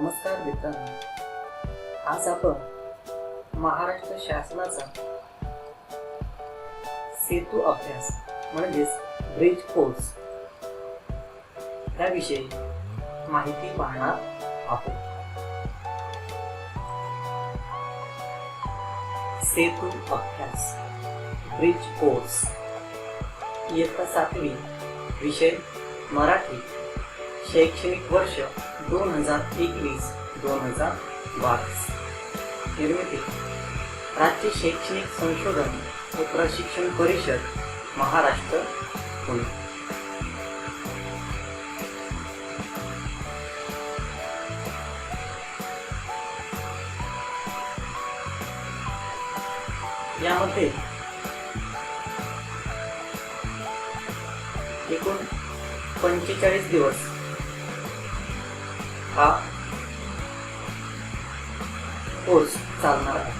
नमस्कार मित्रांनो, आज आपण महाराष्ट्र शासनाचा सेतू अभ्यास म्हणजेच ब्रिज कोर्स त्याविषयी माहिती पाहणार आहोत. सेतू अभ्यास ब्रिज कोर्स इयत्ता 7वी, विषय मराठी, शैक्षणिक वर्ष 2021-2022. निर्मिती राज्य शैक्षणिक संशोधन व प्रशिक्षण परिषद, महाराष्ट्र, पुणे. यामध्ये एकूण 45 दिवस हा कोर्स चालणार आहे.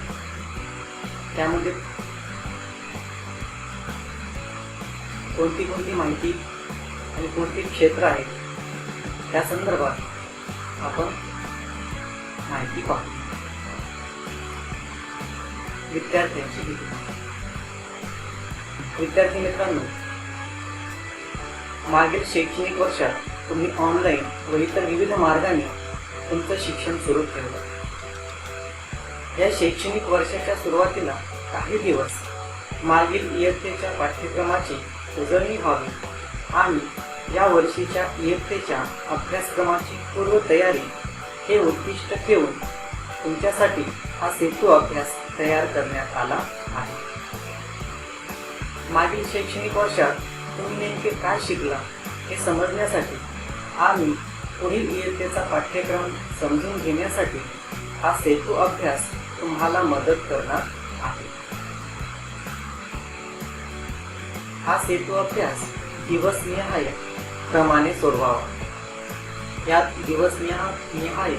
त्यामध्ये कोणती माहिती आणि कोणती क्षेत्र आहेत त्या संदर्भात आपण माहिती पाहू. विद्यार्थ्यांची भीती. विद्यार्थी मित्रांनो, मागील शैक्षणिक वर्षात तुम्ही ऑनलाईन व इतर विविध मार्गाने तुमचं शिक्षण सुरू ठेवलं. या शैक्षणिक वर्षाच्या सुरुवातीला काही दिवस मागील इयत्तेच्या पाठ्यक्रमाची उजळणी व्हावी आणि या वर्षीच्या इयत्तेच्या अभ्यासक्रमाची पूर्वतयारी हे उद्दिष्ट ठेवून तुमच्यासाठी हा सेतू अभ्यास तयार करण्यात आला आहे. मागील शैक्षणिक वर्षात तुम्ही नेमके काय शिकला हे समजण्यासाठी आणि पुढील इयत्तेचा पाठ्यक्रम समजून घेण्यासाठी हा सेतू अभ्यास तुम्हाला मदत करणार आहे. हा सेतू अभ्यास दिवसनिहाय क्रमाने सोडवावा. यात दिवसनिहाय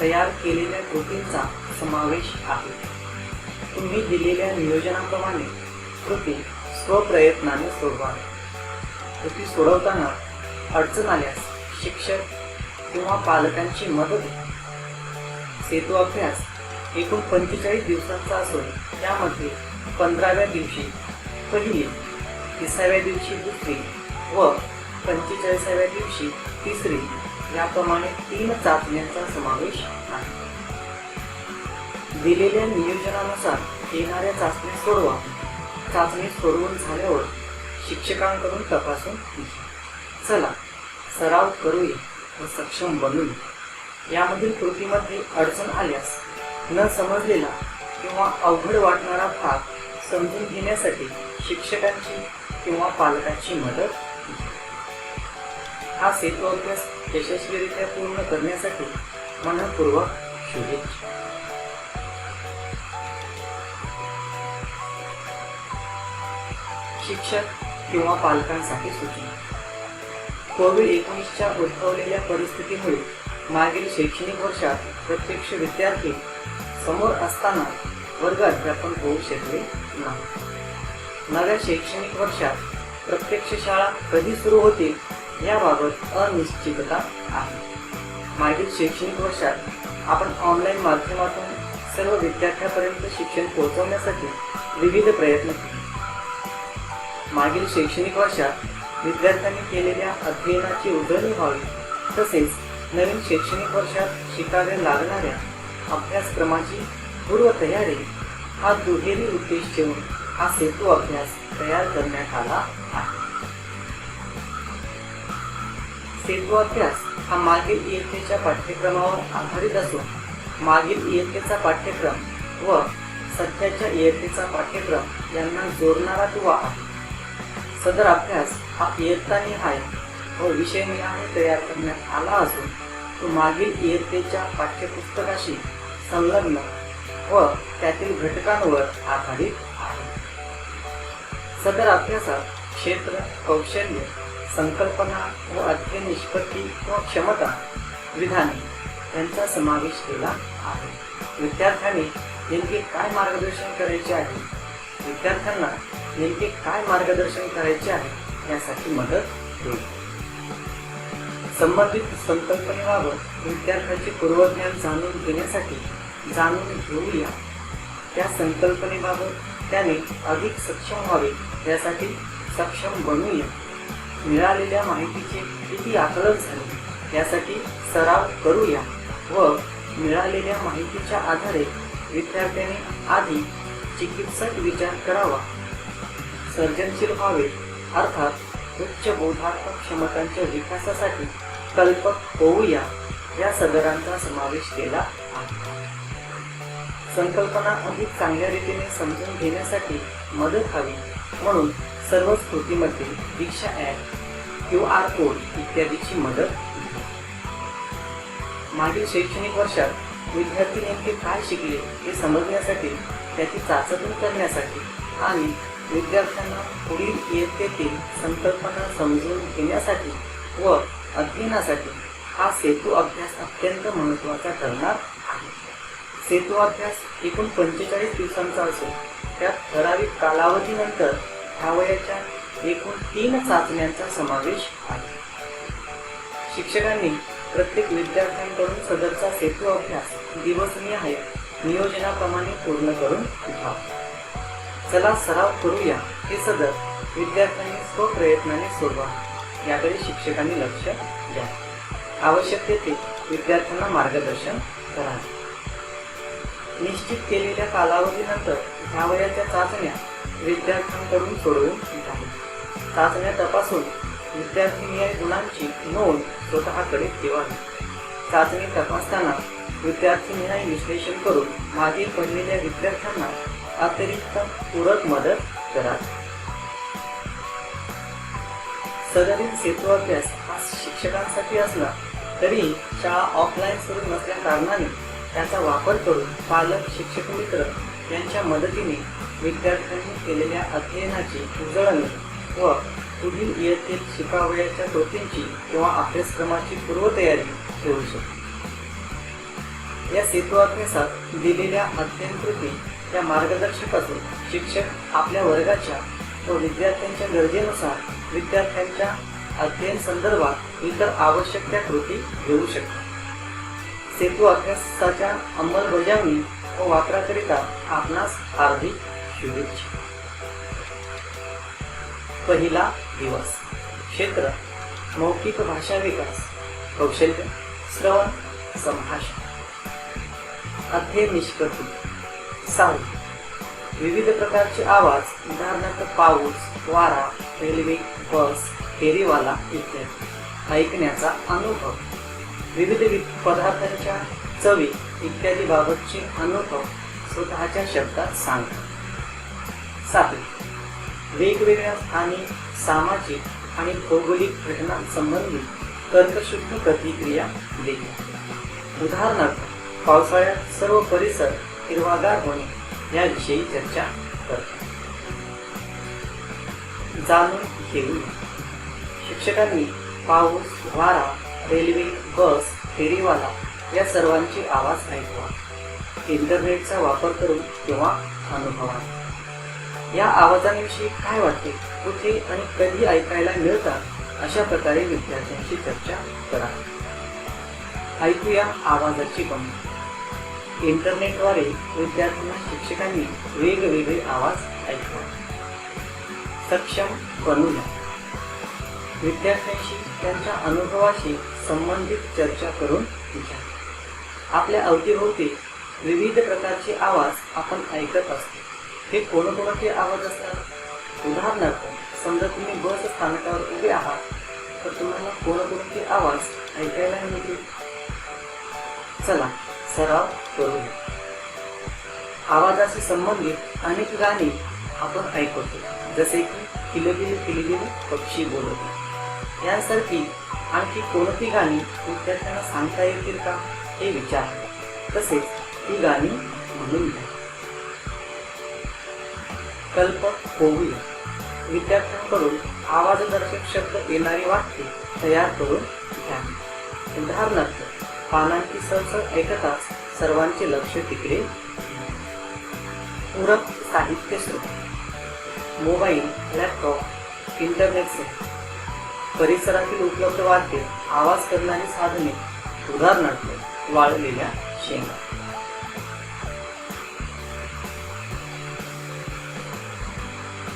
तयार केलेल्या कृतींचा समावेश आहे. तुम्ही दिलेल्या नियोजनाप्रमाणे कृती स्वप्रयत्नाने सोडवावी. कृती सोडवताना अडचण आल्यास शिक्षक किंवा पालकांची मदत घ्या. सेतू अभ्यास एकूण 45 दिवसांचा असून त्यामध्ये 15व्या दिवशी पहिली, 30व्या दिवशी दुसरी व 45व्या दिवशी तिसरी याप्रमाणे 3 चाचण्यांचा समावेश आहे. दिलेल्या नियोजनानुसार येणाऱ्या चाचणी सोडवा. चाचणी सोडवून झाल्यावर शिक्षकांकडून तपासून घ्या. चला सराव करूया व सक्षम बनूया. यामधील कृतीमध्ये अडचण आल्यास न समजलेला किंवा अवघड वाटणारा भाग समजून घेण्यासाठी शिक्षकांची किंवा पालकांची मदत घ्या. हा सेतू अभ्यास यशस्वीरित्या पूर्ण करण्यासाठी मनपूर्वक शुभेच्छा. शिक्षक किंवा पालकांसाठी सूचना. कोविड-19च्या उद्भवलेल्या परिस्थितीमुळे मागील शैक्षणिक वर्षात प्रत्यक्ष विद्यार्थी समोर असताना वर्ग अध्यापन होऊ शकले नाही. नव्या शैक्षणिक वर्षात प्रत्यक्ष शाळा कधी सुरू होतील याबाबत अनिश्चितता आहे. मागील शैक्षणिक वर्षात आपण ऑनलाईन माध्यमातून सर्व विद्यार्थ्यांपर्यंत शिक्षण पोहोचवण्यासाठी विविध प्रयत्न केले. मागील शैक्षणिक वर्षात विद्यार्थ्यांनी केलेल्या अध्ययनाची उजळणी व्हावी तसेच नवीन शैक्षणिक वर्षात शिकाव्या लागणाऱ्या अभ्यासक्रमाची पूर्वतयारी हा दुहेरी उद्देश ठेवून हा सेतू अभ्यास तयार करण्यात आला आहे. सेतू अभ्यास हा मागील इयत्तेच्या पाठ्यक्रमावर आधारित असून मागील इयत्तेचा पाठ्यक्रम व सध्याच्या इयत्तेचा पाठ्यक्रम यांना जोडणारा दुवा आहे. सदर अभ्यास हा इयत्तानिहाय व विषयनिहाय तयार करण्यात आला असून तो मागील इयत्तेच्या पाठ्यपुस्तकाशी संलग्न व त्यातील घटकांवर आधारित आहे. सदर अभ्यासात क्षेत्र, कौशल्य, संकल्पना व अध्ययन निष्पत्ती व क्षमता विधाने यांचा समावेश केला आहे. विद्यार्थ्यांनी नेमके काय मार्गदर्शन करायचे आहे, विद्यार्थ्यांना नेमके काय मार्गदर्शन करायचे आहे यासाठी मदत होईल. संबंधित संकल्पनेबाबत विद्यार्थ्यांचे पूर्वज्ञान जाणून घेऊया. त्या संकल्पनेबाबत त्याने अधिक सक्षम व्हावे यासाठी सक्षम बनूया. मिळालेल्या माहितीचे किती आकलन झाले यासाठी सराव करूया व मिळालेल्या माहितीच्या आधारे विद्यार्थ्याने आधी चिकित्सक विचार करावा. सर्जनशील व्हावे अर्थात उच्च बोधात्मक क्षमतांच्या विकासासाठी कल्पक होऊया या सदरांचा समावेश केला आहे. संकल्पना अधिक चांगल्या रीतीने समजून घेण्यासाठी मदत हवी म्हणून सर्वच कृतीमध्ये दीक्षा ॲप, QR कोड इत्यादीची मदत. मागील शैक्षणिक वर्षात विद्यार्थी नेमके काय शिकले हे समजण्यासाठी त्याची चाचणी करण्यासाठी आणि विद्यार्थ्यांना पुढील इयत्तेतील संकल्पना समजून घेण्यासाठी व अध्ययनासाठी हा सेतू अभ्यास अत्यंत महत्त्वाचा ठरणार आहे. सेतू अभ्यास एकूण 45 दिवसांचा असून त्यात ठराविक कालावधीनंतर ह्या वयाच्या एकूण 3 चाचण्यांचा समावेश आहे. शिक्षकांनी प्रत्येक विद्यार्थ्यांकडून सदरचा सेतू अभ्यास दिवसनिहाय नियोजनाप्रमाणे पूर्ण करून घ्यावा. चला सराव करूया हे सदर विद्यार्थ्यांनी स्वप्रयत्नाने सोडवा याकडे शिक्षकांनी लक्ष द्या. आवश्यक तेथे विद्यार्थ्यांना मार्गदर्शन करावे. निश्चित केलेल्या कालावधीनंतर ह्या वयाच्या चाचण्या विद्यार्थ्यांकडून सोडवून घ्यावी. चाचण्या तपासून विद्यार्थीनिहाय गुणांची नोंद स्वतःकडे ठेवावी. चाचणी तपासताना विद्यार्थीनिहाय विश्लेषण करून मागे पडलेल्या विद्यार्थ्यांना अतिरिक्त पूरक मदत करावी. सदरील सेतू अभ्यास हा शिक्षकांसाठी असला तरी शाळा ऑफलाईन सुरू नसल्या कारणाने त्याचा वापर करून पालक, शिक्षक मित्र यांच्या मदतीने विद्यार्थ्यांनी केलेल्या अध्ययनाची उजळणी व पुढील इयत्तेत शिकावयाच्या कृतींची किंवा अभ्यासक्रमाची पूर्वतयारी ठेवू शकतो. या सेतू अभ्यासात दिलेल्या अध्ययन कृती या मार्गदर्शक असून शिक्षक आपल्या वर्गाच्या व विद्यार्थ्यांच्या गरजेनुसार विद्यार्थ्यांच्या अध्ययन संदर्भात इतर आवश्यक त्या कृती घेऊ शकतात. सेतू अभ्यासाच्या अंमलबजावणी व वापराकरिता आपणास हार्दिक शुभेच्छा. पहिला दिवस. क्षेत्र मौखिक भाषा विकास. कौशल्य श्रवण संभाषण. अध्ययन निष्पत्ती. साऊंड विविध प्रकारचे आवाज उदाहरणार्थ पाऊस, वारा, रेल्वे, बस, फेरीवाला इत्यादी ऐकण्याचा अनुभव. विविध पदार्थांच्या चवी इत्यादी बाबतचे अनुभव स्वतःच्या शब्दात सांगा. 7. वेगवेगळ्या स्थानिक, सामाजिक आणि भौगोलिक घटनांसंबंधित तर्कशुद्ध प्रतिक्रिया देणे. उदाहरणार्थ पावसाळ्यात सर्व परिसर हिरवागार होणे याविषयी चर्चा करते. जाणून घेऊया. शिक्षकांनी पाऊस, वारा, रेल्वे, बस, फेरीवाला या सर्वांचे आवाज ऐकवा. इंटरनेटचा वापर करून किंवा अनुभवाने या आवाजांविषयी काय वाटते, कुठे आणि कधी ऐकायला मिळतात अशा प्रकारे विद्यार्थ्यांशी चर्चा करा. ऐकूया आवाजाची गंमत. इंटरनेटद्वारे विद्यार्थ्यांना शिक्षकांनी वेगवेगळे आवाज ऐकवा. सक्षम बनूया. विद्यार्थ्यांशी त्यांच्या अनुभवाशी संबंधित चर्चा करून घ्या. आपल्या अवतीभोवती विविध प्रकारचे आवाज आपण ऐकत असतो. हे कोणकोणते आवाज असतात? उदाहरणार्थ समजा तुम्ही बस स्थानकावर उभे आहात तर तुम्हाला कोणकोणते आवाज ऐकायला मिळतील? चला सराव करूया. आवाजाशी संबंधित अनेक गाणी आपण ऐकतो, जसे की किलबिल किलबिल पक्षी बोलत यासारखी आणखी कोणती गाणी विद्यार्थ्यांना सांगता येतील का हे विचार. तसेच ती गाणी म्हणून घ्या. कल्पक होऊया. विद्यार्थ्यांकडून आवाजदर्शक शब्द येणारी वाक्ये तयार करून घ्या. उदाहरणार्थ पानांची सरसर ऐकताच सर्वांचे लक्ष तिकडे. पूरक साहित्य स्रोत. मोबाईल, लॅपटॉप, इंटरनेट सेवा. परिसरातील उपलब्ध वाद्य आवाज करणारी साधने, उदाहरणार्थ वाळलेल्या शेंगा.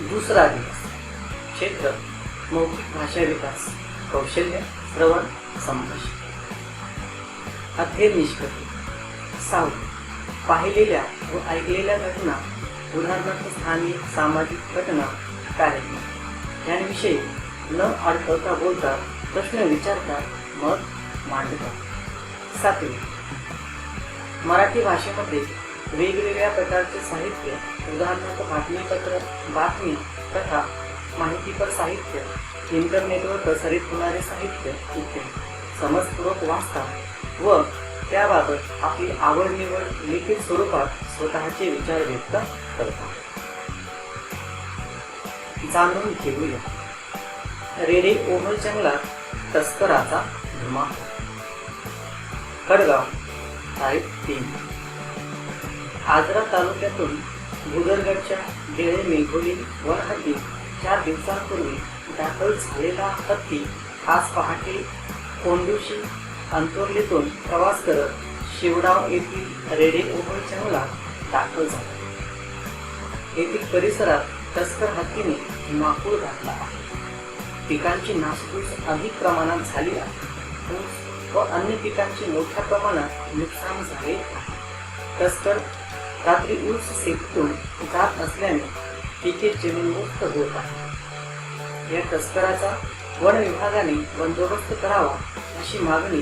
दुसरा दिवस. क्षेत्र मौखिक भाषा विकास, कौशल्य, श्रवण, संभाषण. अध्ययन निष्कर्ष. 6. पाहिलेल्या व ऐकलेल्या घटना, उदाहरणार्थ स्थानिक सामाजिक घटना, कार्यक्रम यांविषयी न अडखळता बोलतात, प्रश्न विचारतात, मत मांडतात. 7. मराठी भाषेमध्ये वेगवेगळ्या प्रकारचे साहित्य, उदाहरणार्थ बातमीपत्र, बातमी, कथा, माहितीपर साहित्य, इंटरनेटवर प्रसारित होणारे साहित्य इत्यादी समजपूर्वक वाचतात व त्याबाबत आपली आवड निवड लिखित स्वरूपात स्वतःचे विचार व्यक्त करतात. जाणून घेऊया. रेडे ओव्हल जंगलात तस्कराचा धुमाकूळ. कडगाव, तारीख 3. आजरा तालुक्यातून भुदरगडच्या देळे मेघोली वनहद्दीत 4 दिवसांपूर्वी दाखल झालेला हत्ती आज पहाटे कोंडुशी अंतोर्लीतून प्रवास करत शिवडाव येथील रेडे ओव्हल जंगलात दाखल झाला. येथील परिसरात तस्कर हत्तीने धुमाकूळ घातला आहे. पिकांची नासधूस अधिक प्रमाणात झाली आहे. ऊस व अन्य पिकांचे मोठ्या प्रमाणात नुकसान झाले आहे. तस्कर रात्री ऊस शेतीतून जात असल्याने पिके जमीनमुक्त होत आहे. या तस्कराचा वन विभागाने बंदोबस्त करावा अशी मागणी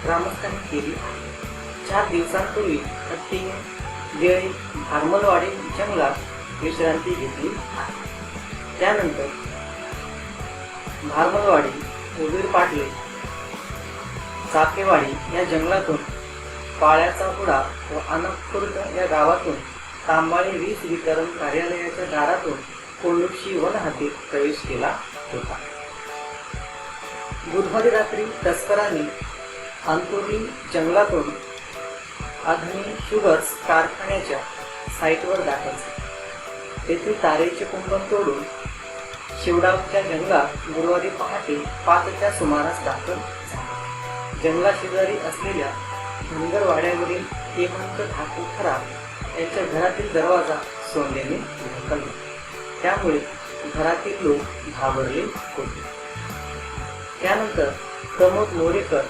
ग्रामस्थांनी केली आहे. 4 दिवसांपूर्वी हत्तीने देळे भारमलवाडी जंगलात विश्रांती घेतली आहे. त्यानंतर भारमलवाडी, उबीर पाटले, चाकेवाडी या जंगलातून पाळ्याचा पुडा व अनखुर्द या गावातून तांबाळे वीज वितरण कार्यालयाच्या दारातून कोंडुशी वन हद्दीत प्रवेश केला होता. बुधवारी रात्री तस्करांनी अंतुर्ली जंगलातून अधनी शुगर्स कारखान्याच्या साईटवर दाखल झाले. तेथील तारेचे कुंपण तोडून शिवडावच्या जंगलात गुरुवारी पहाटे 5च्या सुमारास दाखल झाले. जंगलाशेजारी असलेल्या धनगर वाड्यावरील हेमंत ठाकूर खराब यांच्या घरातील दरवाजा सोंडेने ढकलला. त्यामुळे घरातील लोक घाबरले होते. त्यानंतर प्रमोद मोरेकर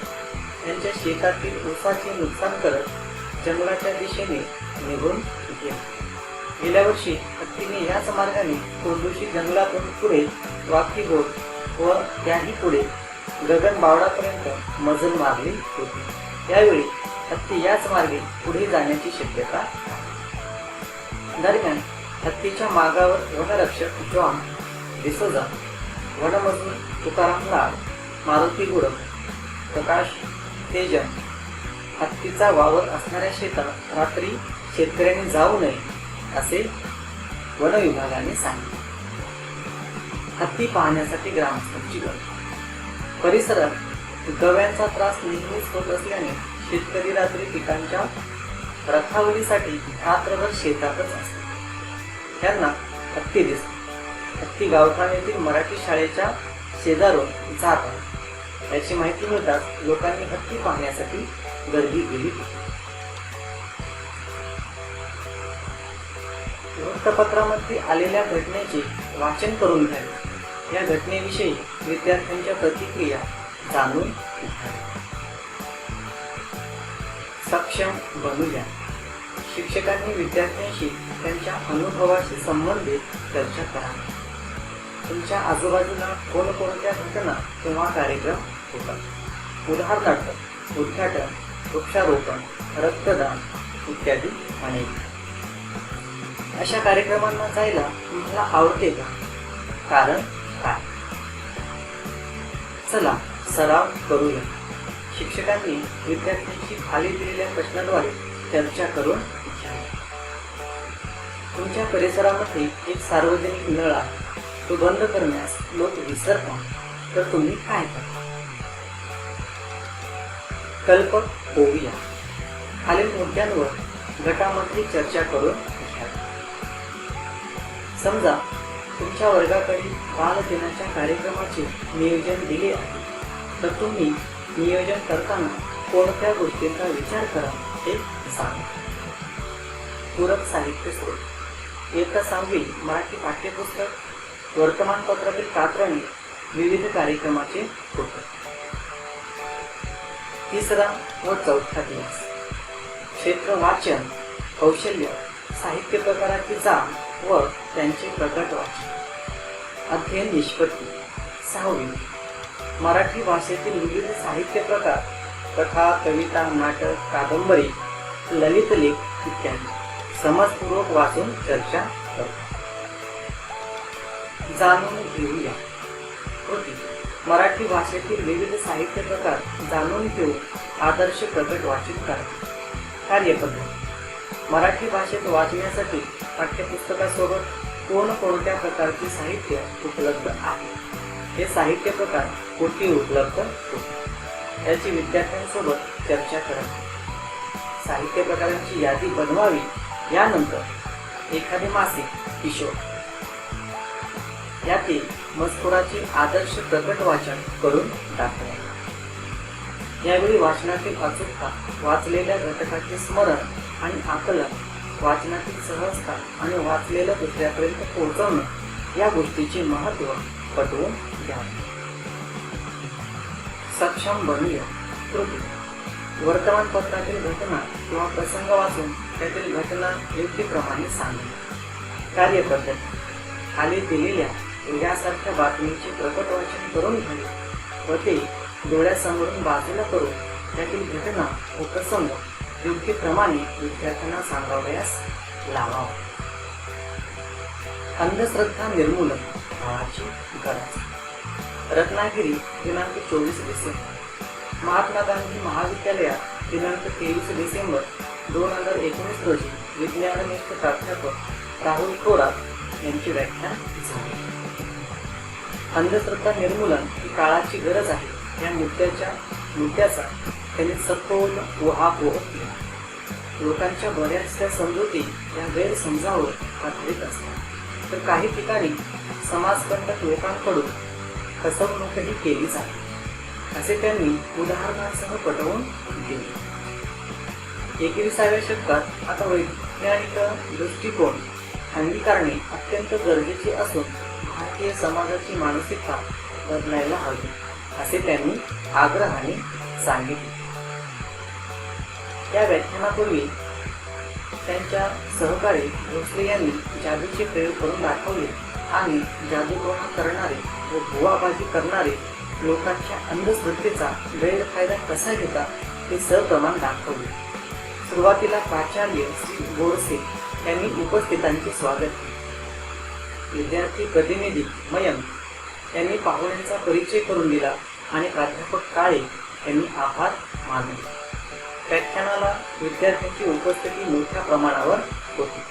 यांच्या शेतातील ऊसाचे नुकसान करत जंगलाच्या दिशेने निघून गेले. गेल्या वर्षी हत्तीने याच मार्गाने कोंडुशी जंगलातून पुढे वाकीबोट व त्याही पुढे गगनबावडापर्यंत मजल मारली होती. यावेळी हत्ती याच मार्गे पुढे जाण्याची शक्यता आहे. दरम्यान हत्तीच्या मागावर वनरक्षक जॉन डिसोजा, वनमजूर तुकाराम लाड, मारुती गुडम, प्रकाश तेजन हत्तीचा वावर असणाऱ्या शेतात रात्री शेतकऱ्यांनी जाऊ नये असे वन विभागाने सांगितले. हत्ती पाहण्यासाठी ग्रामस्थांची गर्दी. परिसरात गव्यांचा त्रास नेहमीच होत असल्याने शेतकरी रात्री पिकांच्या रखावलीसाठी रात्रभर शेतातच असतात. त्यांना हत्ती दिसतो. हत्ती गावठाण येथील मराठी शाळेच्या शेजारून जात आहे याची माहिती मिळताच लोकांनी हत्ती पाहण्यासाठी गर्दी केली. वृत्तपत्रामध्ये आलेल्या घटनेचे वाचन करून घ्यावे. या घटनेविषयी विद्यार्थ्यांच्या प्रतिक्रिया जाणून घ्याव्या. सक्षम बनूया. शिक्षकांनी विद्यार्थ्यांशी त्यांच्या अनुभवाशी संबंधित चर्चा करावी. तुमच्या आजूबाजूला कोणकोणत्या घटना किंवा कार्यक्रम होतात, उदाहरणार्थ उद्घाटन, वृक्षारोपण, रक्तदान इत्यादी अनेक. अशा कार्यक्रमांना जायला तुम्हाला आवडते का? कारण काय? चला सराव करूया. शिक्षकांनी विद्यार्थ्यांशी खाली दिलेल्या प्रश्नाद्वारे चर्चा करून घ्यावी. तुमच्या परिसरामध्ये एक सार्वजनिक नळ आहे. तो बंद करण्यास लोक विसरतात तर तुम्ही काय करता? कल्पक होऊया. खालील मुद्द्यांवर गटामध्ये चर्चा करून घ्यावी. समजा तुमच्या वर्गाकडे बालदिनाच्या कार्यक्रमाचे नियोजन दिले आहे, तर तुम्ही नियोजन करताना कोणत्या गोष्टींचा विचार करा हे सांगा. पूरक साहित्य स्रोत: इयत्ता 6वी मराठी पाठ्यपुस्तक, वर्तमानपत्रातील कात्रणे, विविध कार्यक्रमाचे फोटो. 3रा व 4था दिवस: क्षेत्र वाचन, कौशल्य, साहित्य प्रकाराची जाण व त्यांचे प्रकट वाचन. अध्ययन निष्पत्ती: 6वी मराठी भाषेतील विविध साहित्य प्रकार, कथा, कविता, नाटक, कादंबरी, ललित लेख इत्यादी समजपूर्वक वाचून चर्चा करू. जाणून घेऊया. कृती: मराठी भाषेतील विविध साहित्य प्रकार जाणून घेऊन आदर्श प्रकट वाचित करा. कार्यपद्धती: मराठी भाषेत वाचण्यासाठी पाठ्यपुस्तकासोबत कोणकोणत्या प्रकारचे साहित्य उपलब्ध आहे, हे साहित्य प्रकार कुठे उपलब्ध होते याची विद्यार्थ्यांसोबत चर्चा करावी. साहित्य प्रकारांची यादी बनवावी. यानंतर एखादे मासिक, किशोर यातील मजकुराचे आदर्श प्रकट वाचन करून दाखवा. यावेळी वाचनातील अचूकता, वाचलेल्या घटकाचे स्मरण आणि आकलन, वाचनातील सहजता आणि वाचलेलं दुसऱ्यापर्यंत पोहोचवणं या गोष्टीचे महत्त्व पटवून द्यावे. सक्षम बनूया. कृती: वर्तमानपत्रातील घटना किंवा प्रसंग वाचून त्यातील घटना योग्यप्रमाणे सांगणे. कार्यपद्धती: खाली दिलेल्या यासारख्या बातमीचे प्रकट वाचन करून घ्यावे व ते डोळ्यासमोरून बाजूला करून त्यातील घटना व प्रसंग योग्यप्रमाणे विद्यार्थ्यांना सांगावयास लावावा. अंधश्रद्धा निर्मूलन भावाची गरज. रत्नागिरी दिनांक 24 डिसेंबर. महात्मा गांधी महाविद्यालयात दिनांक 23 डिसेंबर 2019 रोजी विज्ञाननिष्ठ प्राध्यापक राहुल थोरात यांची व्याख्यान झाली. अंधश्रद्धा निर्मूलन ही काळाची गरज आहे या मुद्द्याचा त्यांनी सखोल उहापोह केला. लोकांच्या बऱ्याचशा समजुती या गैरसमजावर आधारित असतात, तर काही ठिकाणी समाजकंटक लोकांकडून फसवणूकही केली जाते, असे त्यांनी उदाहरणासह पटवून दिले. 21व्या शतकात आता वैज्ञानिक दृष्टिकोन अंगीकारणे अत्यंत गरजेचे असून भारतीय समाजाची मानसिकता बदलायला हवी, असे त्यांनी आग्रहाने सांगितले. या व्याख्यानापूर्वी त्यांच्या सहकारी भोसले यांनी जादूचे प्रयोग करून दाखवले आणि जादूटोणा करणारे व भुवाबाजी करणारे लोकांच्या अंधश्रद्धेचा गैरफायदा कसा घेतात हे सप्रमाण दाखवले. सुरुवातीला प्राचार्य श्री गोडसे यांनी उपस्थितांचे स्वागत केले. विद्यार्थी प्रतिनिधी मयंक यांनी पाहुण्यांचा परिचय करून दिला आणि प्राध्यापक काळे यांनी आभार मानले. व्याख्यानाला विद्यार्थ्यांची उपस्थिती मोठ्या प्रमाणावर होती.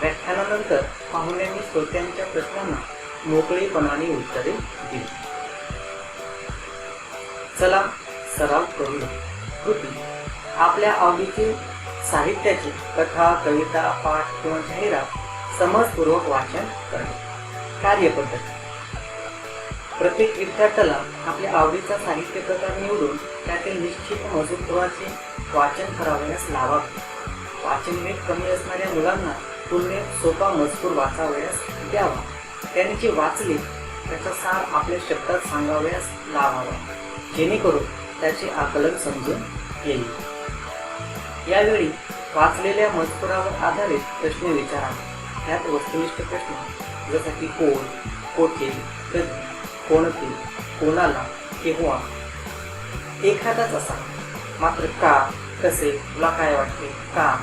व्याख्यानानंतर पाहुण्यांनी श्रोत्यांच्या प्रश्नांना मोकळेपणाने उत्तरे दिली. चला सराव करूया. कृती: आपल्या आवडीचे साहित्याचे कथा, कविता, पाठ किंवा जाहिरात समजपूर्वक वाचन करणे. कार्यपद्धती: प्रत्येक विद्यार्थ्याला आपल्या आवडीचा साहित्य प्रकार निवडून त्यातील निश्चित मजकुराचे वाचन करावयास लावावे. वाचनवेग कमी असणाऱ्या मुलांना तुलनेत सोपा मजकूर वाचावयास द्यावा. त्यांनी जे वाचले त्याचा सार आपल्या शब्दात सांगावयास लावावा, जेणेकरून त्याचे आकलन समजून येईल. यावेळी वाचलेल्या मजकुरावर आधारित प्रश्न विचारावे. त्यात वस्तुनिष्ठ प्रश्न जसे की कोण, कोठे, कधी, कोणते, कोणाला, केव्हा एखादाच असा, मात्र का, कसे, तुला काय वाटते, का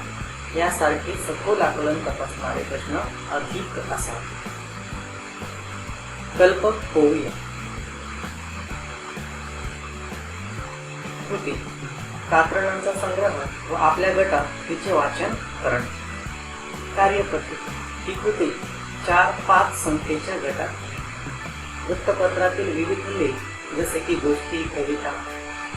यासारखे सखोल आकलन तपासणारे प्रश्न अधिक असावे. कल्पक होऊया. कृती: कात्रणांचा संग्रह व आपल्या गटात तिचे वाचन करणे. कार्यपद्धती: ही कृती 4-5 संख्येच्या गटात वृत्तपत्रातील विविध लेख जसे की गोष्टी, कविता,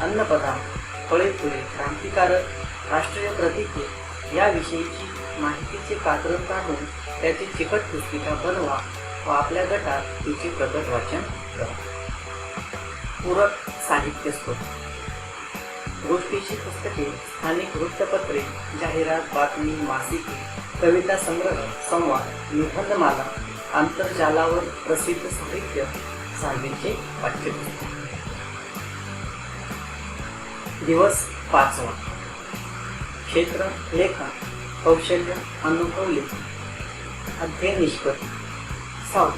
अन्नपदार्थ, फळे फुले, क्रांतिकारक, राष्ट्रीय प्रतीके याविषयीची माहितीचे कात्रण काढून त्याची चिकट पुस्तिका बनवा व आपल्या गटात तिचे प्रगत वाचन करा. पूरक साहित्य स्रोत: गोष्टीची पुस्तके, स्थानिक वृत्तपत्रे, जाहिरात, बातमी, मासिके, कविता संग्रह, संवाद, निबंधमाला, आंतरजालावर प्रसिद्ध साहित्य, साहविचे पाठ्यपुस्तक. दिवस 5वा. क्षेत्र: लेखन, कौशल्य, अनुभव लेखन. अध्ययन निष्पत्ती: 6.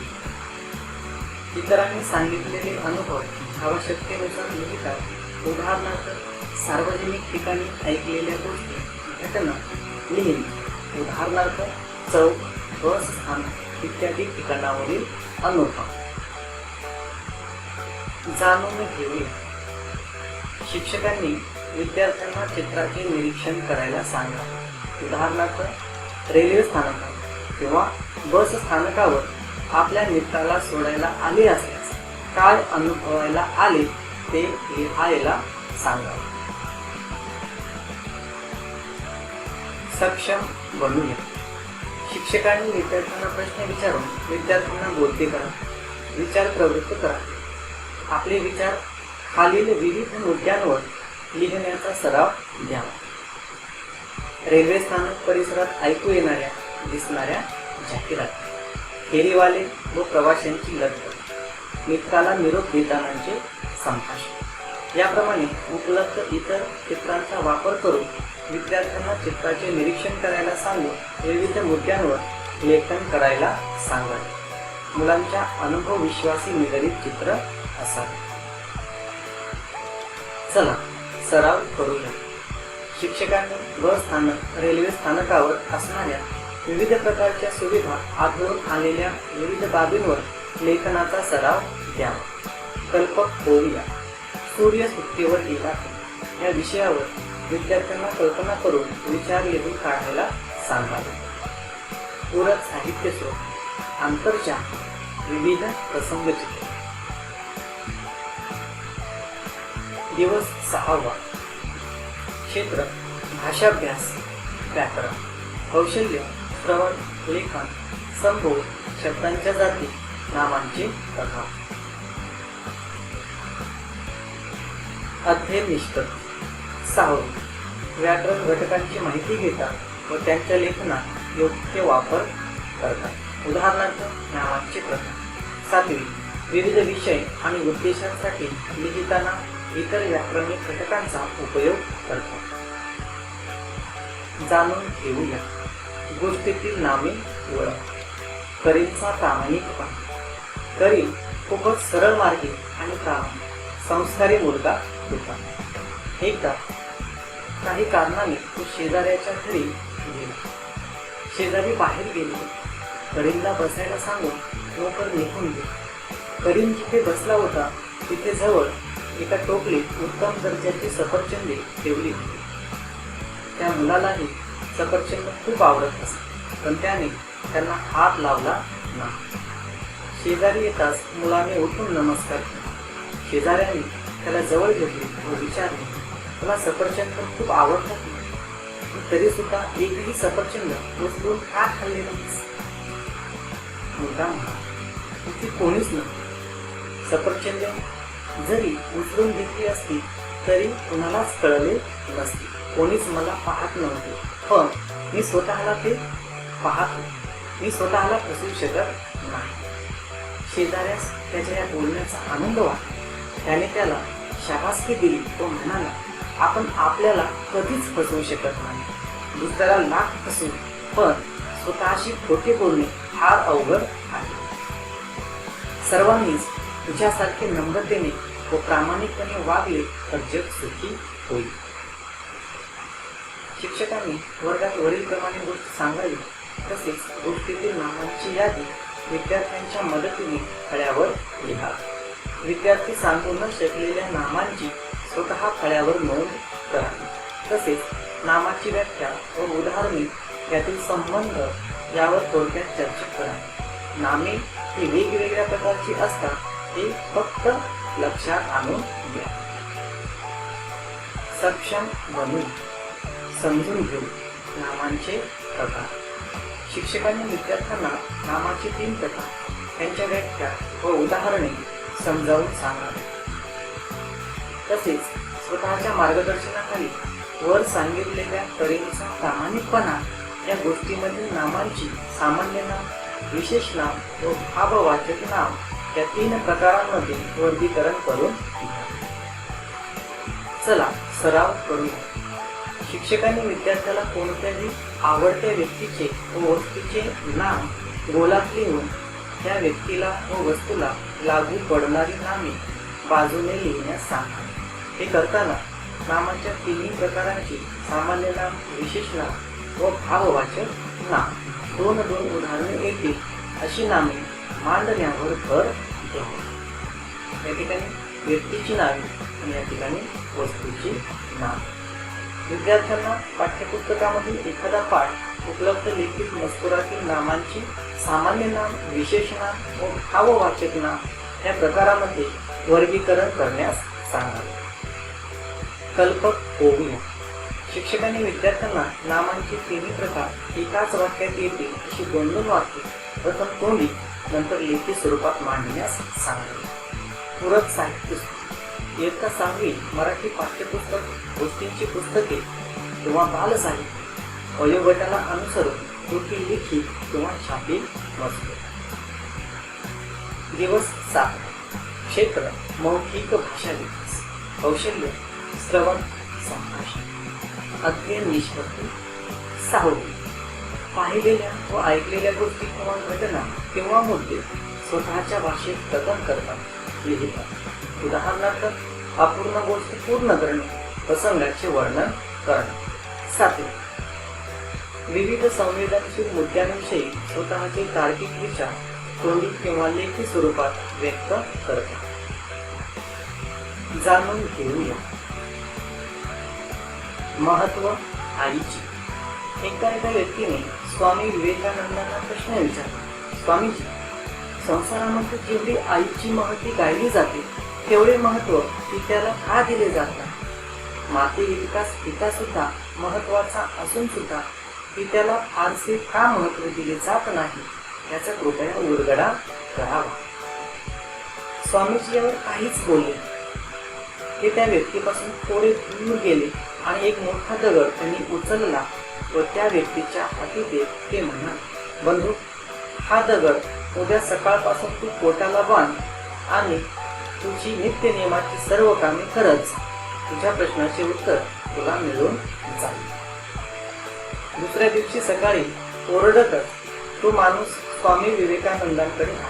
इतरांनी सांगितलेले अनुभव आवश्यकतेनुसार लिहितात. उदाहरणार्थ, सार्वजनिक ठिकाणी ऐकलेल्या गोष्टी, घटना लिहिणे. उदाहरणार्थ, चौक, बस स्थानक इत्यादी ठिकाणावरील अनुभव. जाणून घेऊया. शिक्षकांनी विद्यार्थ्यांना चित्राचे निरीक्षण करायला सांगा. उदाहरणार्थ, रेल्वे स्थानकावर किंवा बस स्थानकावर आपल्या मित्राला सोडायला आले असल्यास काय अनुभवायला आले ते लिहायला सांगा. सक्षम बनूया. शिक्षकांनी विद्यार्थ्यांना प्रश्न विचारून विद्यार्थ्यांना बोलते करा, विचार प्रवृत्त करा. आपले विचार खालील विविध मुद्द्यांवर लिहिण्याचा सराव द्यावा. रेल्वे स्थानक परिसरात ऐकू येणाऱ्या दिसणाऱ्या जाहिराती, फेरीवाले व प्रवाशांची लगबग, मित्राला निरोप देतानाचे संभाषण याप्रमाणे उपलब्ध इतर चित्रांचा वापर करून विद्यार्थ्यांना चित्राचे निरीक्षण करायला सांगून विविध मुद्द्यांवर लेखन करायला सांगावे. मुलांच्या अनुभव विश्वासी निगडीत चित्र असावे. चला सराव करूया. शिक्षकांनी बस स्थानक, रेल्वे स्थानकावर असणाऱ्या विविध प्रकारच्या सुविधा, आढळून आलेल्या विविध बाबींवर लेखनाचा सराव द्यावा. कल्पक होऊया. सूर्य सुट्टीवर गेला या विषयावर विद्यार्थ्यांना कल्पना करून विचार लिहून काढायला सांगावे. पूरक साहित्य स्रोत: आंतरजाल, विविध प्रसंगचित्र. दिवस 6वा. क्षेत्र: भाषाभ्यास, व्याकरण. कौशल्य: श्रवण, लेखन, संबोध, शब्दांच्या जाती, नामांचे प्रकार. अध्ययन निष्पत्ती: 6. व्याकरण घटकांची माहिती घेतात व त्यांच्या लेखनात योग्य वापर करतात. उदाहरणार्थ, नामांचे प्रकार. 7. विविध विषय आणि उद्देशांसाठी लिहिताना इतर व्याकरणिक घटकांचा उपयोग करतात. जाणून घेऊया. गोष्टीतील नामे ओळख. करीमचा प्रामाणिकपणा. करीम खूपच सरळ मार्गी आणि प्रामाणिक, संस्कारी मुलगा होता. एकदा काही कारणाने तो शेजाऱ्याच्या घरी गेला. शेजारी बाहेर गेले. करीमला बसायला सांगून नोकर निघून गेला. करीम जिथे बसला होता तिथे जवळ एका टोपलीत उत्तम दर्जाची सफरचंदे ठेवली होती. त्या मुलालाही सफरचंद खूप आवडत असत, पण त्याने त्यांना हात लावला नाही. शेजारी येताच मुलाने उठून नमस्कार केला. शेजाऱ्याने त्याला जवळ घेतले व विचारले, तुला सफरचंद खूप आवडतात, तरी सुद्धा एकही सफरचंद उचलून का खाल्ले नाहीस? मुलगा म्हणाला, इथे कोणीच नाही. सफरचंद जरी उचलून घेतली असती तरी कुणालाच कळले नसते. कोणीच मला पाहत नव्हते, पण मी स्वतःला ते पाहतो. मी स्वतःला फसवू शकत नाही. शेजाऱ्यास त्याच्या या बोलण्याचा आनंद वाटला. त्याने त्याला शाबासकी दिली व म्हणाला, आपण आपल्याला कधीच फसवू शकत नाही. दुसऱ्याला लाख फसवू, पण स्वतःशी खोटे बोलणे फार अवघड आहे. सर्वांनीच तुझ्यासारखे नम्रतेने व प्रामाणिकपणे वागले तर जग सुखी होईल. शिक्षकांनी वर्गात वरीलप्रमाणे गोष्ट सांगावी. तसेच गोष्टीतील नामांची यादी विद्यार्थ्यांच्या मदतीने फळ्यावर लिहा. विद्यार्थी सांगू न शकलेल्या नामांची स्वतः फळ्यावर नोंद करा. तसेच नामाची व्याख्या व उदाहरणे, यातील संबंध यावर थोडक्यात चर्चा करा. नामे ही वेगवेगळ्या प्रकारची असतात हे फक्त लक्षात आणून घ्या. सक्षम बनू. समजून घेऊ नामांचे प्रकार. शिक्षकांनी विद्यार्थ्यांना नामाचे 3 प्रकार त्यांच्या व्याख्या व उदाहरणे समजावून सांगावी. तसेच स्वतःच्या मार्गदर्शनाखाली वर सांगितलेल्या तऱ्हेनुसार प्रामाणिकपणा या गोष्टीमधील नामांची सामान्य नाम, विशेष नाम व भाववाचक नाम या 3 प्रकारांमध्ये वर्गीकरण करून चला सराव करूया. शिक्षकांनी विद्यार्थ्याला कोणत्याही आवडत्या व्यक्तीचे व वस्तूचे नाम गोलात लिहून त्या व्यक्तीला व वस्तूला लागू पडणारी नामे बाजूने लिहिण्यास सांगावे. हे करताना नामाच्या 3 प्रकारांची सामान्य नाम, विशेष नाम व भाववाचक नाम 2-2 उदाहरणे येतील अशी नामे मांडण्यावर भर द्यावे. या ठिकाणी व्यक्तीची नावे आणि या ठिकाणी वस्तूची नाव. विद्यार्थ्यांना पाठ्यपुस्तकामधील एखादा पाठ उपलब्ध लिखित मजकुरातील नामांची सामान्य नाम, विशेष नाम व भाववाचक नाम या प्रकारामध्ये वर्गीकरण करण्यास सांगावे. कल्पक होऊया. शिक्षकांनी विद्यार्थ्यांना नामांचे 3 प्रकार एकाच वाक्यात येतील अशी 2-2 वाक्ये प्रथम तोंडी नंतर लेखी स्वरूपात मांडण्यास सांगावे. पूरक साहित्य इयत्ता 6वी मराठी पाठ्यपुस्तक, गोष्टींची पुस्तके किंवा बालसाहित्य वयोगटाला अनुसरून कृती लिखित किंवा छापील मजकूर. दिवस 7. क्षेत्र मौखिक भाषा विकास. कौशल्य श्रवण संभाषण. अध्ययन निष्पत्ती 6वी. पाहिलेल्या व ऐकलेल्या गोष्टी किंवा घटना किंवा मुद्दे स्वतःच्या भाषेत कथन करतात, लिहितात. उदाहरणार्थ अपूर्ण गोष्ट पूर्ण करणे, प्रसंगाचे वर्णन करणे. 7वी. विविध संवेदनशील मुद्द्यांविषयी स्वतःचे तार्किक विचार तोंडी किंवा लेखी स्वरूपात व्यक्त करतात. जाणून घेऊया. महत्व आईची. एका व्यक्तीने स्वामी विवेकानंदांना प्रश्न विचारला, स्वामीजी, संसारामध्ये जेवढी आईची महती गायली जाते तेवढे महत्व पित्याला का दिले जातात? माते इतकाच पिता सुद्धा महत्वाचा असून सुद्धा पित्याला फारसे का महत्व दिले जात नाही याचा कृपया उलगडा करावा. स्वामीजी यावर काहीच बोलले. ते त्या व्यक्तीपासून थोडे दूर गेले आणि एक मोठा दगड त्यांनी उचलला व त्या व्यक्तीच्या हाती देत ते म्हणाले, बंधू, हा दगड उद्या सकाळपासून तू पोटाला बांध आणि तुझी नित्य नियमाची सर्व कामे करच. तुझ्या प्रश्नाचे उत्तर तुला मिळून जाईल. दुसऱ्या दिवशी सकाळी ओरडतच तो माणूस स्वामी विवेकानंदांकडे आला.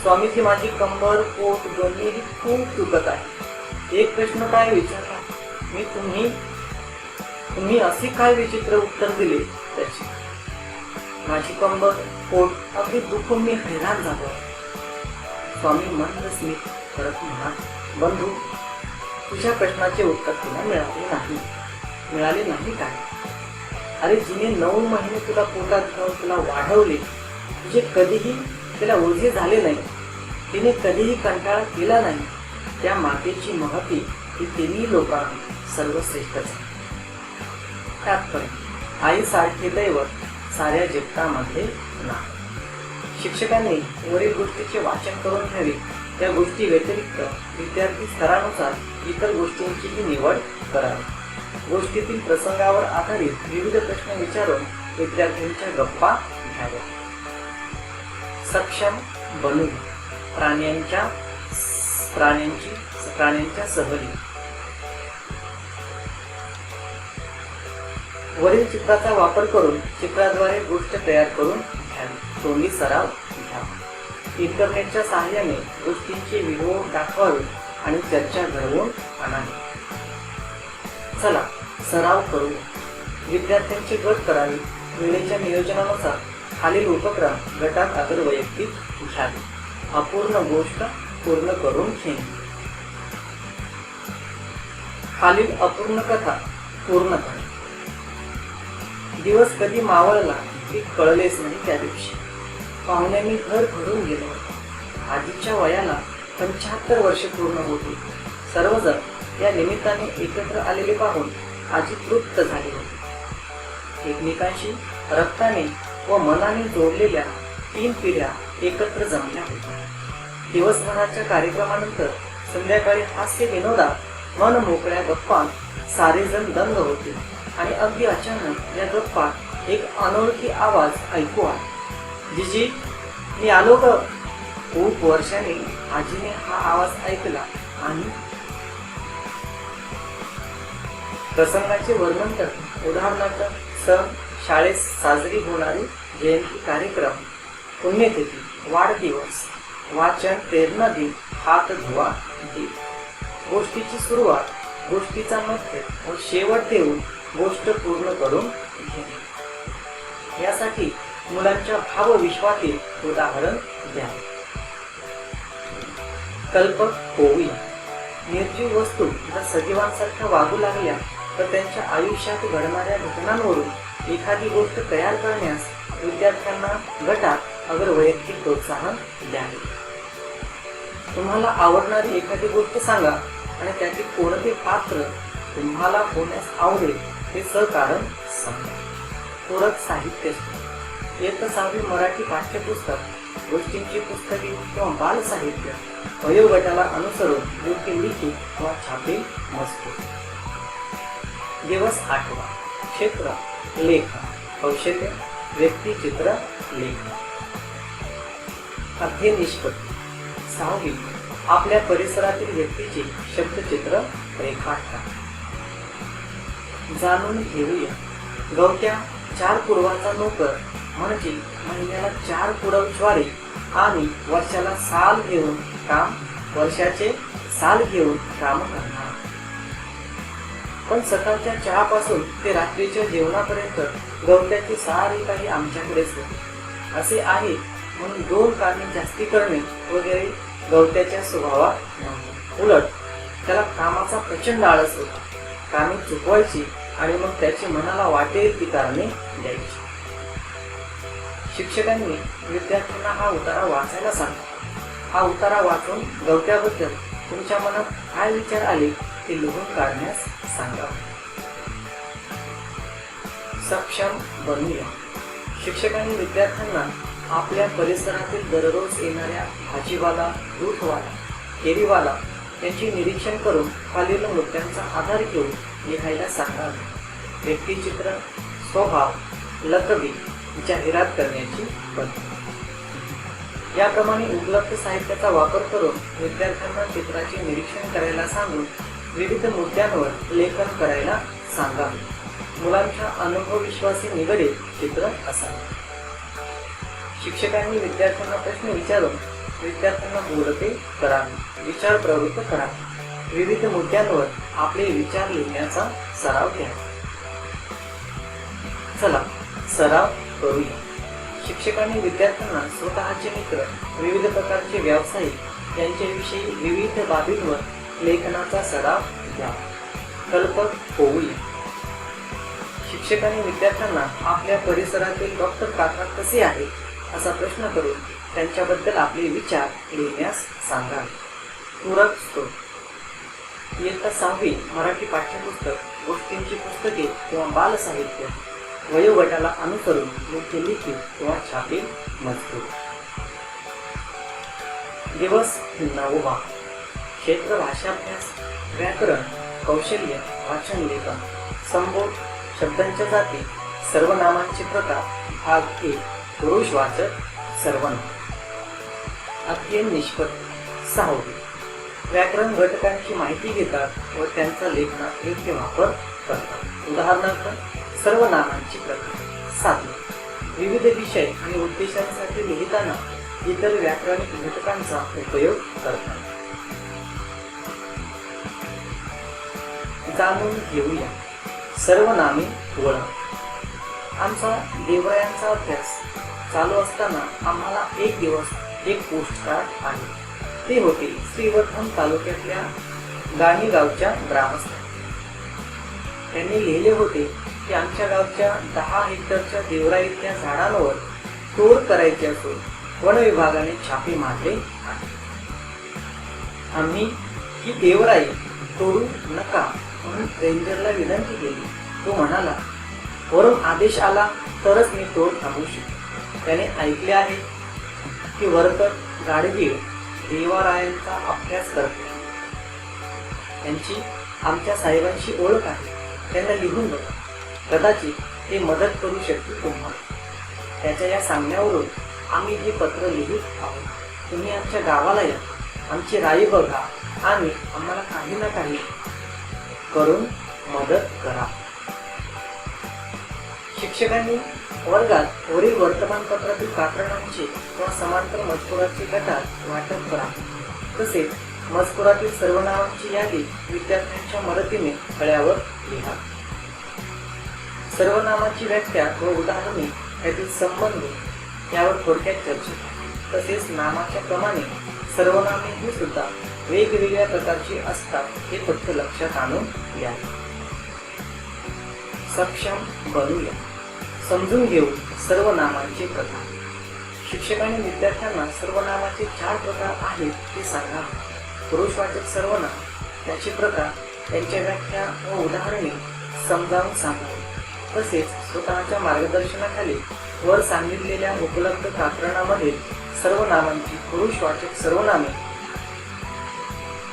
स्वामीजी, माझी कंबर, पोट दोन्हीही खूप दुखत आहे. एक प्रश्न काय विचारला मी, तुम्ही असे काय विचित्र उत्तर दिले त्याची. माझी कंबर, पोट अगदी दुखून मी हैराण झालो. स्वामी मंद स्मित करत म्हणाले, बंधू, तुझ्या प्रश्नाचे उत्तर तुला मिळाले नाही काय? अरे, जिने 9 महिने तुला पोटात घेऊन तुला वाढवले, तुझे कधीही तिला ओझे झाले नाही, तिने कधीही कंटाळा केला नाही, त्या मातेची महती ही 3 लोकांना सर्वश्रेष्ठ आहे. तात्पर्य, आई सारखे दैवत साऱ्या जगतामध्ये नाही. शिक्षकांनी वरील गोष्टीचे वाचन करून घ्यावे. त्या गोष्टी व्यतिरिक्त विद्यार्थी स्तरानुसार इतर गोष्टींचीही निवड करावी. गोष्टीतील प्रसंगावर आधारित विविध प्रश्न विचारून विद्यार्थ्यांच्या गप्पा घ्याव्या. सक्षम बनून प्राण्यांच्या सहली. वरील चित्राचा वापर करून चित्राद्वारे गोष्ट तयार करून घ्यावी. तोंडी सराव घ्यावा. इंटरनेटच्या सहाय्याने गोष्टींचे व्हिडिओ दाखवावे आणि चर्चा घडवून आणावी. चला सराव करू. विद्यार्थ्यांचे गट करावे. वेळेच्या नियोजनानुसार खालील उपक्रम गटात आदर वैयक्तिक घ्यावे. अपूर्ण गोष्ट पूर्ण करून घेणे. खालील अपूर्ण कथा पूर्ण करणे. दिवस कधी मावळला ते कळलेच नाही. त्या दिवशी पाहुण्यांनी घर भरून गेलं होतं. आजीच्या वयाला 75 वर्ष पूर्ण होती. सर्वजण या निमित्ताने एकत्र आलेले पाहून आजी तृप्त झाली होती. एकमेकांशी रक्ताने व मनाने जोडलेल्या 3 पिढ्या एकत्र जमल्या होत्या. दिवसभराच्या कार्यक्रमानंतर संध्याकाळी हास्य विनोदात मन मोकळ्या गप्पात सारेजण दंग होते आणि अगदी अचानक या गप्पात एक अनोळखी आवाज ऐकू आला. जीजी, मी आलो ग. खूप वर्षांनी आजीने हा आवाज ऐकला आणि प्रसंगाचे वर्णन कर. उदाहरणार्थ सण, शाळेत साजरी होणारी जयंती कार्यक्रम, पुण्यतिथी, वाढदिवस, वाचन, प्रेरणा दिन, हात धुवा दिन. गोष्टीची सुरुवात, गोष्टीचा मध्य व शेवट देऊन गोष्ट पूर्ण करून घेणे. यासाठी मुलांच्या भावविश्वातील उदाहरण द्या. कल्पक होऊया. निर्जीव वस्तू जर सजीवांसारख्या वागू लागल्या तर त्यांच्या आयुष्यात घडणाऱ्या घटनांवरून एखादी गोष्ट तयार करण्यास विद्यार्थ्यांना गटात अगर वैयक्तिक प्रोत्साहन द्यावे. तुम्हाला आवडणारी एखादी गोष्ट सांगा आणि त्यातील कोणते पात्र तुम्हाला होण्यास आवडेल हे सहकारण सांगा. पूरक साहित्य. इयत्ता 6वी मराठी पाठ्यपुस्तक, गोष्टींची पुस्तके किंवा बाल साहित्य वयोगटाला अनुसरून योग्य लिखित किंवा छापील मजकूर. दिवस 8वा. क्षेत्र लेखन, कौशल्य, व्यक्तिचित्र लेखन. अध्ययन निष्पत्ती. 6वी. आपल्या परिसरातील व्यक्तीचे शब्दचित्र रेखाटा. जाणून घेऊया. गवत्या 4 पुरवाचा नोकर म्हणजे महिन्याला 4 पुरव ज्वारी आणि वर्षाचे साल घेऊन काम करणार. पण सकाळच्या चहापासून ते रात्रीच्या जेवणापर्यंत गवत्याची सारी काही आमच्याकडेच होते. असे आहे म्हणून 2 कामे जास्ती करणे वगैरे गवत्याच्या स्वभावात नव्हते. उलट त्याला कामाचा प्रचंड आळस होता. कामे चुकवायची आणि मग त्याची मनाला वाटेल ती कारणे द्यायची. शिक्षकांनी विद्यार्थ्यांना हा उतारा वाचायला सांगा. हा उतारा वाचून गवत्याबद्दल तुमच्या मनात काय विचार आले ते लिहून काढण्यास सांगा. सक्षम बनूया. शिक्षकांनी विद्यार्थ्यांना आपल्या परिसरातील दररोज येणाऱ्या भाजीवाला, दूधवाला, केळीवाला यांचे निरीक्षण करून खालील मुद्द्यांचा आधार घेऊन लिहायला सांगावे. व्यक्तिचित्र, स्वभाव, लकबी, जाहिरात करण्याची पद्धत. याप्रमाणे उपलब्ध साहित्याचा वापर करून विद्यार्थ्यांना चित्राचे निरीक्षण करायला सांगून विविध मुद्द्यांवर लेखन करायला सांगावे. मुलांच्या अनुभवविश्वासी निगडीत चित्र असावे. शिक्षकांनी विद्यार्थ्यांना प्रश्न विचारून विद्यार्थ्यांना बोलते करावे, विचार प्रवृत्त करावे. विविध मुद्द्यांवर आपले विचार लिहिण्याचा सराव घ्यावा. चला सराव करूया. शिक्षकांनी विद्यार्थ्यांना स्वतःचे मित्र, विविध प्रकारचे व्यावसायिक यांच्याविषयी विविध बाबींवर लेखनाचा सराव द्यावा. कल्पक होऊया. शिक्षकांनी विद्यार्थ्यांना आपल्या परिसरातील डॉक्टर काका कसे आहे असा प्रश्न करून त्यांच्याबद्दल आपले विचार लिहिण्यास सांगावे. पूरक स्त्रोत. इयत्ता 6वी मराठी पाठ्यपुस्तक, गोष्टींची पुस्तके किंवा बाल साहित्य वयोगटाला अनुसरून योग्य लिखित किंवा छापील मजकूर. दिवस 9वा. क्षेत्र भाषाभ्यास, व्याकरण, कौशल्य, वाचन लेखन, संबोध, शब्दांच्या जाती, सर्वनामांचे प्रकार, भाग 1. पुरुषवाचक सर्वनाम. अध्ययन निष्पत्ती. 6वी. व्याकरण घटकांची माहिती घेतात व त्यांचा लेखनात योग्य वापर करतात. उदाहरणार्थ सर्वनामांची प्रकार. 7वी. विविध विषय आणि उद्देशांसाठी लिहिताना इतर व्याकरणिक घटकांचा उपयोग करतात. जाणून घेऊया. सर्वनामे ओळख. आमचा देवरायांचा अभ्यास चालू असताना आम्हाला एक दिवस एक पोस्टकार्ड आले. ते होते श्रीवर्धन तालुक्यातल्या गाणी गावच्या ग्रामस्थ. त्यांनी लिहिले होते की आमच्या गावच्या 10 हेक्टरच्या देवराईतल्या झाडांवर तोड करायची असून वन विभागाने छापे मारले आहे. आम्ही ही देवराई तोडू नका म्हणून रेंजरला विनंती केली. तो म्हणाला, वरून आदेश आला तरच मी तोड थांबवू शकतो. त्याने ऐकले आहे. की वर्कर गाडगीळ देवारायांचा अभ्यास करते. त्यांची आमच्या साहेबांशी ओळख आहे, त्यांना लिहून बघा, कदाचित ते मदत करू शकतील तुम्हाला. त्याच्या या सांगण्यावरून आम्ही हे पत्र लिहित आहोत. तुम्ही आमच्या गावाला या, आमची राई बघा आणि आम्हाला काही ना काही करून मदत करा. शिक्षकांनी वर्गात वरील वर्तमानपत्रातील कात्रणांचे किंवा समांतर मजकुराचे गटात वाटप करा. तसेच मजकुरातील सर्व नावांची यादी विद्यार्थ्यांच्या मदतीने फळ्यावर लिहा. सर्वनामाची व्याख्या व उदाहरणे यातील संबंध यावर थोडक्यात चर्चा. तसेच नामाच्या क्रमाने सर्वनामे ही सुद्धा वेगवेगळ्या प्रकारची असतात हे फक्त लक्षात आणून घ्या. सक्षम बनूया. समजून घेऊ सर्वनामांचे प्रकार. शिक्षकांनी विद्यार्थ्यांना सर्वनामाचे 4 प्रकार आहेत ते सांगा. पुरुषवाचक सर्वनाम, त्याचे प्रकार, त्यांच्या व्याख्या व उदाहरणे समजावून सांगा. तसेच स्वतःच्या मार्गदर्शनाखाली वर सांगितलेल्या उपलब्ध कात्रणामध्ये सर्वनामांची पुरुषवाचक सर्वनामे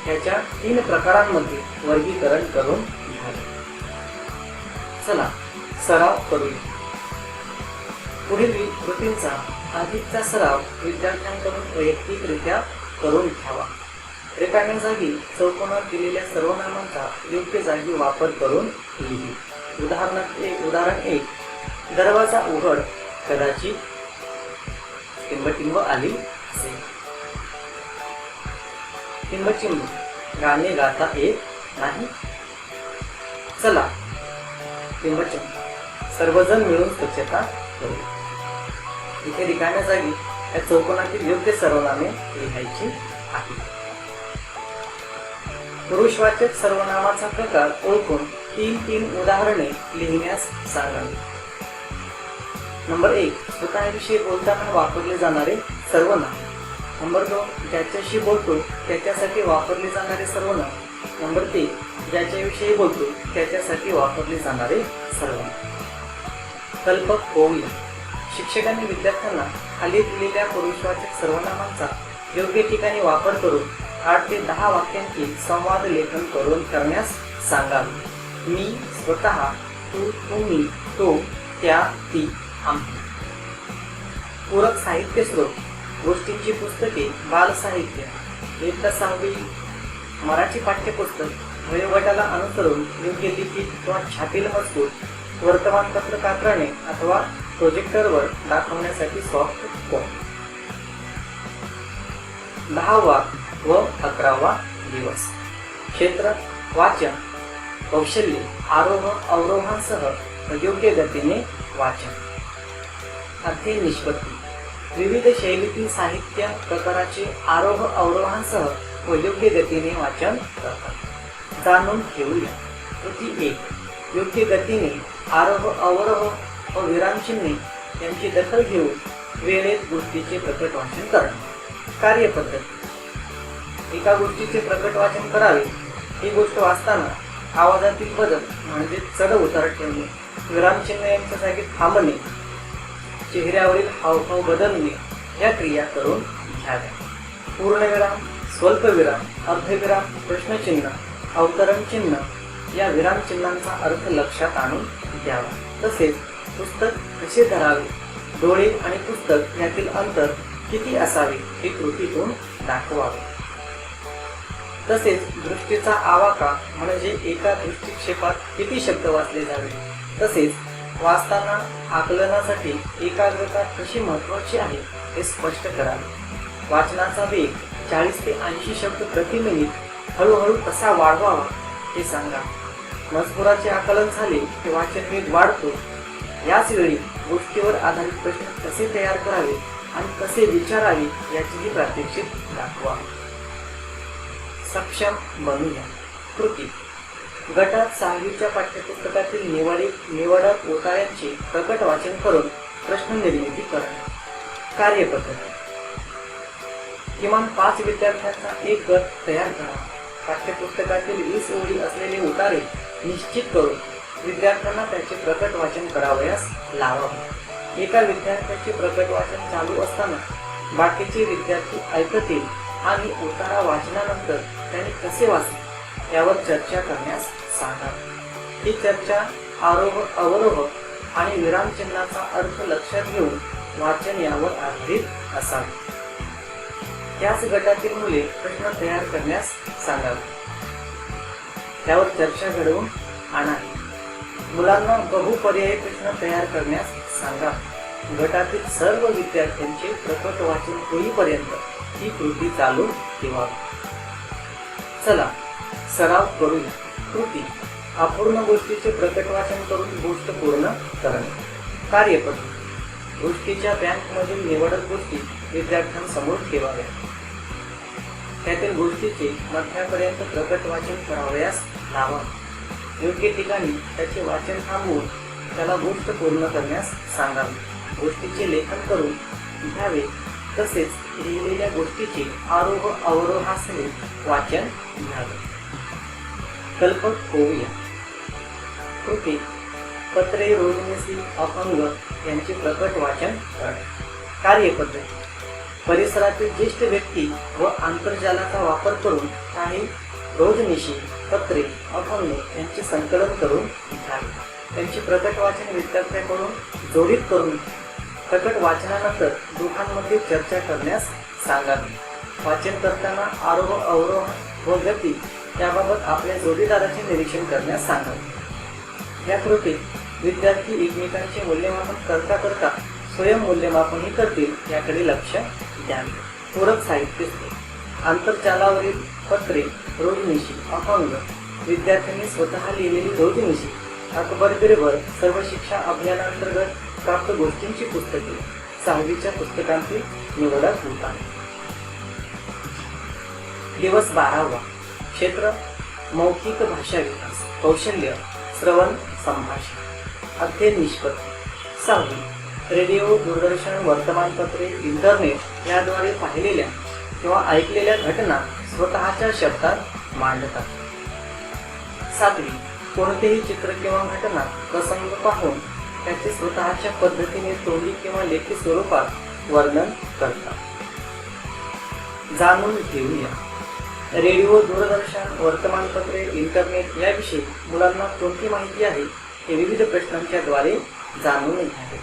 याच्या 3 प्रकारांमध्ये वर्गीकरण करून घ्यावे. चला सराव करूया. पुढील कृतींचा अधिकचा सराव विद्यार्थ्यांकडून वैयक्तिकरित्या करून घ्यावा. रिकाम्या जागी चौकोनात दिलेल्या सर्वनामांचा योग्य जागी वापर करून लिही. उदाहरण 1. दरवाजा उघड, कदाचित टिंबटिंब आली असेल. टिंबटिंब, गाणे गाता येत नाही. चला टिंबटिंब, सर्वजण मिळून स्वच्छता करू. इथे रिकाम्या जागी या चौकोनातील योग्य सर्वनामे लिहायची आहेत. पुरुषवाचक सर्वनामाचा प्रकार ओळखून 3 उदाहरणे लिहिण्यास सांगावी. नंबर 1. स्वतःविषयी बोलताना वापरले जाणारे सर्वनाम. नंबर 2. ज्याच्याशी बोलतो त्याच्यासाठी वापरले जाणारे सर्वनाम. नंबर 3. ज्याच्याविषयी बोलतो त्याच्यासाठी वापरले जाणारे सर्वनाम. कल्पक होऊया. शिक्षकांनी विद्यार्थ्यांना खाली दिलेल्या पुरुषवाचक सर्वनामांचा योग्य ठिकाणी वापर करून 8 ते 10 वाक्यांची संवाद लेखन करून करण्यास सांगावे. मी, स्वतः, तू, तुम्ही, तो, त्या, ती, आम्ही. पूरक साहित्य स्रोत. गोष्टींची पुस्तके, बालसाहित्य, इयत्ता 6वी मराठी पाठ्यपुस्तक वयोगटाला अनुसरून योग्य लिखित किंवा छापील मजकूर, वर्तमानपत्र कात्रणे अथवा प्रोजेक्टरवर दाखवण्यासाठी सॉफ्ट कॉपी. 10वा व 11वा दिवस. क्षेत्र वाचन, कौशल्य, आरोह अवरोहांसह योग्य गतीने वाचन. अध्ययन निष्पत्ती. विविध शैलीतील साहित्य प्रकाराचे आरोह अवरोहांसह व योग्य गतीने वाचन करतात. जाणून घेऊया. कृती 1. योग्य गतीने आरोह अवरोह व विरामचिन्हे यांची दखल घेऊन वेळेत गोष्टीचे प्रकट वाचन करणे. कार्यपद्धती. एका गोष्टीचे प्रकट वाचन करावे. ही गोष्ट वाचताना आवाजातील बदल म्हणजे चढ उतार ठेवणे, विरामचिन्ह यांच्या जागी थांबणे, चेहऱ्यावरील हावभाव बदलणे या क्रिया करून घ्याव्या. पूर्णविराम, स्वल्पविराम, अर्धविराम, प्रश्नचिन्ह, अवतरण चिन्ह या विरामचिन्हांचा अर्थ लक्षात आणून द्यावा. तसेच पुस्तक कसे धरावे, डोळे आणि पुस्तक यातील अंतर किती असावे हे कृतीतून दाखवावे. तसेच दृष्टीचा आवाका म्हणजे एका दृष्टिक्षेपात किती शब्द वाचले जावे. तसेच वाचताना आकलनासाठी एकाग्रता कशी महत्वाची आहे हे स्पष्ट करावे. वाचनाचा वेग 40 ते 80 शब्द प्रति मिनिट हळूहळू कसा वाढवावा हे सांगा. मजकुराचे आकलन झाले की वाचन वेग वाढतो. याच वेळी गोष्टीवर आधारित प्रश्न कसे तयार करावे आणि कसे विचारावे याचीही प्रात्यक्षिक दाखवा. सक्षम बनूया. कृती. गटात 6वीच्या पाठ्यपुस्तकातील निवडक उतार्यांचे प्रकट वाचन करून प्रश्न निर्मिती करणे. कार्यपद्धती. किमान 5 विद्यार्थ्यांचा एक गट तयार करा. पाठ्यपुस्तकातील 20 ओळी असलेले उतारे निश्चित करून विद्यार्थ्यांना त्याचे प्रकट वाचन करावयास लावावे. एका विद्यार्थ्याचे प्रकट वाचन चालू असताना बाकीचे विद्यार्थी ऐकतील आणि उतारा वाचनानंतर त्यांनी कसे वाचले यावर चर्चा करण्यास सांगावे. ही चर्चा आरोह अवरोह आणि विरामचिन्हाचा अर्थ लक्षात घेऊन वाचन यावर आधारित असावे. त्याच गटातील मुले प्रश्न तयार करण्यास सांगावे. त्यावर चर्चा घडवून आणावी. मुलांना बहुपर्यायी प्रश्न तयार करण्यास सांगावे. गटातील सर्व विद्यार्थ्यांचे प्रकट वाचन होईपर्यंत ही कृती चालू ठेवावी. चला सराव करूया. कृती: अपूर्ण गोष्टीचे प्रकट वाचन करून गोष्ट पूर्ण करणे. कार्यपद्धती: गोष्टीच्या बँकमधील निवडक गोष्टी विद्यार्थ्यांसमोर ठेवाव्या. त्यातील गोष्टीचे मध्यापर्यंत प्रकट वाचन करावयास लावावे. योग्य ठिकाणी त्याचे वाचन थांबवून त्याला गोष्ट पूर्ण करण्यास सांगावे. गोष्टीचे लेखन करून घ्यावे. तसेच लिहिलेल्या गोष्टीचे आरोह अवरोहासहित वाचन घ्यावे. कल्पक होऊया. कृती: पत्रे, रोजनिशी, अपंग यांचे प्रकट वाचन करणे. कार्यपद्धती: परिसरातील ज्येष्ठ व्यक्ती व आंतरजालाचा वापर करून काही रोजनिशी, पत्रे, अपंग यांचे संकलन करून घ्यावे. त्यांचे प्रकट वाचन विद्यार्थ्यांकडून जोडीत करून प्रकट वाचनानंतर दोघांमध्ये चर्चा करण्यास सांगावी. वाचन करताना आरोह अवरोह व गती याबाबत आपल्या जोडीदाराचे निरीक्षण करण्यास सांगावे. या कृतीत विद्यार्थी एकमेकांचे मूल्यमापन करता करता स्वयंमूल्यमापनही करतील याकडे लक्ष द्यावे. पूरक साहित्य: आंतरजालावरील पत्रे, रोजनिशी, अपंग, विद्यार्थ्यांनी स्वतः लिहिलेली रोजनिशी, अकबर बिरबल, सर्व शिक्षा अभियानांतर्गत प्राप्त गोष्टींची पुस्तके, 6वीच्या पुस्तकांतील निवडक होतात. दिवस 12वा. क्षेत्र: मौखिक भाषा विकास, कौशल्य, श्रवण, संभाषण. अध्ययन निष्पत्ती: 6वी. रेडिओ, दूरदर्शन, वर्तमानपत्रे, इंटरनेट याद्वारे पाहिलेल्या किंवा ऐकलेल्या घटना स्वतःच्या शब्दात मांडतात. 7वी. कोणतेही चित्र किंवा घटना प्रसंग पाहून त्याचे स्वतःच्या पद्धतीने तोंडी किंवा लेखी स्वरूपात वर्णन करतात. जाणून घेऊया. रेडिओ, दूरदर्शन, वर्तमानपत्रे, इंटरनेट याविषयी मुलांना कोणती माहिती आहे हे विविध प्रश्नांच्या द्वारे जाणून घ्यावे.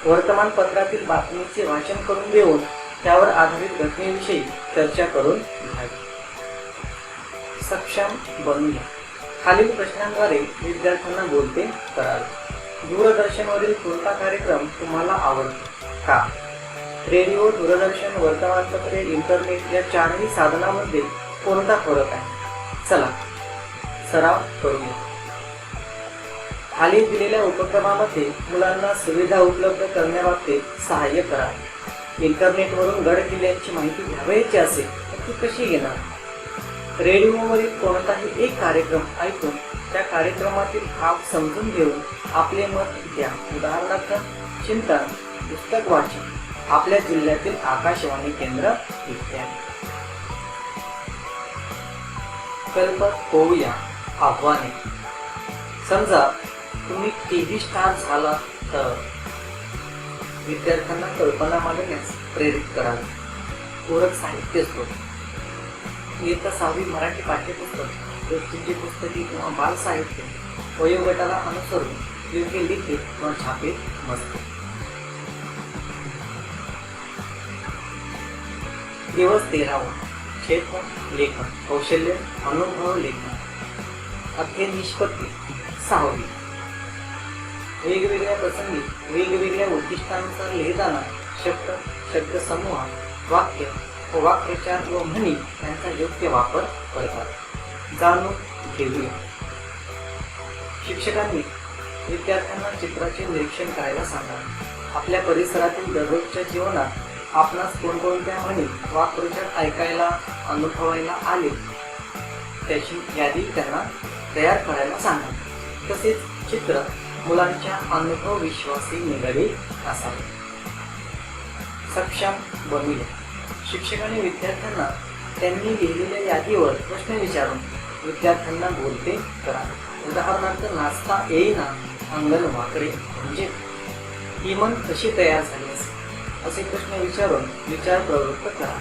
वर्तमानपत्रातील बातमीचे वाचन करून देऊन त्यावर आधारित घटनेविषयी चर्चा करून घ्यावी. सक्षम बनूया. खालील प्रश्नांद्वारे विद्यार्थ्यांना बोलते करावे. दूरदर्शनवरील कोणता कार्यक्रम तुम्हाला आवडतो? का? रेडिओ, दूरदर्शन, वर्तमानपत्रे, इंटरनेट या चारही साधनांमध्ये कोणता फरक आहे? चला सराव करूया. खाली दिलेल्या उपक्रमामध्ये मुलांना सुविधा उपलब्ध करण्याबाबतीत सहाय्य करा. इंटरनेटवरून गड किल्ल्यांची माहिती घ्यावयाची असेल तर ती कशी घेणार? रेडिओवरील कोणताही एक कार्यक्रम ऐकून त्या कार्यक्रमातील भाग समजून घेऊन आपले मत द्या. उदाहरणार्थ चिंतन, पुस्तक वाचन, आपल्या जिल्ह्यातील आकाशवाणी केंद्र इत्यादी. कल्पक होऊया. आव्हाने: समजा तुम्ही टीव्ही स्टार झाला तर विद्यार्थ्यांना कल्पना मांडण्यास प्रेरित करावे. पूरक साहित्य स्रोत: इयत्ता 6वी मराठी पाठ्यपुस्तक, गोष्टींची पुस्तके किंवा बाल साहित्य वयोगटाला अनुसरून योग्य लिखित किंवा छापित मजकूर. दिवस 13वा. क्षेत्र: लेखन, कौशल्य, अनुभव लेखन. अध्ययन निष्पत्ती: 6वी. वेगवेगळ्या प्रसंगी वेगवेगळ्या उद्दिष्टांनुसार लिहिताना शब्दसमूह, वाक्य व वाक्प्रचार व म्हणी यांचा योग्य वापर करतात. जाणून घेऊया. शिक्षकांनी विद्यार्थ्यांना चित्राचे निरीक्षण करायला सांगावे. आपल्या परिसरातील दररोजच्या जीवनात आपणास कोणकोणत्या म्हणी, वाक्प्रचार ऐकायला, अनुभवायला आले त्याची यादी त्यांना तयार करायला सांगावे. तसेच चित्र मुलांच्या अनुभव विश्वासी निगडीत असावे. सक्षम बनूया. शिक्षकांनी विद्यार्थ्यांना त्यांनी लिहिलेल्या यादीवर प्रश्न विचारून विद्यार्थ्यांना बोलते करावे. उदाहरणार्थ नाचता येईना अंगण वाकडे म्हणजे ही म्हण कशी तयार झाली असेल? असे प्रश्न विचारून विचार प्रवृत्त करा.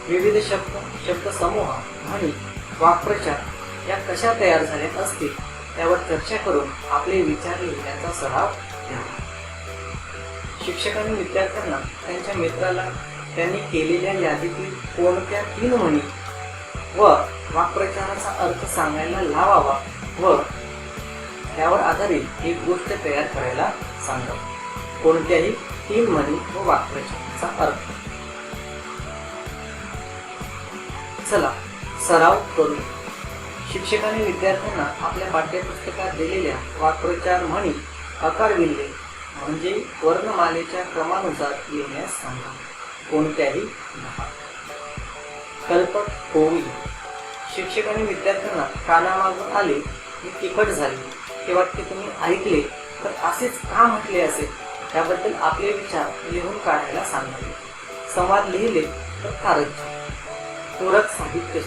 विविध शब्द समूह, म्हणी, वाक्प्रचार या कशा तयार झाल्या असतील त्यावर चर्चा करून आपले विचार लिहिण्याचा सराव घ्यावा. शिक्षकांनी विद्यार्थ्यांना त्यांच्या मित्राला त्यांनी केलेल्या यादीतील कोणत्या 3 म्हणी व वाक्प्रचाराचा अर्थ सांगायला लावावा व त्यावर आधारित एक गोष्ट तयार करायला सांगावी. कोणत्याही 3 म्हणी व वाक्प्रचाराचा अर्थ. चला सराव करू. शिक्षकांनी विद्यार्थ्यांना आपल्या पाठ्यपुस्तकात दिलेल्या वाक्प्रचार म्हणी आकार विल्हे म्हणजे वर्णमालेच्या क्रमानुसार लिहिण्यास सांगा. कोणत्याही 10. कल्पक होईल. शिक्षकांनी विद्यार्थ्यांना कानामागून आले मी तिखट झाले हे वाक्य तुम्ही ऐकले तर असेच का म्हटले असेल त्याबद्दल आपले विचार लिहून काढायला सांगावे. संवाद लिहिले तर फारच छान. पूरक साहित्य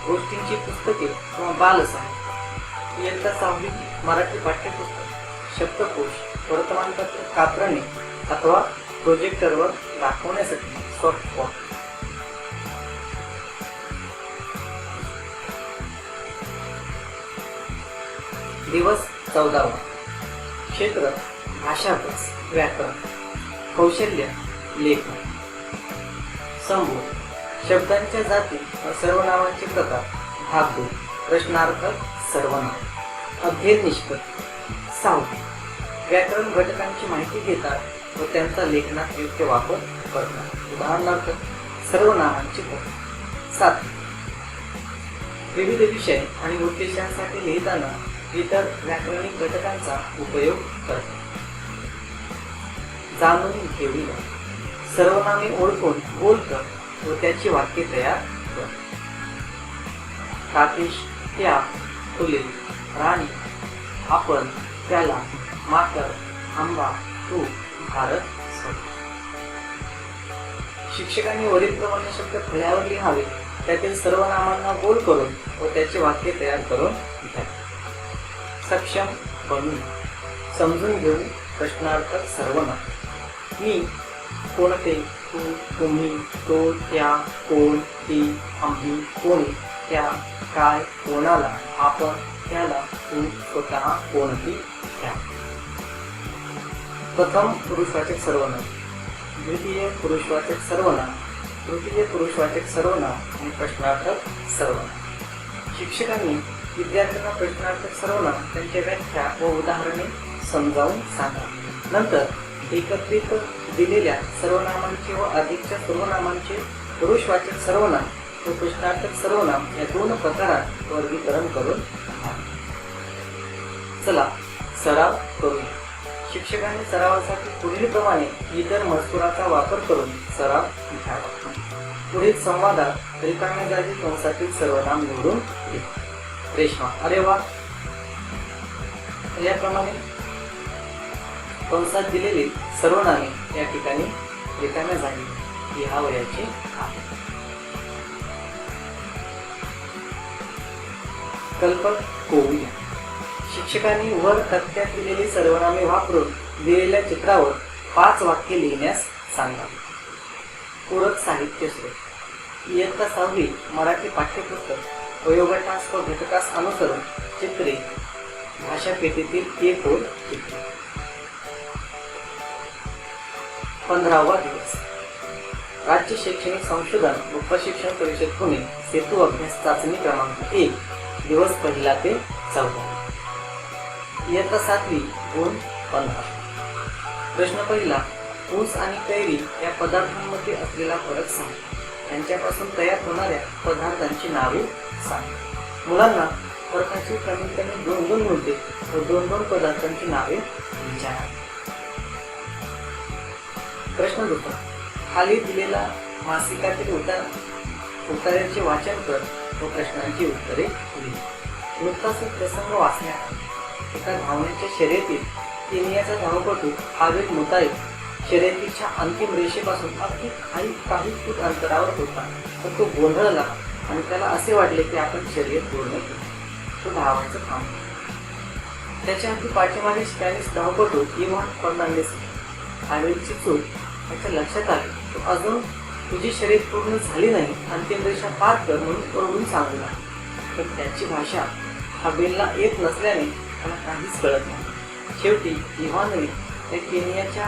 गोष्टींची पुस्तके किंवा बालसाहित्य. इयत्ता 6वी मराठी पाठ्यपुस्तक, शब्दकोश, वर्तमानपत्र कात्रणे अथवा प्रोजेक्टरवर दाखवण्यासाठी सॉफ्ट कॉपी. दिवस 14वा. क्षेत्र भाषाभ्यास, व्याकरण, कौशल्य लेखन. संबोध शब्दांच्या जाती व सर्वनामांचे प्रकार. भाग 2. प्रश्नार्थक सर्वनाम. अध्ययन निष्पत्ती. 6. व्याकरण घटकांची माहिती घेतात व त्यांचा लेखनात योग्य वापर करतात. उदाहरणार्थ सर्वनामांचे प्रकार. 7. विविध विषय आणि उद्देशांसाठी लिहिताना इतर व्याकरणिक घटकांचा उपयोग करतात. जाणून घेऊया. सर्वनामे ओळखून बोलकर व त्याची वाक्य तयार कर. राकेश, त्या, फुले, राणी, आपण, त्याला, मातर, आंबा, तू, भारत, शिक्षकांनी वरीलप्रमाणे शब्द फळ्यावर लिहावे. त्यातील सर्वनामांना गोल करून व त्याचे वाक्य तयार करून घ्यावे. सक्षम बनून. समजून घेऊ प्रश्नार्थक सर्वनाम. मी, कोणते, तू, तुम्ही, तो, त्या, कोण, ती, आम्ही, कोणी, त्या, काय, कोणाला, आपण, त्याला, तू, स्वतः, कोणती, त्या. प्रथम पुरुषवाचक सर्वनाम, द्वितीय पुरुषवाचक सर्वनाम, तृतीय पुरुषवाचक सर्वनाम आणि प्रश्नार्थक सर्वनाम. शिक्षकांनी विद्यार्थ्यांना प्रश्नार्थक सर्वनाम, त्यांच्या व्याख्या व उदाहरणे समजावून सांगा. नंतर एकत्रित दिलेल्या सर्वनामांचे व अधिकच्या सर्वनामांचे पुरुषवाचक सर्वनाम व प्रश्नार्थक सर्वनाम या 2 प्रकारात वर्गीकरण करून घ्या. चला सराव करूया. शिक्षकांनी सरावासाठी पुढीलप्रमाणे इतर मजकुराचा वापर करून सराव घ्यावा. पुढील संवादात रिकाम्या जागी कंसातील सर्वनाम निवडून घे. रेश्मा, अरे वा. याप्रमाणे कंसात दिलेली सर्वनामे या ठिकाणी रिकाम्या जागी लिहावयाची आहे. कल्पक होऊया. शिक्षकांनी वर तक्त्यात दिलेली सर्वनामे वापरून दिलेल्या चित्रावर 5 वाक्ये लिहिण्यास सांगावी. पूरक साहित्य स्रोत. इयत्ता 6वी मराठी पाठ्यपुस्तक वयोगटास व घटकास अनुसरून चित्रे. भाषा पेटीतील एक ओळ चित्रे. 15वा दिवस. राज्य शैक्षणिक संशोधन व प्रशिक्षण परिषद पुणे सेतू अभ्यास चाचणी क्रमांक 1. दिवस 1 ते 14. इयत्ता 7वी गुण 15. प्रश्न पहिला. ऊस आणि कैरी या पदार्थांमध्ये असलेला फरक सांग. त्यांच्यापासून तयार होणाऱ्या पदार्थांची नावे सांग. मुलांना फरकाची कमीत कमी 2 मुद्दे व 2 पदार्थांची नावे विचारा. प्रश्न 2. खाली दिलेला मासिकातील उत्तरांचे वाचन कर व प्रश्नांची उत्तरे लिही. नुकताच प्रसंग वाचण्यात एका धावण्याच्या शर्यतीत केनियाचा धावपटू हावेल मुताईब शर्यतीच्या अंतिम रेषेपासून अगदी काही फूट अंतरावर होता. तर तो गोंधळला आणि त्याला असे वाटले की आपण शर्यत पूर्ण केली. तो धावायचं थांबला. त्याच्या अगदी पाठीमागे स्पॅनिश धावपटू इव्हान फर्नांडिस हावेलची चूक त्याच्या लक्षात आली. तो अजून तुझी शर्यत पूर्ण झाली नाही, अंतिम रेषा पार कर म्हणून ओरडून सांगू लागला. पण त्याची भाषा हावेलला येत नसल्याने त्याला काहीच कळत नाही. शेवटी इव्हानने त्या केनियाच्या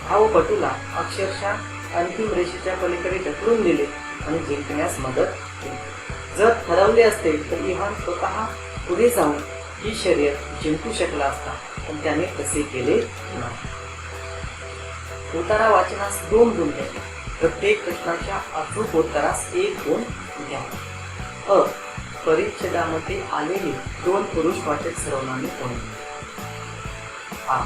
धावपटूला अक्षरशः अंतिम रेषेच्या पलीकडे ढकलून दिले आणि जिंकण्यास मदत केली. जर ठरवले असते तर इव्हान स्वतः पुढे जाऊन ही शर्यत जिंकू शकला असता, पण त्याने तसे केले नाही. उतारा वाचनास 2 गुण द्या. प्रत्येक प्रश्नाच्या अचूक उत्तरास 1 गुण द्या. अ. परिच्छेदामध्ये आलेली 2 पुरुषवाचक सर्वनामे कोणती? आ.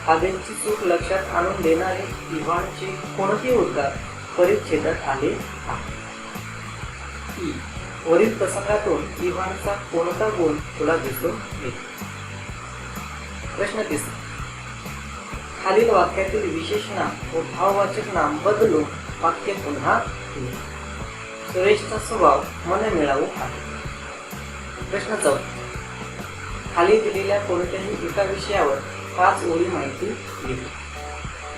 हावेलची चूक लक्षात आणून देणारे इव्हानचे कोणते उद्गार परिच्छेदात आले आहे? ई. वरील प्रसंगातून इव्हानचा कोणता गुण तुला दिसून येतो? प्रश्न 3. खालील वाक्यातील विशेष नाम व भाववाचक नाम बदलून वाक्य पुन्हा लिहा. सुरेशचा स्वभाव मनमिळावू आहे. प्रश्न 4. खाली दिलेल्या कोणत्याही एका विषयावर 5 ओळी माहिती लिहा.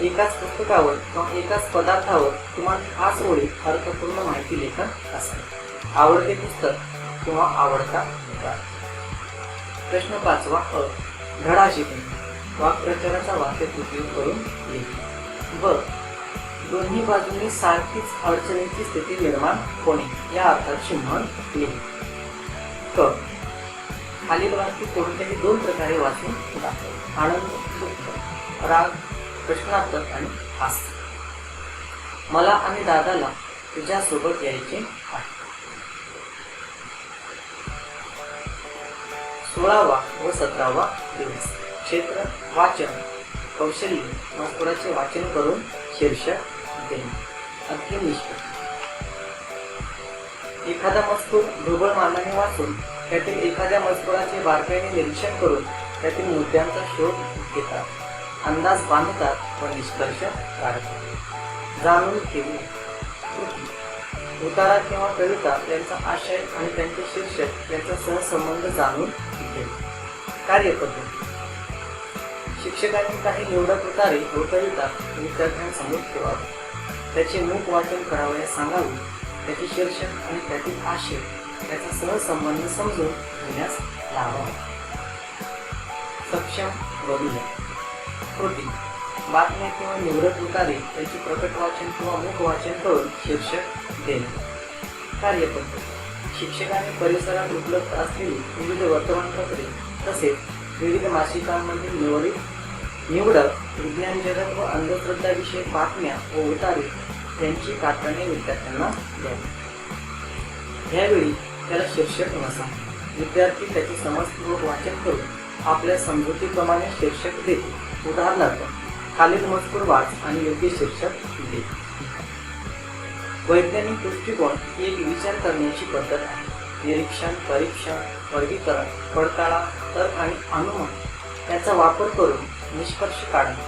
एकाच पुस्तकावर किंवा एकाच पदार्थावर किमान 5 ओळी अर्थपूर्ण माहिती लेखन असावे. आवडते पुस्तक किंवा आवडता प्रकार. प्रश्न 5. अ. धडा शिकणे. वाक्प्रचाराचा वाक्यात उपयोग करून लिहा. ब. दोन्ही बाजूंनी सारखीच अडचणीची स्थिती निर्माण होणे या अर्थाची म्हण लिहा. क. खालील वाक्य कोणत्याही 2 प्रकारे वाचून दाखवा. आनंद, दुःख, राग, प्रश्नार्थक आणि हास्य. मला आणि दादाला तुझ्यासोबत यायचे आहे. 16वा व 17वा दिवस. क्षेत्र वाचन कौशल्य मजकुराचे वाचन करून शीर्षक देणे. अंतिम निष्कर्ष. एखादा मजकूर ढोबळ मानाने वाचून त्यातील एखाद्या मजकुराचे बारकाईने निरीक्षण करून त्यातील मुद्द्यांचा शोध घेतात, अंदाज बांधतात व निष्कर्ष काढतात. जाणून घेऊ. उतारा किंवा कविता यांचा आशय आणि त्यांचे शीर्षक यांचा सहसंबंध जाणून घेऊ. कार्यपद्धती. शिक्षकांनी काही निवडक उतारे व कविता विद्यार्थ्यांसमोर ठेवावे. त्याचे मूक वाचन करावयास सांगावे. त्याचे शीर्षक आणि त्यातील आशय याचा सहसंबंध समजून घेण्यास लावावा. सक्षम वरील कृती. बातम्या किंवा निवडक उतारे याचे प्रकट वाचन किंवा मूक वाचन करून शीर्षक देणे. कार्यपद्धती. शिक्षकांनी परिसरात उपलब्ध असलेली विविध वर्तमानपत्रे तसेच विविध मासिकांमधील निवडक विज्ञान जगत व अंधश्रद्धाविषयक बातम्या व उतारे त्यांची कात्रणेने विद्यार्थ्यांना द्यावी. ह्यावेळी त्याला शीर्षक नसा. विद्यार्थी त्याची समजपूर्वक वाचन करून आपल्या समजुतीप्रमाणे शीर्षक देते. उदाहरणार्थ, खालील मजकूर वाच आणि योग्य शीर्षक दे. वैज्ञानिक दृष्टिकोन ही एक विचार करण्याची पद्धत आहे. निरीक्षण, परीक्षण, वर्गीकरण, पडताळा, तर्क आणि अनुमान याचा वापर करून निष्कर्ष काढणे.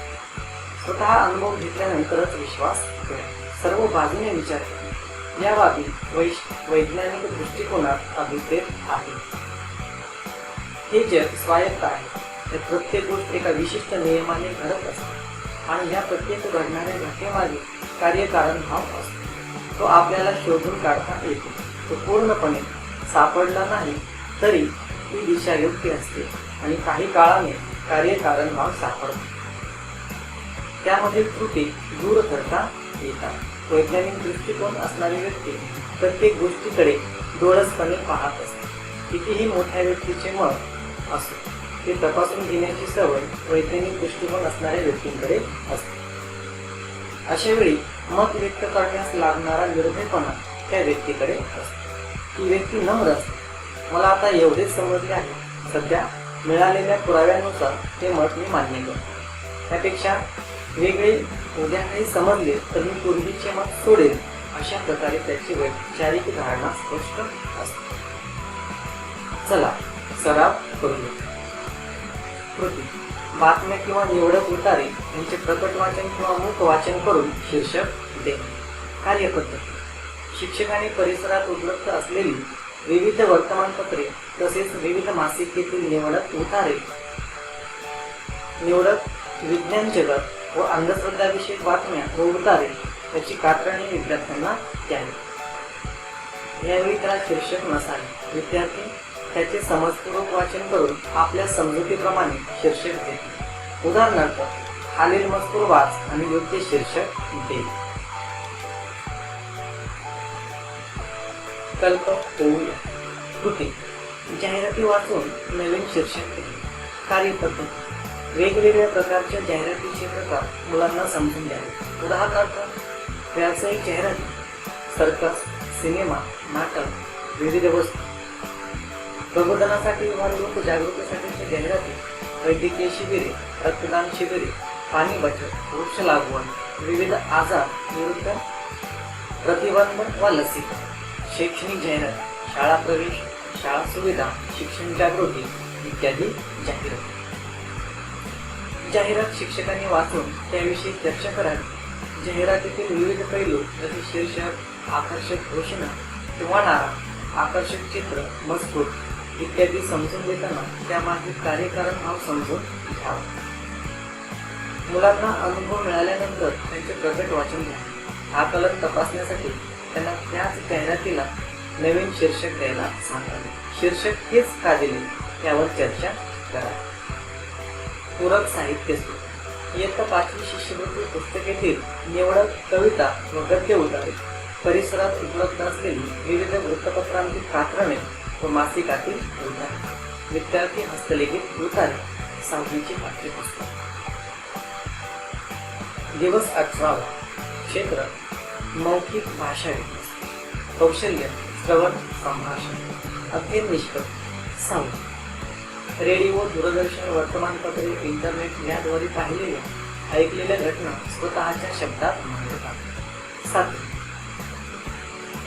स्वतः अनुभव घेतल्यानंतरच विश्वास ठेवा. सर्व बाजूने विचार करणे या बाबी वैज्ञानिक दृष्टिकोनात अभिप्रेत आहे. हे जग स्वायत्त आहे. त्यात प्रत्येक गोष्ट एका विशिष्ट नियमाने घडत असते आणि या प्रत्येक घडणाऱ्या घटनेमागे कार्यकारण भाव असतो. तो आपल्याला शोधून काढता येतो. तो पूर्णपणे सापडला नाही तरी ती दिशा योग्य असते आणि काही काळाने कार्यकारण भाव सापडतो. त्यामध्ये त्रुटी दूर करता येतात. वैज्ञानिक दृष्टिकोन असणारी व्यक्ती प्रत्येक गोष्टीकडे डोळसपणे पाहत असते. कितीही मोठ्या व्यक्तीचे मत असो, ते तपासून घेण्याची सवय वैज्ञानिक दृष्टिकोन असणाऱ्या व्यक्तींकडे असते. अशा वेळी मत व्यक्त करण्यास लागणारा निर्भयपणा त्या व्यक्तीकडे असतो. ती व्यक्ती नम्र असते. मला आता एवढेच समजले आहे. सध्या मिळालेल्या पुराव्यानुसार ते मत मी मान्य करतो. त्यापेक्षा वेगळे उद्या काही समजले तर मी पूर्वीचे मत सोडेल. अशा प्रकारे त्याची वैचारिक धारणा स्पष्ट असते. चला सराव करूया. कृती. बातम्या किंवा निवडक उतारे यांचे प्रकट वाचन किंवा मूक वाचन करून शीर्षक देणे. कार्यपद्धती. शिक्षकांनी परिसरात उपलब्ध असलेली विविध वर्तमानपत्रे तसेच विविध मासिकेतील निवडक उतारे, निवडक विज्ञान जगत व अंधश्रद्धाविषयक बातम्या व उतारे याची कात्रणे विद्यार्थ्यांना द्यावी। यावेळी त्याला शीर्षक नसावे। विद्यार्थी त्याचे समजपूर्वक वाचन करून आपल्या समजुतीप्रमाणे शीर्षक देतील। उदाहरणार्थ, खालील मजकूर वाच आणि योग्य शीर्षक दे। कल्प होऊया। कृती: जाहिराती वाचून नवीन शीर्षक दे। कार्यपद्धती: वेगवेगळ्या प्रकारच्या जाहिरातीचे प्रकार मुलांना समजून द्यावे। उदाहरणार्थ, व्यावसायिक जाहिराती, सर्कस, सिनेमा, नाटक, विविध वस्तू। प्रबोधनासाठी व लोक जागृतीसाठीच्या जाहिराती, वैद्यकीय शिबिरे, रक्तदान शिबिरे, पाणी बचत, वृक्ष लागवड, विविध आजार विरुद्ध प्रतिबंध व लसी। शैक्षणिक जाहिरात, शाळा प्रवेश, शाळा सुविधा, शिक्षण जागृती इत्यादी जाहिराती। जाहिरात शिक्षकांनी वाचून त्याविषयी चर्चा करावी। जाहिरातीतील विविध पैलू जसे शीर्षक, आकर्षक घोषणा किंवा नारा, आकर्षक चित्र, मजकूर इत्यादी समजून देताना त्यामागील कार्यकारण भाव समजून घ्यावा। मुलांना अनुभव मिळाल्यानंतर त्यांचे प्रकट वाचन घ्यावे। आकलन तपासण्यासाठी त्यांना त्याच जाहिरातीला नवीन शीर्षक द्यायला सांगावे। शीर्षक हेच का दिले यावर चर्चा करा। पूरक साहित्य सूत्र: इयत्ता 5वी शिष्यवृत्ती पुस्तकेतील निवडक कविता व गद्य उतारे, परिसरात उपलब्ध असलेली विविध वृत्तपत्रांतील कात्रणे व मासिकातील उतारे, विद्यार्थी हस्तलिखित उतारे, 6वीचे पाठ्यपुस्तक। दिवस 18वा. क्षेत्र: मौखिक भाषा विकास. कौशल्य: श्रवण संभाषण. अध्ययन निष्कर्ष: 6. रेडिओ, दूरदर्शन, वर्तमानपत्रे, इंटरनेट याद्वारे पाहिलेल्या ऐकलेल्या घटना स्वतःच्या शब्दात मांडतात. 7.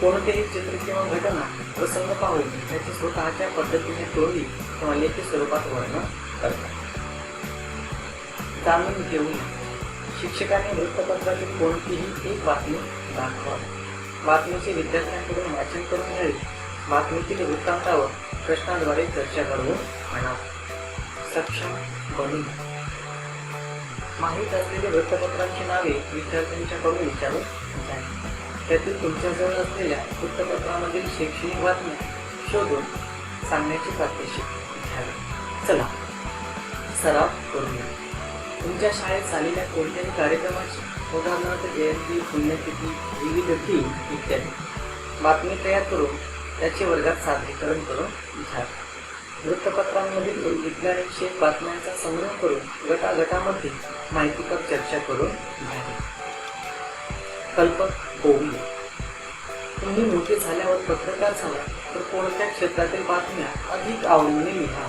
कोणतेही चित्र किंवा घटना प्रसंग पाहून त्याचे स्वतःच्या पद्धतीने तोंडी किंवा लेखी स्वरूपात वर्णन करतात. जाणून घेऊया. शिक्षकांनी वृत्तपत्रातील कोणतीही एक बातमी दाखवावी. बातमीचे विद्यार्थ्यांकडून वाचन करून घ्यावे. बातमीतील वृत्तांतावर प्रश्नाद्वारे चर्चा करून आणावी. सक्षम बनून माहीत असलेले वृत्तपत्रांची नावे विद्यार्थ्यांच्याकडून विचारून घ्यावी. त्यातील तुमच्याजवळ असलेल्या वृत्तपत्रामधील शैक्षणिक बातम्या शोधून सांगण्याची प्रात्यक्षिक घ्यावी. चला सराव करूया. तुमच्या शाळेत झालेल्या कोणत्याही कार्यक्रमाची, उदाहरणार्थ जयंती, पुण्यतिथी, विविध थीम इत्यादी बातमी तयार करून त्याचे वर्गात सादरीकरण करून घ्यावे. वृत्तपत्रांमधील विज्ञानविषयक बातम्यांचा संग्रह करून गटागटामध्ये माहितीपर चर्चा करून घ्यावी. कल्पक होऊया. तुम्ही मोठे झाल्यावर पत्रकार झाला तर कोणत्या क्षेत्रातील बातम्या अधिक आवडीने लिहा.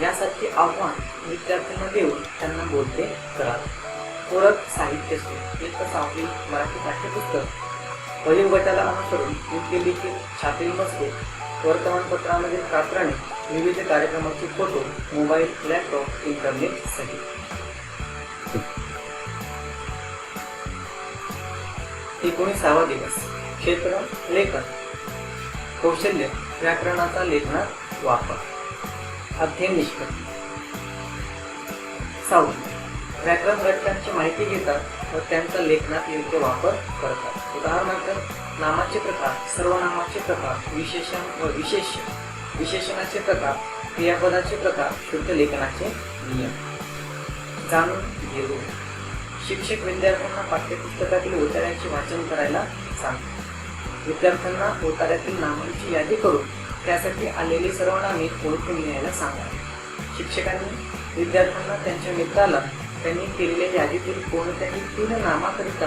यासारखे आव्हान विद्यार्थ्यांना देऊन त्यांना बोलते करा. पूरक साहित्य सूत्र: इयत्ता 6वी मराठी पाठ्यपुस्तक. वयोगटाला अनुसरून योग्यलिखित छापील मजकूर, वर्तमानपत्रामधील कात्रणे, विविध कार्यक्रमाचे फोटो, मोबाईल, लॅपटॉप, इंटरनेट सहित. 19वा दिवस. क्षेत्र: लेखन. कौशल्य: व्याकरणाचा लेखनात वापर. अध्ययन निष्कर्ष: 6. व्याकरण घटकांची माहिती घेतात व त्यांचा लेखनात योग्य वापर करतात. उदाहरणार्थ, नामाचे प्रकार, सर्वनामाचे प्रकार, विशेषण व विशेष्य, विशेषणाचे प्रकार, क्रियापदाचे प्रकार, शुद्ध लेखनाचे नियम. जाणून घेऊ. शिक्षक विद्यार्थ्यांना पाठ्यपुस्तकातील उतार्याचे वाचन करायला सांगतात. विद्यार्थ्यांना उतार्यातील नामांची यादी करून त्यासाठी आलेली सर्वनामे ओळखून लिहायला सांगा. शिक्षकांनी विद्यार्थ्यांना त्यांच्या मित्राला त्यांनी केलेल्या यादीतील कोणत्याही 3 नामाकरिता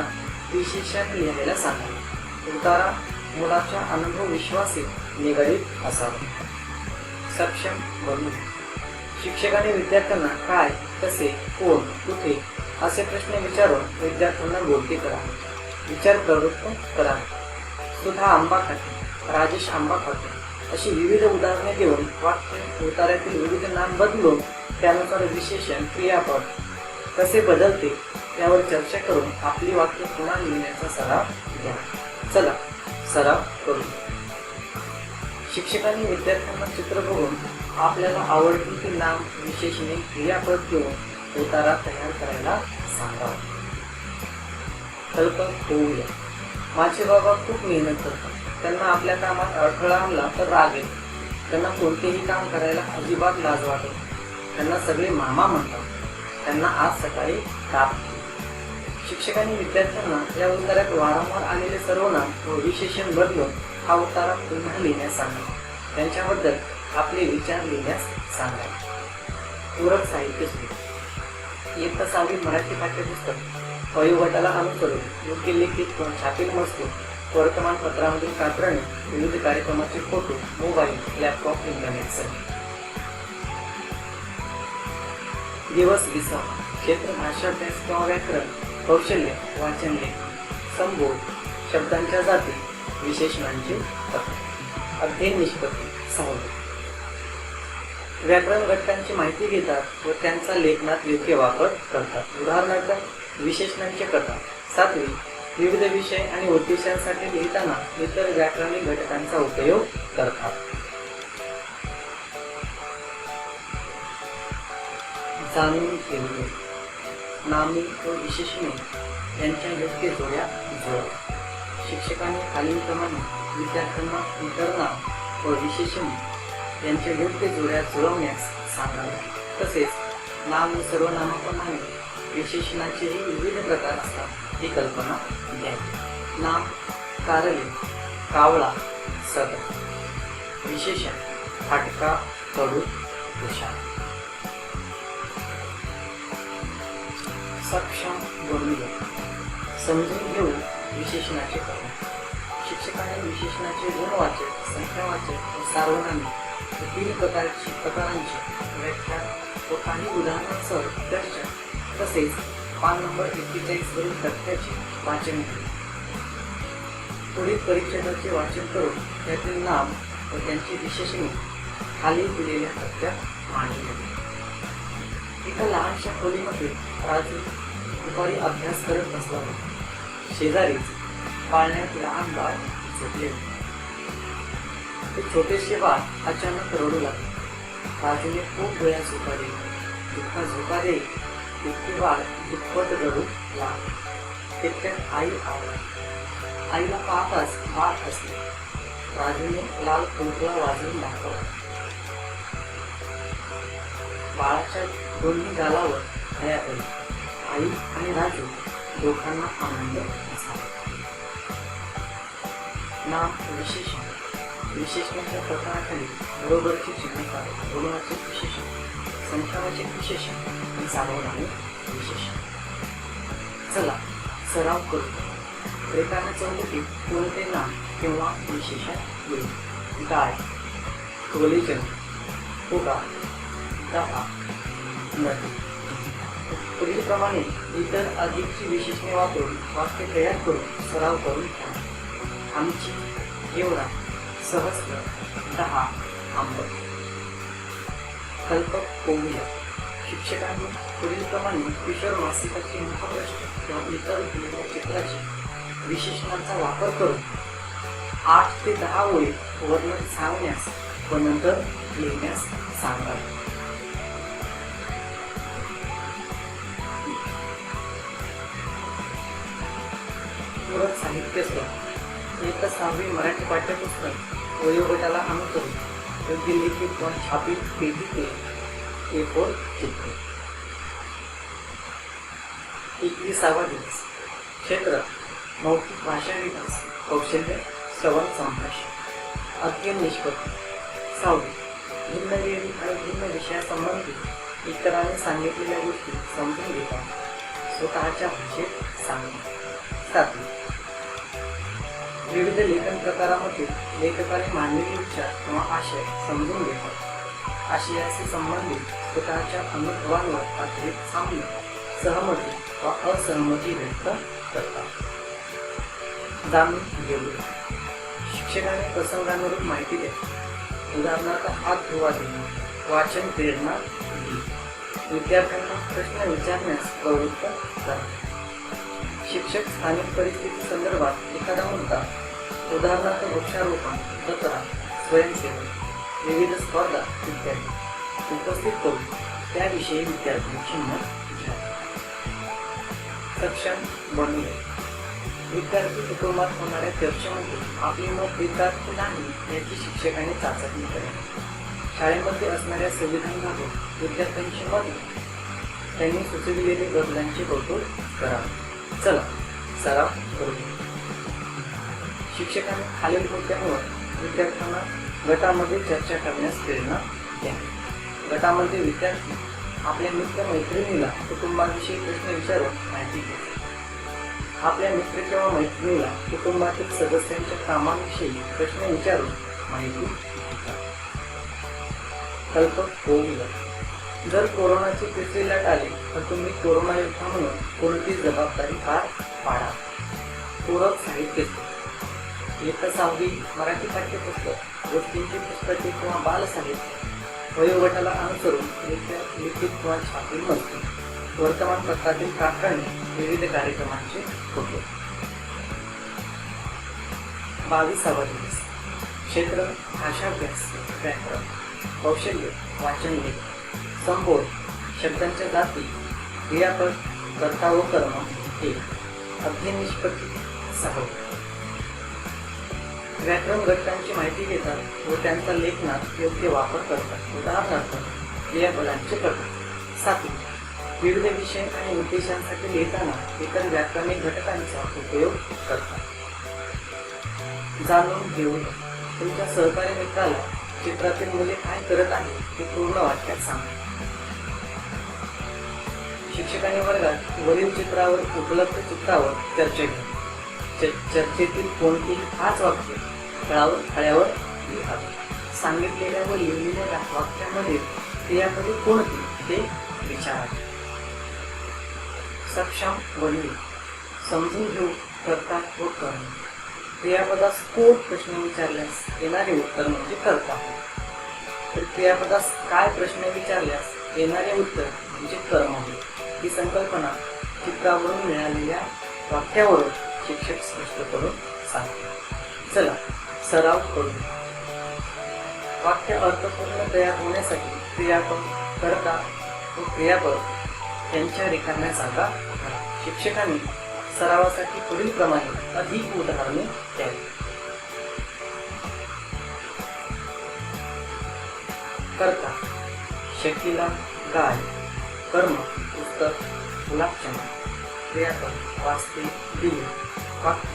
विशेषण लिहायला सांगा. उतारा मुलाच्या अनुभव विश्वासी निगडीत असावा. सक्षम बनू. शिक्षकाने विद्यार्थ्यांना काय, कसे, कोण, कुठे असे प्रश्न विचारून विद्यार्थ्यांना बोलते करा. विचार प्रवृत्त करा. सुधा आंबा खाते, राजेश आंबा खाते अशी विविध उदाहरणे देऊन वाक्य उतार्यातील विविध नाम बदलून त्यानुसार विशेषण, क्रियापद कसे बदलते यावर चर्चा करून आपली वाक्य पुन्हा लिहिण्याचा सराव घ्या. चला सराव करू. शिक्षकांनी विद्यार्थ्यांना चित्र बघून आपल्याला आवडतील ते नाम, विशेषणे, क्रियापद घेऊन उतारा तयार करायला सांगावा. कल्पक होऊया. माझे बाबा खूप मेहनत करतात. त्यांना आपल्या कामात अडथळा आणला तर राग येतो. त्यांना कोणतेही काम करायला अजिबात लाज वाटत. त्यांना सगळे मामा म्हणतात. त्यांना आज सकाळी ताप. शिक्षकांनी विद्यार्थ्यांना या उतारात वारंवार आलेले सर्वनाम व विशेषण बदलून हा उतारा पुन्हा लिहिण्यास सांगा. त्यांच्याबद्दल आपले विचार लिहिण्यास सांगा. पूरक साहित्य स्फूर्ती. इयत्ता 6वी मराठी पाठ्यपुस्तक वयोगटाला अनुसरून योग्य लिखित व छापील मजकूर, वर्तमानपत्रामधील कात्रणे, विविध कार्यक्रमाचे फोटो, मोबाईल, लॅपटॉप, इंटरनेट. दिवस 20. क्षेत्र भाषाभ्यास किंवा व्याकरण, कौशल्य, वाचन, लेखन, संबोध, शब्दांच्या जाती, विशेषणांचे प्रकार. अध्ययन निष्पत्ती. 6. व्याकरण घटकांची माहिती घेतात व त्यांचा लेखनात योग्य वापर करतात. उदाहरणार्थ विशेषणांचे प्रकार. 7. विविध विषय आणि उद्देशांसाठी लिहिताना इतर व्याकरणिक घटकांचा उपयोग करतात. जाणून घेऊया. नामे व विशेषणे यांच्या योग्य जोड्या जुळवा. शिक्षकांनी खालीलप्रमाणे विद्यार्थ्यांना इतर नाम व विशेषणे यांच्या योग्य जोड्या जुळवण्यास सांगाव्या. तसेच नाम व सर्वनामाप्रमाणे विशेषणाचेही विविध प्रकार असतात ही कल्पना घ्यावी. नाम कारले, कावळा, सदर. विशेषण फाटका, कडू, तुषार. सक्षम बनवूया. समजून घेऊ विशेषणाचे प्रकार. शिक्षकांनी विशेषणाचे गुणवाचक, संख्यावाचक व सार्वनामिक या 3 प्रकारांची व्याख्या व काही उदाहरणांसह चर्चा तसेच पान नंबर 41 वरील तथ्याचे वाचन केले. पुढील परिच्छेदाचे वाचन करून त्यातील नाम व त्यांची विशेषणे खाली दिलेल्या तथ्यात मांडली. एका लहानशा खोलीमध्ये राजू दुपारी अभ्यास करत असला. शेजारीच पाळण्यात लहान बाळ झोपले होते. ते छोटेसे बाळ अचानक रडू लागले. राजूने खूप वेळा झोका दिला. झोका दे इतके बाळ दुप्पट रडू लागले. तितक्यात आई आला. आईला पाहताच बाळ हसले. राजूने लाल कुंकवा वाजवून दाखवला. बाळाच्या दोन्ही गालावर हया पडली. आई आणि राजू दोघांना आनंद झाला. नाम विशेषण. विशेषणाच्या प्रकाराखाली बरोबरची चिन्हे काढा. गुणवाचक विशेषण, संख्यावाचक विशेषण आणि सार्वनामिक विशेषण. चला सराव करू. रेखाने चौकटीत कोणते नाम किंवा विशेषण येईल. गाय, कोलेजन, फुगा, दहा, नदी. पुढीलप्रमाणे इतर अधिकची विशेषणे वापरून वाक्य तयार करून सराव करून घ्या. आमची, एवढा, सहस्त्र, 10, आंबट. कल्पक होऊया. शिक्षकांनी पुढीलप्रमाणे किशोर मासिकाची मुखपृष्ठ किंवा इतर दिलेल्या चित्राची विशेषणांचा वापर करून 8 ते 10 ओळी वर्णन सांगण्यास व नंतर लिहिण्यास सांगावे. पूरक साहित्य स्रोत. इयत्ता 6वी मराठी पाठ्यपुस्तक वयोगटाला अनुसरून योग्य लिखित व छापील पेटी A4 चित्र. 21वा दिवस. क्षेत्र मौखिक भाषा विकास, कौशल्य, श्रवण संभाषण. अध्ययन निष्पत्ती. 6वी. भिन्न वेळी आणि भिन्न विषयासंबंधी इतरांनी सांगितलेल्या गोष्टी समजून घेतात स्वतःच्या भाषेत सांगणे. 7वी. विविध लेखन प्रकारामध्ये लेखकाने मांडलेले विचार किंवा आशय समजून घेतात. आशयाशी संबंधित स्वतःच्या अनुभवांवर आधारित साम्य, सहमती वा असहमती व्यक्त करतात. जाणून घेऊया. शिक्षकाने प्रसंगानुरूप माहिती द्या. उदाहरणार्थ हात धुवा देणे, वाचन प्रेरणा दिली. विद्यार्थ्यांना प्रश्न विचारण्यास प्रवृत्त करा. शिक्षक स्थानिक परिस्थिती संदर्भात एखादा मुद्दा उदाहरणार्थ वृक्षारोपण, जत्रा, स्वयंसेवक, विविध स्पर्धा इत्यादी उपस्थित करून त्याविषयी विद्यार्थ्यांची मत घ्या. सक्षम बनवणे. विद्यार्थी कुटुंबात होणाऱ्या चर्चेमध्ये आपले मत देतात की नाही याची शिक्षकांनी चाचपणी करावी. शाळेमध्ये असणाऱ्या सुविधांबाबत विद्यार्थ्यांची मत त्यांनी सुचविलेले बदलांचे कौतुक करावे. चला सराव करूया. शिक्षकांनी खालील मुद्द्यांवर विद्यार्थ्यांना गटामध्ये चर्चा करण्यास प्रेरणा द्यावी. गटामध्ये विद्यार्थी आपल्या मित्र मैत्रिणीला कुटुंबाविषयी प्रश्न विचारून माहिती घेतात. आपल्या मित्र किंवा मैत्रिणीला कुटुंबातील सदस्यांच्या कामाविषयी प्रश्न विचारून माहिती घेतात. कल्पक होऊया. जर कोरोनाची तिसरी लाट आली तर तुम्ही कोरोना योद्धा म्हणून कोणती जबाबदारी पार पाडा. पूरक साहित्य इयत्ता 6वी मराठी पाठ्यपुस्तक, गोष्टींची पुस्तके किंवा बाल साहित्य, वयोगटाला अनुसरून लिखित किंवा छापील मजकूर, वर्तमानपत्रातील कात्रणे, विविध कार्यक्रमांचे फोटो. 22वा दिवस. क्षेत्र भाषाभ्यास, व्याकरण, कौशल्य, वाचन लेख, संबोध, शब्दांच्या जाती, क्रियापद, कर्ता व कर्म, हे अध्ययन निष्पत्ती 6. व्याकरण घटकांची माहिती घेतात व त्यांचा लेखनात योग्य वापर करतात. उदाहरणार्थ क्रियापदांचे प्रकार. 7. विविध विषय आणि उद्देशांसाठी लिहिताना इतर व्याकरणिक घटकांचा उपयोग करतात. जाणून घेऊन तुमच्या सहकारी मित्राला चित्रातील मुले काय करत आहे ते पूर्ण वाक्यात सांगा. शिक्षकांनी वर्गात वरील चित्रावर उपलब्ध चित्रावर चर्चा घ्या. चर्चेतील कोणतीही 5 वाक्य फळ्यावर लिहावी. सांगितलेल्या व लिहिलेल्या वाक्यामध्ये क्रियापदे कोणती ते विचारावे. सक्षम बनवे, समजून घेऊ, करतात व करणे. क्रियापदास कोण प्रश्न विचारल्यास येणारे उत्तर म्हणजे करता. तर क्रियापदास काय प्रश्न विचारल्यास येणारे उत्तर म्हणजे कर्म होय. ही संकल्पना चित्रावरून मिळालेल्या वाक्यावरून शिक्षक स्पष्ट करून सांगतात. चला सराव करू. वाक्य अर्थपूर्ण तयार होण्यासाठी क्रियापद, कर्ता व क्रियापद यांच्या रिकाम्या जागा भरा. शिक्षकांनी सरावासाठी पुढील प्रमाणे अधिक उदाहरणे द्यावी. कर्ता शकीला गाय, कर्म पुस्तक, गुलाबजाम, क्रियापद वाचते दिली, वाक्य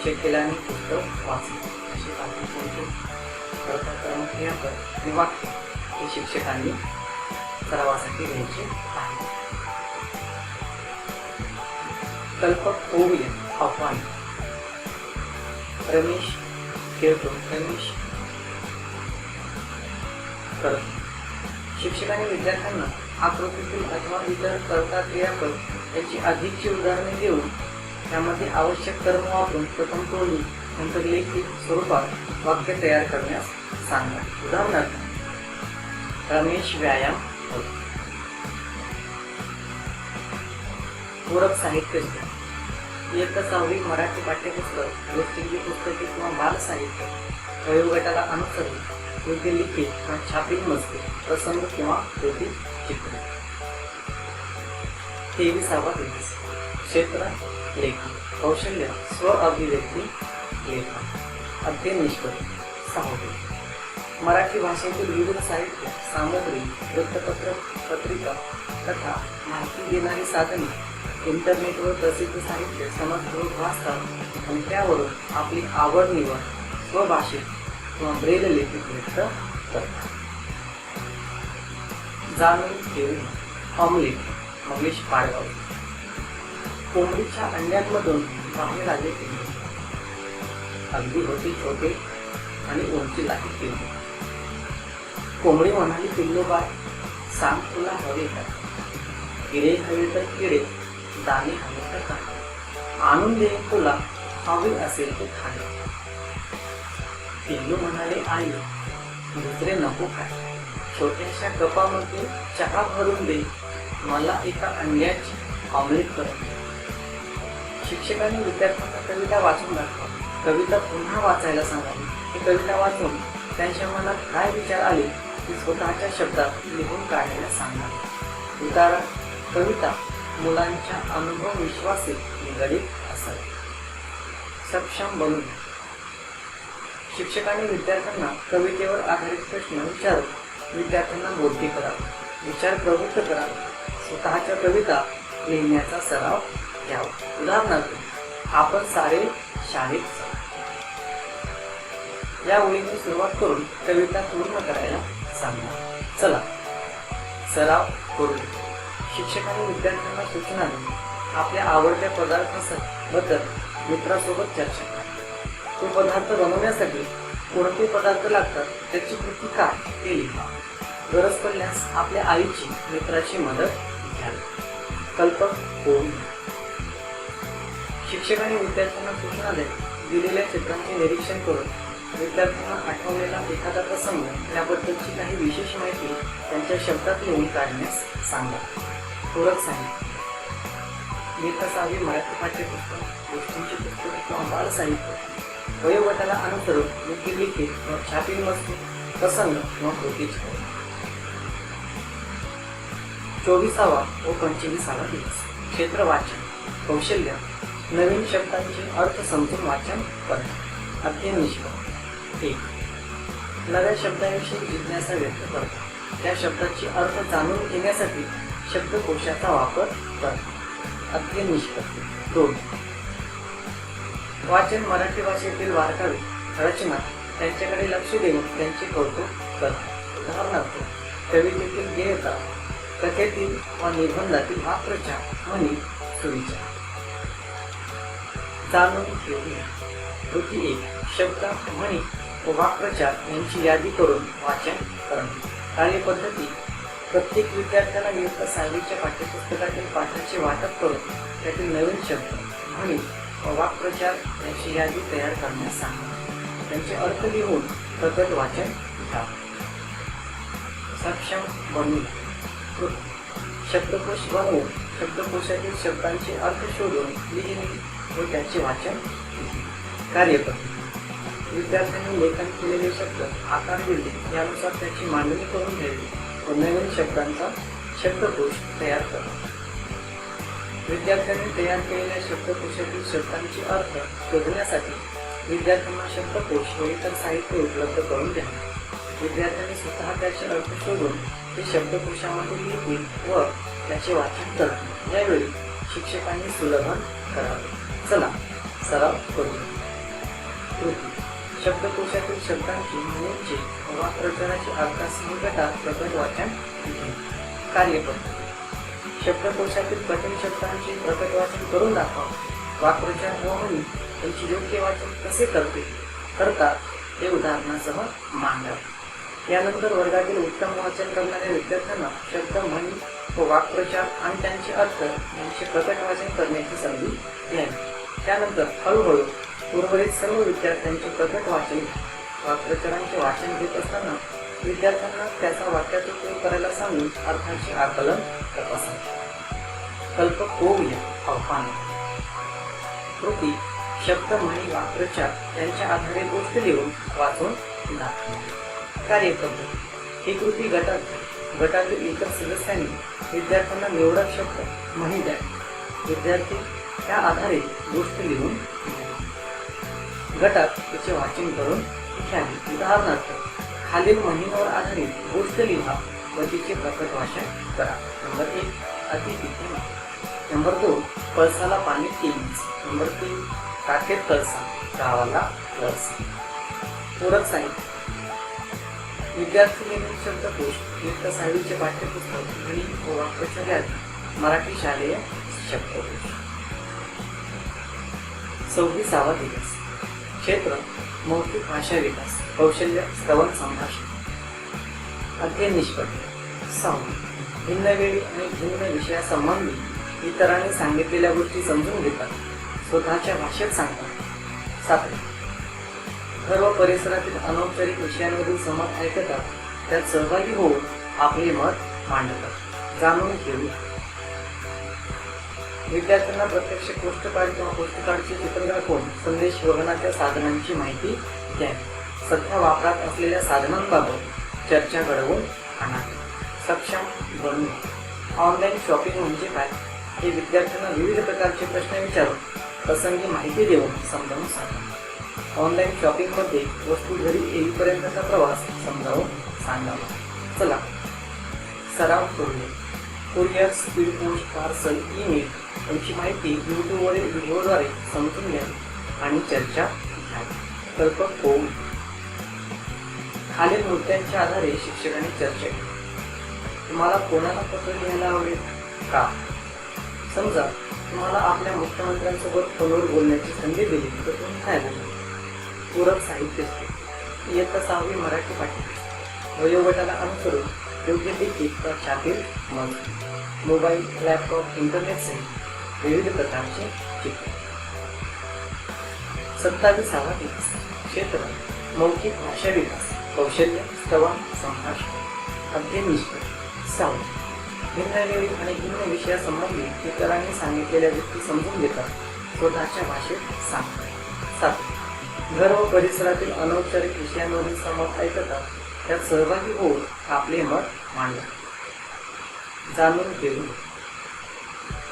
शकीलाने पुस्तक वाचले. असे काही कोणते कर्ता, कर्म, क्रियापद आणि वाक्य हे शिक्षकांनी सरावासाठी घ्यायचे आहे. कल्पक होऊया. आव्हान. रमेश खेळतो, रमेश करतो. शिक्षकांनी विद्यार्थ्यांना आकृतीतील अथवा इतर कर्ता, क्रियापद याची अधिकची उदाहरणे देऊन त्यामध्ये आवश्यक कर्म वापरून प्रथम तोंडी नंतर लेखी स्वरूपात वाक्य तयार करण्यास सांगा. उदाहरणार्थ रमेश व्यायाम करतो. पूरक साहित्य. इयत्ता 6वी मराठी पाठ्यपुस्तक, गोष्टींची पुस्तके किंवा बाल साहित्य, वयोगटाला अनुसरून योग्य लिखित किंवा छापील मजकूर, प्रसंग किंवा कृती चित्र. 23वा दिवस. क्षेत्र लेखन, कौशल्य, स्व अभिव्यक्ती लेखन, अध्ययन निष्पत्ती 6. मराठी भाषेतील विविध साहित्य सामग्री, वृत्तपत्र, पत्रिका, कथा, माहिती देणारी साधने, इंटरनेटवर प्रसिद्ध साहित्य समजपूर्वक वाचतात आणि त्यावरून आपली आवड निवड स्वभाषेत किंवा ब्रेल लिपीत व्यक्त करतात. जाणून घेऊन. ऑमलेट मंगेश पाडगाव. कोंबडीच्या अंड्यांमधून बाहेर आले पिल्लू, अगदी होते छोटे आणि उंचीलाही पिल्लू. कोंबडी म्हणाली, पिल्लू बाय सांग तुला हवे का? किडे हवे तर किडे, दाणे हवे तर काय, आणून देईन तुला हवे असेल ते खाणे. पिल्लू म्हणाले, आई दुसरे नको काय, छोट्याशा कपामध्ये चहा भरून दे, मला एका अंड्याची ऑमलेट करून दे. शिक्षकांनी विद्यार्थ्यांना कविता वाचून दाखवा. कविता पुन्हा वाचायला सांगावी. ही कविता वाचून त्यांच्या मनात काय विचार आले ते स्वतःच्या शब्दात लिहून काढायला सांगावे. उदाहरण कविता मुलांच्या अनुभव विश्वासे निगडीत असावी. सक्षम बनू. शिक्षकांनी विद्यार्थ्यांना कवितेवर आधारित प्रश्न विचारून विद्यार्थ्यांना बोलती करावे, विचार प्रवृत्त करावे, स्वतःच्या कविता लिहिण्याचा सराव घ्यावा. उदाहरणार्थ, आपण सारे शाळेत जाऊ. या ओळीने सुरुवात करून कविता पूर्ण करायला सांगा. चला सराव करू. शिक्षकांनी विद्यार्थ्यांना सूचना दिली. आपल्या आवडत्या पदार्थाबद्दल मित्रासोबत चर्चा करा. तो पदार्थ बनवण्यासाठी कोणते पदार्थ लागतात त्याची कृती काय ते लिहा. गरज पडल्यास आपल्या आईची, मित्राची मदत घ्यावी. कल्पक होऊन शिक्षकांनी विद्यार्थ्यांना सूचना दिलेल्या चित्रांचे निरीक्षण करून विद्यार्थ्यांना आठवलेला एखादा प्रसंग याबद्दलची काही विशेष माहिती त्यांच्या शब्दात लिहून काढण्यास सांगा. पूरक साहित्य, इयत्ता 6वी मराठी पाठ्यपुस्तक, गोष्टींची पुस्तके किंवा बाल साहित्य, वयोगटाला अनुसरून योग्य लिखित व छापील मजकूर, प्रसंग किंवा कृतीचे. 24वा व 25वा दिवस. क्षेत्र वाचन, कौशल्य, नवीन शब्दांचे अर्थ समजून वाचन करणे. अध्ययन निष्कर्ष. 1. नव्या शब्दाविषयी जिज्ञासा व्यक्त करणे. त्या शब्दाची अर्थ जाणून घेण्यासाठी शब्दकोशाचा वापर करणे. अध्ययन निष्कर्ष. 2. वाचन, मराठी भाषेतील वारकावे, रचना त्यांच्याकडे लक्ष देऊन त्यांचे कौतुक करणे. उदाहरणार्थ, कवितेतील गेयता, कथेतील व निबंधातील वाक्प्रचार, म्हणी, सुविचार. जाणून घेऊया. कृती 1. शब्द, म्हणी व वाक्प्रचार यांची यादी करून वाचन करणे. कार्यपद्धती. प्रत्येक विद्यार्थ्याला इयत्ता 6वीच्या पाठ्यपुस्तकातील पाठाचे वाटप करून त्यातील नवीन शब्द, म्हणी व वाक्प्रचार यांची यादी तयार करण्यास सांगा. त्यांचे अर्थ लिहून प्रगत वाचन घ्या. सक्षम बनू. शब्दकोश बनवून शब्दकोशातील शब्दांचे अर्थ शोधून लिहिणे व त्याचे वाचन. कार्यपद्धती. विद्यार्थ्यांनी लेखन केलेले शब्द आकार दिले, यानुसार त्याची मांडणी करून घ्यावी व नवीन शब्दांचा शब्दकोश तयार करा. विद्यार्थ्यांनी तयार केलेल्या शब्दकोशातील शब्दांचे अर्थ शोधण्यासाठी विद्यार्थ्यांना शब्दकोश व इतर साहित्य उपलब्ध करून द्या. विद्यार्थ्यांनी स्वतः त्याचे अर्थ शोधून ते शब्दकोशामध्ये लिहितील व त्याचे वाचन करतील. यावेळी शिक्षकांनी सुलभन करावे. चला सराव करू. कृती. शब्दकोशातील शब्दांची, म्हणींची व वाक्प्रचाराची अभ्यासनी गटात प्रगत वाचन. कार्यपद्धती. शब्दकोशातील कठीण शब्दांचे प्रगत वाचन करून दाखवा. वाक्प्रचार व म्हणी त्यांची योग्य वाचन कसे करतात हे उदाहरणासह मांडा. यानंतर वर्गातील उत्तम वाचन करणाऱ्या विद्यार्थ्यांना शब्द, म्हणी व वाक्प्रचार आणि त्यांचे अर्थ यांचे प्रगत वाचन करण्याची संधी द्यावी. त्यानंतर हळूहळू उर्वरित सर्व विद्यार्थ्यांचे प्रगत वाचन. वाक्प्रचारांचे वाचन घेत असताना विद्यार्थ्यांना त्याचा वाक्यात उपयोग करायला सांगून अर्थाचे आकलन तपासा. कल्पक होऊया. आव्हान. कृती. शब्द, म्हणी, वाक्प्रचार यांच्या आधारे गोष्ट लिहून वाचून दाखवा. कार्यपद्धती. ही कृती गटातील इतर सदस्यांनी विद्यार्थ्यांना निवडक शब्द, म्हणी द्या. विद्यार्थी त्या आधारे गोष्ट लिहून गटात तिचे वाचन करून घ्यावे. उदाहरणार्थ, खालील म्हणींवर आधारित गोष्ट लिहा व तिचे प्रकट वाचन करा. नंबर 1. अतिपिथे. नंबर 2. पळसाला पाणी 3. नंबर 3. काखेत कळसा, गावाला कळसा. पूरक साहित्य. विद्यार्थी निर्मित शब्दकोश, इयत्ता 6वीचे पाठ्यपुस्तक, म्हणी व वाक्प्रचार यादी, मराठी शालेय शब्दकोश. 26वा दिवस. क्षेत्र मौखिक भाषा विकास, कौशल्य, श्रवण संभाषण. अध्ययन निष्कर्ष. भिन्न वेळी आणि भिन्न विषयासंबंधी इतरांनी सांगितलेल्या गोष्टी समजून घेतात, स्वतःच्या भाषेत सांगतात. 7. घर व परिसरातील अनौपचारिक विषयांमधील संवाद ऐकतात, त्यात सहभागी होऊन आपले मत मांडतात. जाणून घेऊ. विद्यार्थ्यांना प्रत्यक्ष पोस्टकार्ड किंवा पोस्टकार्डचे चित्र दाखवून संदेश वहनाच्या साधनांची माहिती द्यावी. सध्या वापरात असलेल्या साधनांबाबत चर्चा घडवून आणावी. सक्षम बनू. ऑनलाईन शॉपिंग म्हणजे काय हे विद्यार्थ्यांना विविध प्रकारचे प्रश्न विचारून प्रसंगी माहिती देऊन समजावून सांगा. ऑनलाईन शॉपिंगमध्ये वस्तू घरी येईपर्यंतचा प्रवास समजावून सांगावा. चला सराव करूया. Courier, speed post, parcel, email यांची माहिती यूट्यूबवरील व्हिडिओद्वारे समजून घ्यावी आणि चर्चा घ्यावी. कल्पक होऊ. खालील मुद्द्यांच्या आधारे शिक्षकांनी चर्चा केली. तुम्हाला कोणाला पत्र लिहायला आवडेल का? समजा तुम्हाला आपल्या मुख्यमंत्र्यांसोबत फोनवर बोलण्याची संधी दिली तर तुम्ही काय बोलाल? पूरक साहित्य. इयत्ता 6वी मराठी पाठ्यपुस्तक. वयोगटाला अनुसरून योग्य लिखित व छापील मजकूर. मोबाईल, लॅपटॉप, इंटरनेट सहित विविध प्रकारचे चित्र. 27वा दिवस. क्षेत्र मौखिक भाषा विकास, कौशल्य, श्रवण, संभाषण. अध्ययन निष्कर्ष. 6. भिन्न आणि भिन्न विषयासंबंधी इतरांनी सांगितलेल्या गोष्टी समजून घेतात स्वतःच्या भाषेत सांगतात. 7. घर व परिसरातील अनौपचारिक विषयांवरील संवाद ऐकतात, त्यात सहभागी होऊन आपले मत मांडतात. जाणून घेऊन.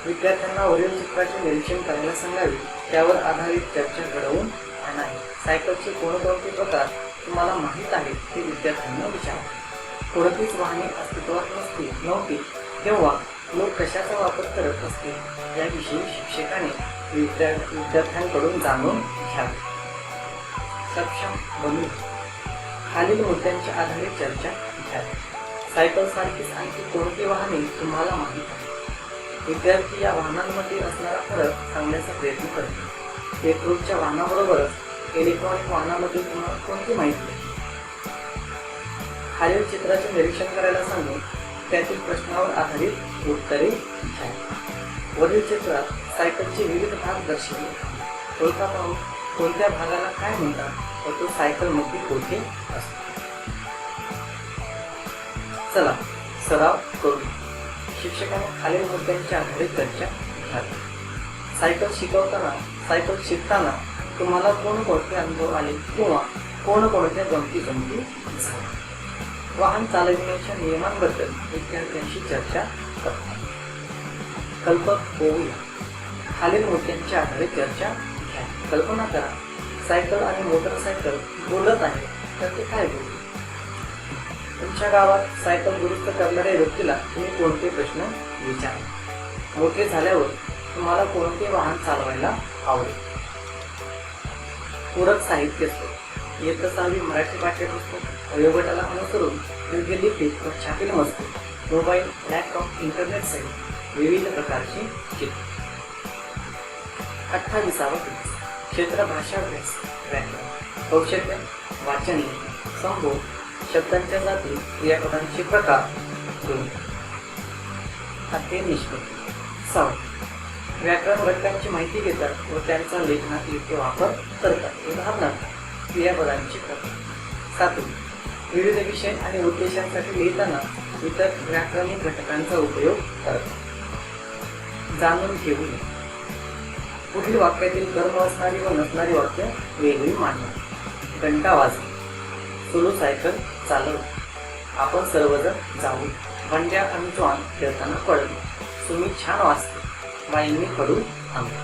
विद्यार्थ्यांना वरील चित्राचे निरीक्षण करायला सांगावे, त्यावर आधारित चर्चा घडवून आणावी. सायकलचे कोणकोणते प्रकार तुम्हाला माहीत आहेत ते विद्यार्थ्यांना विचारा. कोणतीच वाहने अस्तित्वात नव्हती तेव्हा लोक कशाचा वापर करत असतील याविषयी शिक्षकाने विद्यार्थ्यांकडून जाणून घ्यावे. सक्षम बनू. खालील मुद्द्यांच्या आधारे चर्चा घ्यावी. सायकल सारखीच आणखी कोणती वाहने तुम्हाला माहीत आहे? विद्यार्थी या वाहनांमध्ये असणारा फरक सांगण्याचा प्रयत्न करतात. पेट्रोलच्या वाहनाबरोबरच इलेक्ट्रॉनिक वाहनामध्ये तुम्हाला कोणती माहिती आहे? खालील चित्राचे निरीक्षण करायला सांगून त्यातील प्रश्नावर आधारित उत्तरे द्या. वरील चित्रात सायकलचे विविध भाग दर्शवले. कोणता भाग कोणत्या भागाला काय म्हणतात व तो सायकलमध्ये कोठे असतो? चला सराव करू. शिक्षकाने खालील मुद्द्यांच्या आधारे चर्चा घ्यावी. सायकल शिकताना तुम्हाला कोणकोणते अनुभव आले किंवा कोणकोणत्या गमती झाल्या? वाहन चालविण्याच्या नियमांबद्दल विद्यार्थ्यांशी चर्चा करा. कल्पक होऊया. खालील मुद्द्यांच्या आधारे चर्चा घ्या. कल्पना करा, सायकल आणि मोटरसायकल बोलत आहे तर ते काय बोलते? तुमच्या गावात सायकल दुरुस्त करणाऱ्या व्यक्तीला तुम्ही कोणते प्रश्न विचारा? मोठे झाल्यावर तुम्हाला कोणते वाहन चालवायला आवडेल? पूरक साहित्य. इयत्ता 6वी मराठी पाठ्यपुस्तक. वयोगटाला अनुसरून योग्य लिखित व छापील मजकूर. मोबाईल, लॅपटॉप, इंटरनेट सहित विविध प्रकारचे चित्र. 28वा दिवस. क्षेत्र भाषा अभ्यास, व्याकरण, कौशल्य, वाचन, संबोध, शब्दांच्या जाती, क्रियापदांचे प्रकार. अध्ययन निष्कर्ष. 6. व्याकरण घटकांची माहिती घेतात व त्यांचा लेखनात योग्य वापर करतात. उदाहरणार्थ क्रियापदांचे प्रकार. 7. विविध विषय आणि उद्देशांसाठी लिहिताना इतर व्याकरणिक घटकांचा उपयोग करतात. जाणून घेऊया. पुढील वाक्यातील कर्म असणारी व नसणारी वाक्य वेगळी मांडा. घंटा वाजली. सोलू सायकल चालव. आपण सर्वजण जाऊ. बंड्या आणि जॉन खेळताना पडले. तुम्ही छान वाचते. बाईंनी खडू आणले.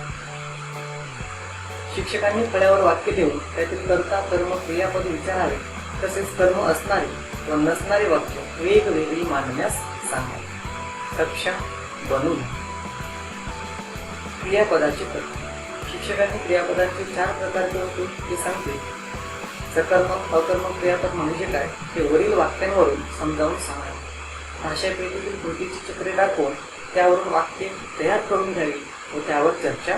शिक्षकांनी फळ्यावर वाक्य देऊन त्यातील कर्ता, कर्म, क्रियापद विचारावे, तसेच कर्म असणारी व नसणारी वाक्य वेगवेगळी मांडण्यास सांगावे. सक्षम बनून. क्रियापदाचे प्रकार. शिक्षकांनी क्रियापदांचे 4 प्रकार होते ते सांगते. सकर्मक, अकर्मक क्रियापद म्हणजे काय ते वरील वाक्यांवरून समजावून सांगा. भाषापेटीतील कृतीची चक्रे दाखवून त्यावरून वाक्य तयार करून घ्यावी व त्यावर चर्चा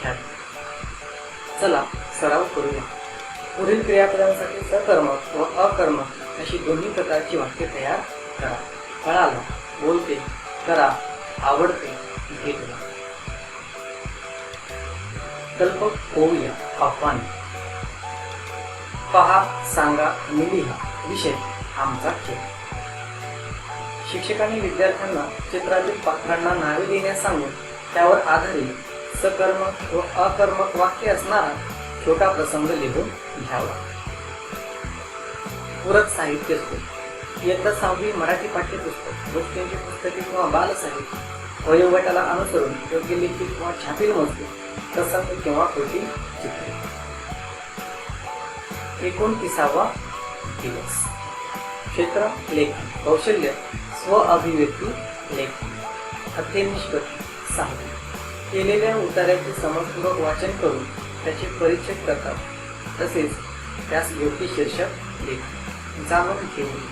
घ्यावी. चला सराव करूया. पुढील क्रियापदांसाठी सकर्मक व अकर्मक अशी दोन्ही प्रकारची वाक्य तयार करा. कळाला, बोलते, करा, आवडते, घेतला. कल्पक होऊया. आव्हान. पहा, सांगा आणि लिहा. विषय आमचा खेळ. शिक्षकांनी विद्यार्थ्यांना चित्रातील पात्रांना नावे देण्यास सांगून त्यावर आधारित सकर्मक व अकर्मक वाक्य असणारा छोटा प्रसंग लिहून घ्यावा. पूरक साहित्य. इयत्ता 6वी मराठी पाठ्यपुस्तक, गोष्टींची पुस्तके किंवा बालसाहित्य वयोगटाला अनुसरून योग्य लिखित किंवा छापील मजकूर, प्रसंग किंवा कृती चित्रे. 29वा दिवस. क्षेत्र लेखन. कौशल्य स्व अभिव्यक्ती लेखन. अध्ययन निष्पत्ती 6. केलेल्या उतार्याचे समजपूर्वक वाचन करून त्याचे परिच्छेद प्रकार तसेच त्यास योग्य शीर्षक लेखन. जाणून घेऊन.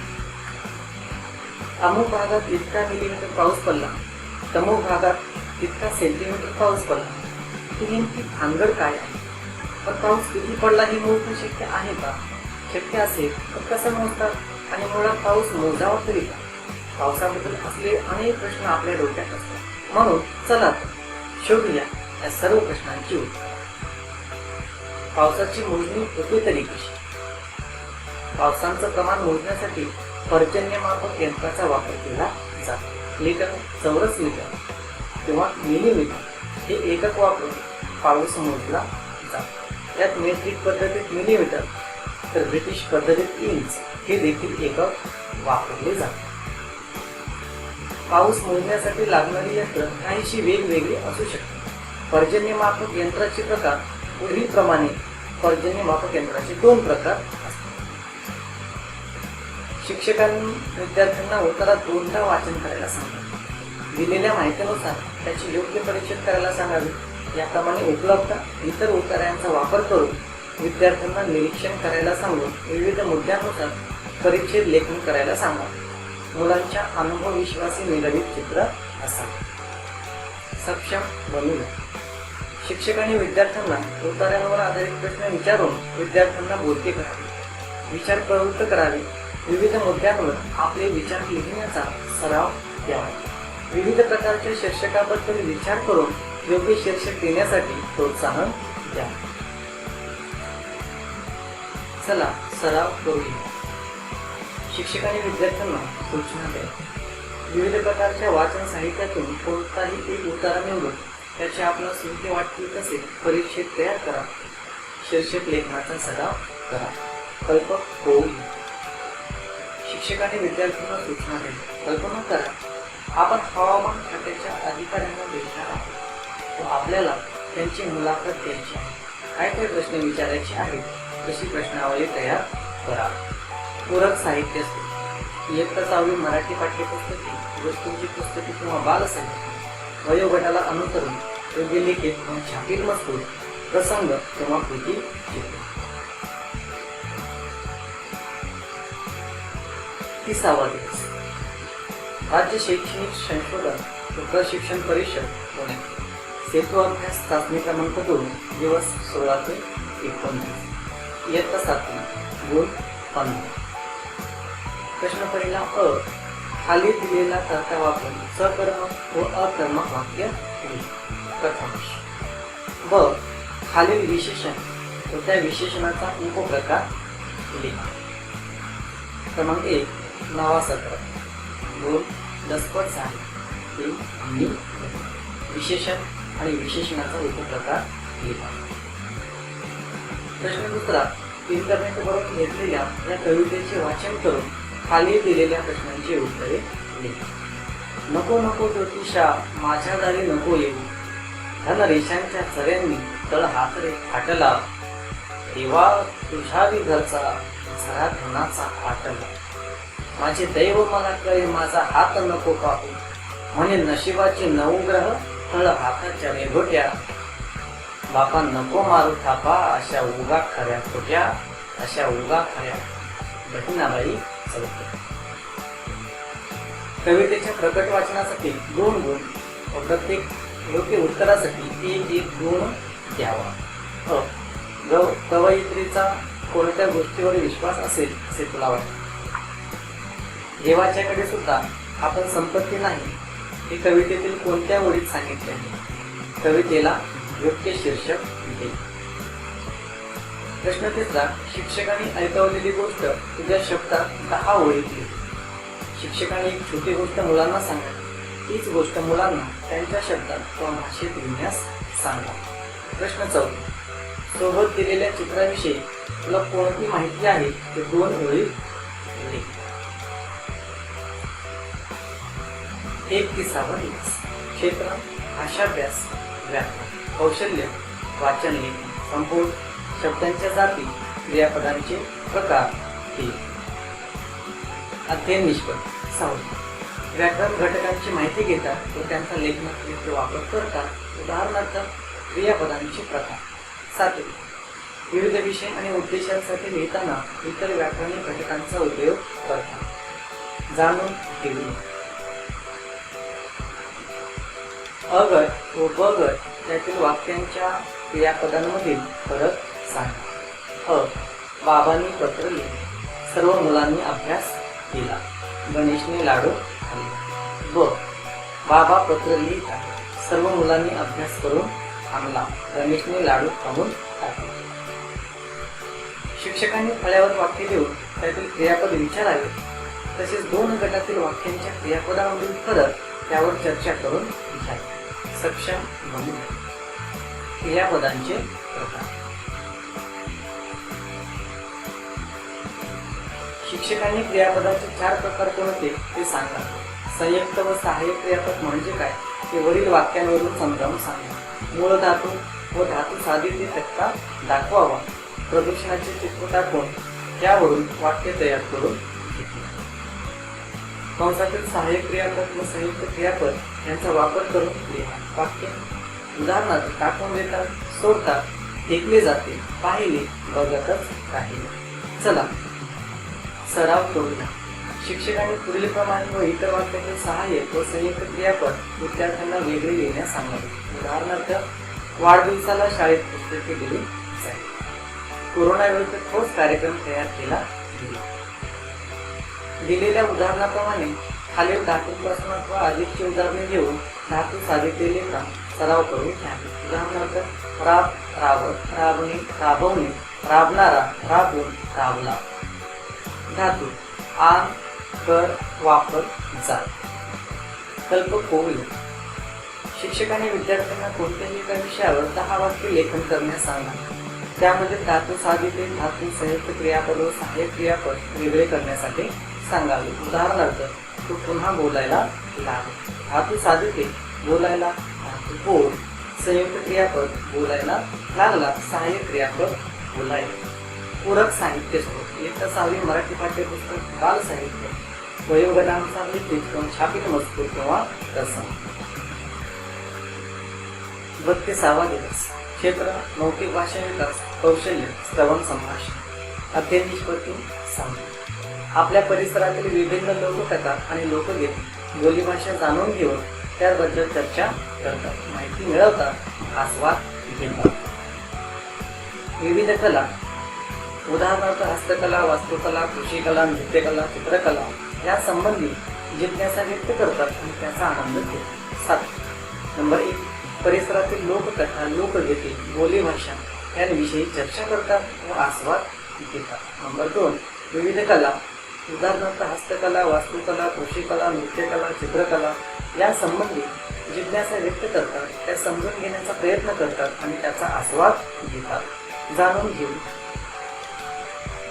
अमुक भागात इतका मिलीमीटर पाऊस पडला, तमुक भागात इतका सेंटीमीटर पाऊस पडला. ही नेमकी भानगड काय आहे? पण पाऊस किती पडला हे मोजणं शक्य आहे का? शक्य असेल तर कसं मोजतात आणि मुळात पाऊस मोजावा तरी का? पावसाबद्दल असलेले अनेक प्रश्न आपल्या डोक्यात असतात. म्हणून चला तर शोधूया या सर्व प्रश्नांची उत्तर. पावसाची मोजणी होते तरी कशी? पावसाचं प्रमाण मोजण्यासाठी पर्जन्यमापक यंत्राचा वापर केला जातो. लीटर, चौरस मीटर किंवा मिलीमीटर हे एकक वापरून पाऊस मोजला जातो. यात मेट्रिक पद्धतीत मिलीमीटर तर ब्रिटिश पद्धतीत इंच हे देखील एकक वापरले जाते. पाऊस मोजण्यासाठी लागणारी यंत्र काहीशी वेगवेगळी असू शकते. पर्जन्यमापक यंत्राचे प्रकार पुढीलप्रमाणे. पर्जन्यमापक यंत्राचे 2 प्रकार असतात. शिक्षकांनी विद्यार्थ्यांना उत्तरात 2दा वाचन करायला सांगावे. दिलेल्या माहितीनुसार त्याचे योग्य परिच्छेद करायला सांगावे. याप्रमाणे उपलब्ध इतर उत्तरांचा वापर करून विद्यार्थ्यांना निरीक्षण करायला सांगून विविध मुद्द्यांनुसार परिच्छेद लेखन करायला सांगावे. मुलांच्या अनुभव विश्वासी निगडित चित्र असावे. सक्षम बनवून. शिक्षकांनी विद्यार्थ्यांना उत्तरांवर आधारित प्रश्न विचारून विद्यार्थ्यांना बोलके करावे, विचार प्रवृत्त करावे. विविध मुद्द्यांवर आपले विचार लिहिण्याचा सराव द्यावा. विविध प्रकारच्या शीर्षकाबद्दल विचार करून योग्य शीर्षक देण्यासाठी प्रोत्साहन द्यावे. चला सराव करूया. शिक्षकांनी विद्यार्थ्यांना सूचना द्या. विविध प्रकारच्या वाचन साहित्यातून कोणताही एक उतारा निवडून त्याचे आपला सुविधे वाटतील तसे परिच्छेद तयार करा. शीर्षक लेखनाचा सराव करा. कल्पक होऊया. शिक्षकांनी विद्यार्थ्यांना सूचना दिली. कल्पना करा, आपण हवामान खात्याच्या अधिकाऱ्यांना भेटणार आहोत व आपल्याला त्यांची मुलाखत द्यायची आहे. काय काय प्रश्न विचारायचे आहेत तशी प्रश्नावली तयार करा. पूरक साहित्य असते. इयत्ता 6वी मराठी पाठ्यपुस्तके, वस्तूंची पुस्तके किंवा बालसाहित्य. वयोगटाला अनुसरून योग्य लिखित किंवा छापील मजकूर, प्रसंग किंवा कृती चित्रे. 30वा दिवस. राज्य शैक्षणिक संशोधन व प्रशिक्षण परिषद पुणे. सेतू अभ्यास चाचणी क्रमांक 2, दिवस 16 ते 19. इयत्ता 7वी. गुण 15. प्रश्न पहिला अ. खाली दिलेला कर्ता वापरून सकर्मक व अकर्मक वाक्य लिहा. प्रथम. ब. खालील विशेषण व त्या विशेषणाचा उपप्रकार लिहा. क्रमांक 1. नावासकट. 2. दसपट झाले. 3. आम्ही. विशेषण आणि विशेषणाचा उपप्रकार लिहा. प्रश्न दुसरा. इंटरनेटवरून घेतलेल्या या कवितेचे वाचन करून खाली दिलेल्या प्रश्नांची उत्तरे लिहा. नको नको ज्योतिषा माझ्या दारी नको येऊ, धन रेषांच्या चऱ्यांनी तळ हात रे फाटला, देवा तुझ्यावी घरचा झरा धनाचा फाटला. माझे दैव मला कळे माझा हात नको पाहू, म्हणे नशिबाचे 9 ग्रह तळ हाताच्या रेघोट्या. बापा नको मारू थापा अशा उगा खऱ्या खोट्या, अशा उगा खऱ्या. बहिणाबाई चौथे. कवितेच्या प्रकट वाचनासाठी 2 गुण व प्रत्येक योग्य उत्तरासाठी 1 गुण द्यावा. कवयित्रीचा कोणत्या गोष्टीवर विश्वास असेल असे तुला वाटते? देवाच्याकडे सुद्धा आपण संपत्ती नाही हे कवितेतील कोणत्या ओळीत सांगितले आहे? कवितेला योग्य शीर्षक दे. प्रश्न तिसरा. शिक्षकांनी ऐकवलेली गोष्ट तुझ्या शब्दात 10 ओळीत लिही. शिक्षकांनी एक छोटी गोष्ट मुलांना सांगा. तीच गोष्ट मुलांना त्यांच्या शब्दात किंवा भाषेत लिहिण्यास सांगा. प्रश्न 4. सोबत दिलेल्या चित्राविषयी तुला कोणती माहिती आहे ते 2 ओळीत लिही. 31वा दिवस. क्षेत्र भाषाभ्यास, व्याकरण, कौशल्य, वाचन लेखन, संपूर्ण शब्दांच्या जाती, क्रियापदांचे प्रकार हे. अध्ययन निष्पत्ती. 6. व्याकरण घटकांची माहिती घेतात व त्यांचा लेखनात योग्य वापर करतात. उदाहरणार्थ क्रियापदांचे प्रकार. 7. विविध विषय आणि उद्देशांसाठी लिहिताना इतर व्याकरणिक घटकांचा उपयोग करतात. जाणून घेऊ. अगट व बगट यातील वाक्यांच्या क्रियापदांमधील फरक सांगा. बाबांनी पत्र लिहिले. सर्व मुलांनी अभ्यास केला. गणेशने लाडू खाल्ले. बाबा पत्र लिहित आहे. सर्व मुलांनी अभ्यास करून आणला. गणेशने लाडू खाऊन टाकले. शिक्षकांनी फळ्यावर वाक्य देऊन त्यातील क्रियापद विचारावे. तसेच 2 गटातील वाक्यांच्या क्रियापदांमधील फरक त्यावर चर्चा करून घ्यावी. सक्षम बनवून. क्रियापदांचे प्रकार. शिक्षकांनी क्रियापदाचे 4 प्रकार कोणते ते सांगा. संयुक्त व सहाय्यक क्रियापद म्हणजे काय ते वरील वाक्यांवरून समजावून सांगा. मूळ धातू व धातू साधित तक्ता दाखवावा. प्रदूषणाचे चित्र टाकून त्यावरून वाक्य तयार करून घेतले. कंसातील सहाय्यक क्रियापद व संयुक्त क्रियापद यांचा वापर करून लिहा. वाक्य. उदाहरणार्थ टाकून देतात, सोडतात, फेकले जाते, पाहिले, बघतच राहिले. चला सराव करूया. शिक्षकांनी पुढीलप्रमाणे व इतर वाक्यातील सहाय्यक व संयुक्त क्रियापद विद्यार्थ्यांना वेगळे लिहिण्यास सांगावे. उदाहरणार्थ वाढदिवसाला शाळेत पुस्तके दिली जाईल. कोरोनाविरुद्ध ठोस कार्यक्रम तयार केला गेला. दिलेल्या उदाहरणाप्रमाणे खालील धातूंपासून अथवा अधिकची उदाहरणे घेऊन धातू साधितलेले काम सराव करून घ्यावे. उदाहरणार्थ राब, राबत, राबणे, राबवणे, राबणारा, राबून, राबला. धातू आण, कर, वापर, जा. कल्पकोविल. शिक्षकांनी विद्यार्थ्यांना कोणत्याही एका विषयावर 10 वाक्य लेखन करण्यास सांगा. त्यामध्ये धातू साधिते, धातू संयुक्त क्रियापद व सहाय्यक क्रियापद वेगळे करण्यासाठी सांगावे. उदाहरणार्थ तू पुन्हा बोलायला लाग. धातू साधिते बोलायला, धातू बोल. संयुक्त क्रियापद बोलायला लागला. सहाय्यक क्रियापद बोलायला. पूरक साहित्य स्रोत. इयत्ता 6वी मराठी पाठ्यपुस्तक बाल साहित्य. वयोगटानुसार लिखित किंवा छापित मजकूर किंवा प्रसंग. 32वा दिवस. क्षेत्र मौखिक भाषा विकास, कौशल्य, श्रवण संभाषण. अध्ययन निष्पत्ती. आपल्या परिसरातील विभिन्न लोककथा आणि लोकगीत बोलीभाषा जाणून घेऊन त्याबद्दल चर्चा करतात, माहिती मिळवतात, आस्वाद घेतात. विविध कला. उदाहरणार्थ हस्तकला, वास्तुकला, कृषिकला, नृत्यकला, चित्रकला या संबंधी जिज्ञासा व्यक्त करतात आणि त्याचा आनंद घेतात. 7. नंबर 1. परिसरातील लोककथा, लोकगीते, बोलीभाषा यांविषयी चर्चा करतात व आस्वाद घेतात. नंबर 2. विविध कला. उदाहरणार्थ हस्तकला, वास्तुकला, कृषिकला, नृत्यकला, चित्रकला या संबंधी जिज्ञासा व्यक्त करतात, त्या समजून घेण्याचा प्रयत्न करतात आणि त्याचा आस्वाद घेतात. जाणून घेऊ.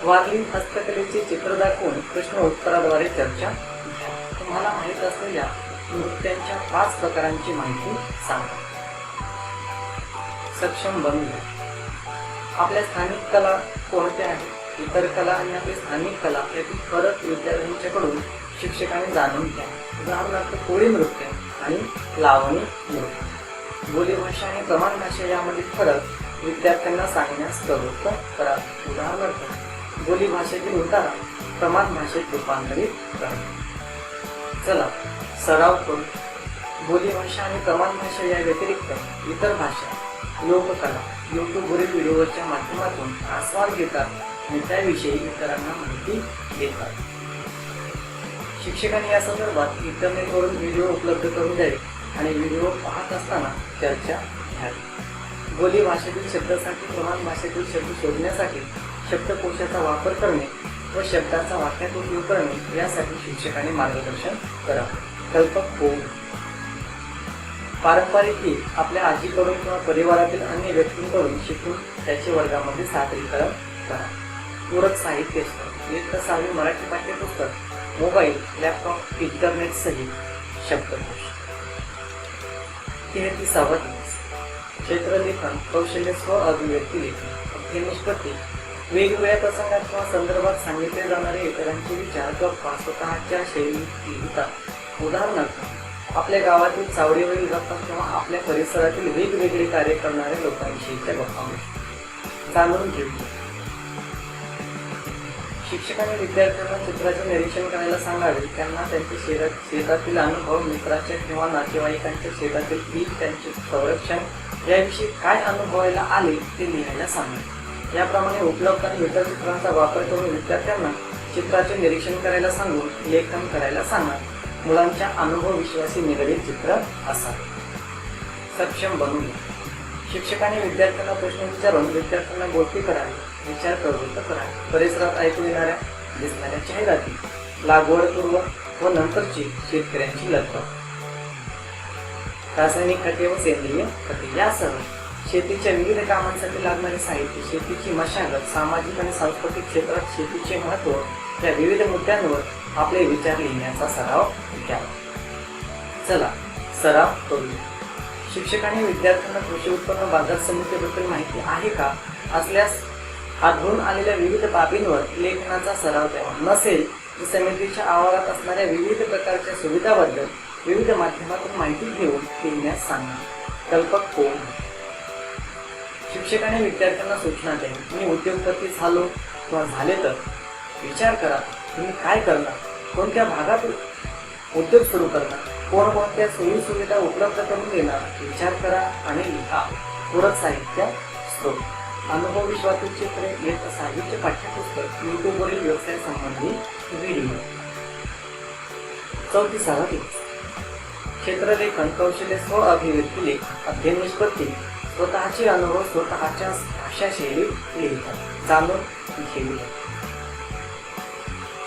वारली हस्तकलेचे चित्र दाखवून प्रश्न उत्तराद्वारे चर्चा घ्या. तुम्हाला माहीत असलेल्या नृत्यांच्या 5 प्रकारांची माहिती सांगा. सक्षम बनवूया. आपल्या स्थानिक कला कोणत्या आहेत, इतर कला आणि आपली स्थानिक कला यातील फरक विद्यार्थ्यांच्याकडून शिक्षकांनी जाणून घ्या. उदाहरणार्थ कोळी नृत्य आणि लावणी नृत्य. बोलीभाषा आणि प्रमाण भाषा यामधील फरक विद्यार्थ्यांना सांगण्यास प्रवृत्त करा. उदाहरणार्थ बोलीभाषेतील उतारा प्रमाण भाषेत रूपांतरित करा. चला सराव करू. बोलीभाषा आणि प्रमाण भाषा या व्यतिरिक्त इतर भाषा, लोककला यूट्यूबवरील व्हिडिओच्या माध्यमातून आस्वाद घेतात आणि त्याविषयी इतरांना माहिती देतात. शिक्षकांनी या संदर्भात इंटरनेटवरून व्हिडिओ उपलब्ध करून द्यावे आणि व्हिडिओ पाहत असताना चर्चा घ्यावी. बोली भाषेतील शब्दासाठी प्रमाण भाषेतील शब्द शोधण्यासाठी शब्दकोशाचा वापर करणे व शब्दाचा वाक्यात उपयोग करणे यासाठी शिक्षकांनी मार्गदर्शन करावे. कल्पक होऊ. पारंपरिक गीत आपल्या आजीकडून किंवा परिवारातील अन्य व्यक्तींकडून शिकून त्याचे वर्गामध्ये सादरीकरण करा. पूरक साहित्य. इयत्ता 6वी मराठी पाठ्यपुस्तक, मोबाईल, लॅपटॉप, इंटरनेट सहित शब्दकोश. 33वा दिवस. क्षेत्रलेखन कौशल्य स्व अभिव्यक्ती लेखन. हे निष्पत्ती वेगवेगळ्या प्रसंगात किंवा संदर्भात सांगितले जाणारे इतरांचे विचार गप्पा स्वतःच्या शैलीत लिहितात. उदाहरणार्थ आपल्या गावातील चावडीवरील गप्पा किंवा आपल्या परिसरातील वेगवेगळे कार्य करणाऱ्या लोकांविषयीच्या गप्पा जाणून घेऊया. शिक्षकांनी विद्यार्थ्यांना चित्राचे निरीक्षण करायला सांगावे. त्यांना त्यांच्या शेतातील अनुभव, मित्राच्या किंवा नातेवाईकांच्या शेतातील पीक, त्यांचे संरक्षण याविषयी काय अनुभवायला आले ते लिहायला सांगावे. याप्रमाणे उपलब्ध आणि इतर चित्रांचा वापर करून विद्यार्थ्यांना चित्राचे निरीक्षण करायला सांगून लेखन करायला सांगा. मुलांच्या अनुभव विश्वासी निगडीत चित्र असावे. सक्षम बनवणे. शिक्षकांनी विद्यार्थ्यांना प्रश्न विचारून विद्यार्थ्यांना बोलती करावी, विचार प्रवृत्त करावे. परिसरात ऐकू येणाऱ्या दिसणाऱ्या जाहिराती, लागवडपूर्व व नंतरची शेतकऱ्यांची लगबग, रासायनिक खते व सेंद्रिय खते यासह शेतीच्या विविध कामांसाठी लागणारे साहित्य, शेतीची मशागत, सामाजिक आणि सांस्कृतिक क्षेत्रात शेतीचे महत्त्व या विविध मुद्द्यांवर आपले विचार लिहिण्याचा सराव घ्यावा. चला सराव करूया. शिक्षकांनी विद्यार्थ्यांना कृषी उत्पन्न बाजार समितीबद्दल माहिती आहे का असल्यास आढळून आलेल्या विविध बाबींवर लेखनाचा सराव द्यावा. नसेल तर समितीच्या आवारात असणाऱ्या विविध प्रकारच्या सुविधांबद्दल विविध माध्यमातून माहिती घेऊन लिहिण्यास सांगा. कल्पक कोण. शिक्षकांनी विद्यार्थ्यांना सूचना द्यावी. मी उद्योगपती झालो किंवा झाले तर विचार करा तुम्ही काय करणार, कोणत्या भागात उद्योग सुरू करणार, कोणकोणत्या सोयी सुविधा उपलब्ध करून देणार, विचार करा आणि लिहा. पूरक साहित्य स्रोत. अनुभव विश्वातील चित्रे, लेख, साहित्य, पाठ्यपुस्तक, युट्यूबवरील व्यवसाय संबंधी व्हिडिओ. 34वा दिवस. क्षेत्रलेखन कौशल्य स्व अभिव्यक्ती लेख. अध्ययन निष्पत्ती स्वतःचे अनुभव स्वतःच्या भाषा शैलीत लिहितात. जाणून घेऊया.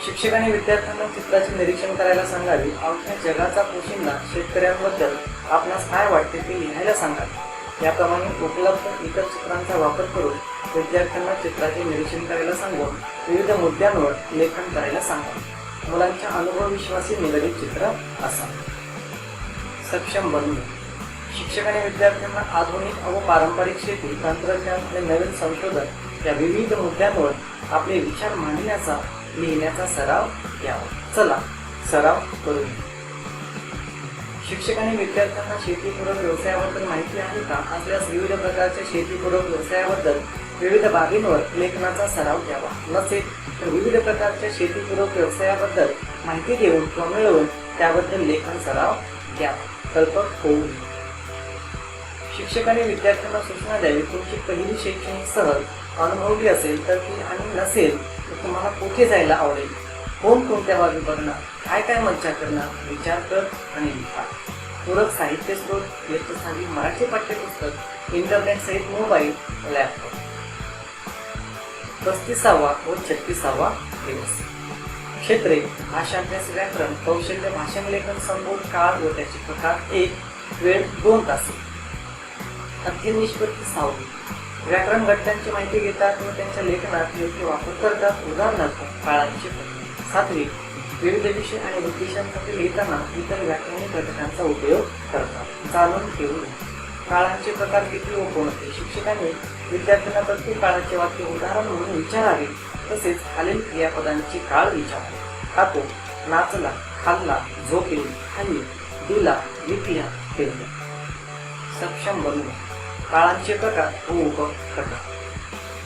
शिक्षकांनी विद्यार्थ्यांना चित्राचे निरीक्षण करायला सांगावे. अवघ्या जगाचा पोशिंदा शेतकऱ्यांबद्दल आपणास काय वाटते ते लिहायला सांगावे. याप्रमाणे उपलब्ध इतर चित्रांचा वापर करून विद्यार्थ्यांना चित्राचे निरीक्षण करायला सांगून विविध मुद्द्यांवर लेखन करायला सांगावे. मुलांच्या अनुभव विश्वासी निगडीत चित्र असावे. सक्षम बनणे. शिक्षकांनी विद्यार्थ्यांना आधुनिक व पारंपरिक शेती, तंत्रज्ञान आणि नवीन संशोधन या विविध मुद्द्यांवर आपले विचार मांडण्याचा लिहिण्याचा सराव घ्यावा. चला सराव करूया. शिक्षकांनी विद्यार्थ्यांना शेतीपूरक व्यवसायाबद्दल माहिती आहे का असल्यास विविध प्रकारच्या शेतीपूरक व्यवसायाबद्दल विविध बाबींवर लेखनाचा सराव घ्यावा. नसेल तर विविध प्रकारच्या शेतीपूरक व्यवसायाबद्दल माहिती देऊन किंवा मिळवून त्याबद्दल लेखन सराव घ्यावा. कल्पक होऊ. शिक्षकांनी विद्यार्थ्यांना सूचना द्यावी. तुमची पहिली शैक्षणिक सहल अनुभवली असेल तर ती आणि नसेल तर तुम्हाला कुठे जायला आवडेल, कोणत्या बाबी बघणार, काय काय मज्जा करणार, विचार कर आणि लिहा. पूरक साहित्य स्रोत, लेखकांनी मराठी पाठ्यपुस्तक, इंटरनेट सहित मोबाईल, लॅपटॉप. 35वा व 36वा दिवस. क्षेत्रे भाषाभ्यास, व्याकरण कौशल्य, भाषण लेखन, संबोध, काळ व त्याचे प्रकार. 1 वेळ 2 तास. अध्ययन निष्पत्ती 6वी. व्याकरण घटकांची माहिती घेतात व त्यांच्या लेखनात योग्य वापर करतात. उदाहरणार्थ काळांचे प्रकार. 7वी विविध विषय आणि उद्देशांसाठी लिहिताना इतर व्याकरणिक घटकांचा उपयोग करतात. जाणून घेऊन काळांचे प्रकार किती व कोणते. शिक्षकांनी विद्यार्थ्यांना प्रत्येक काळाचे वाक्य उदाहरण म्हणून विचारावे. तसेच खालील क्रियापदांची काळ विचारावे. खातो, नाचला, खाल्ला, झोपले, खाल्ली, दिला, विकला, फिरला. सक्षम बनणे. काळांचे प्रकार व उपप्रकार.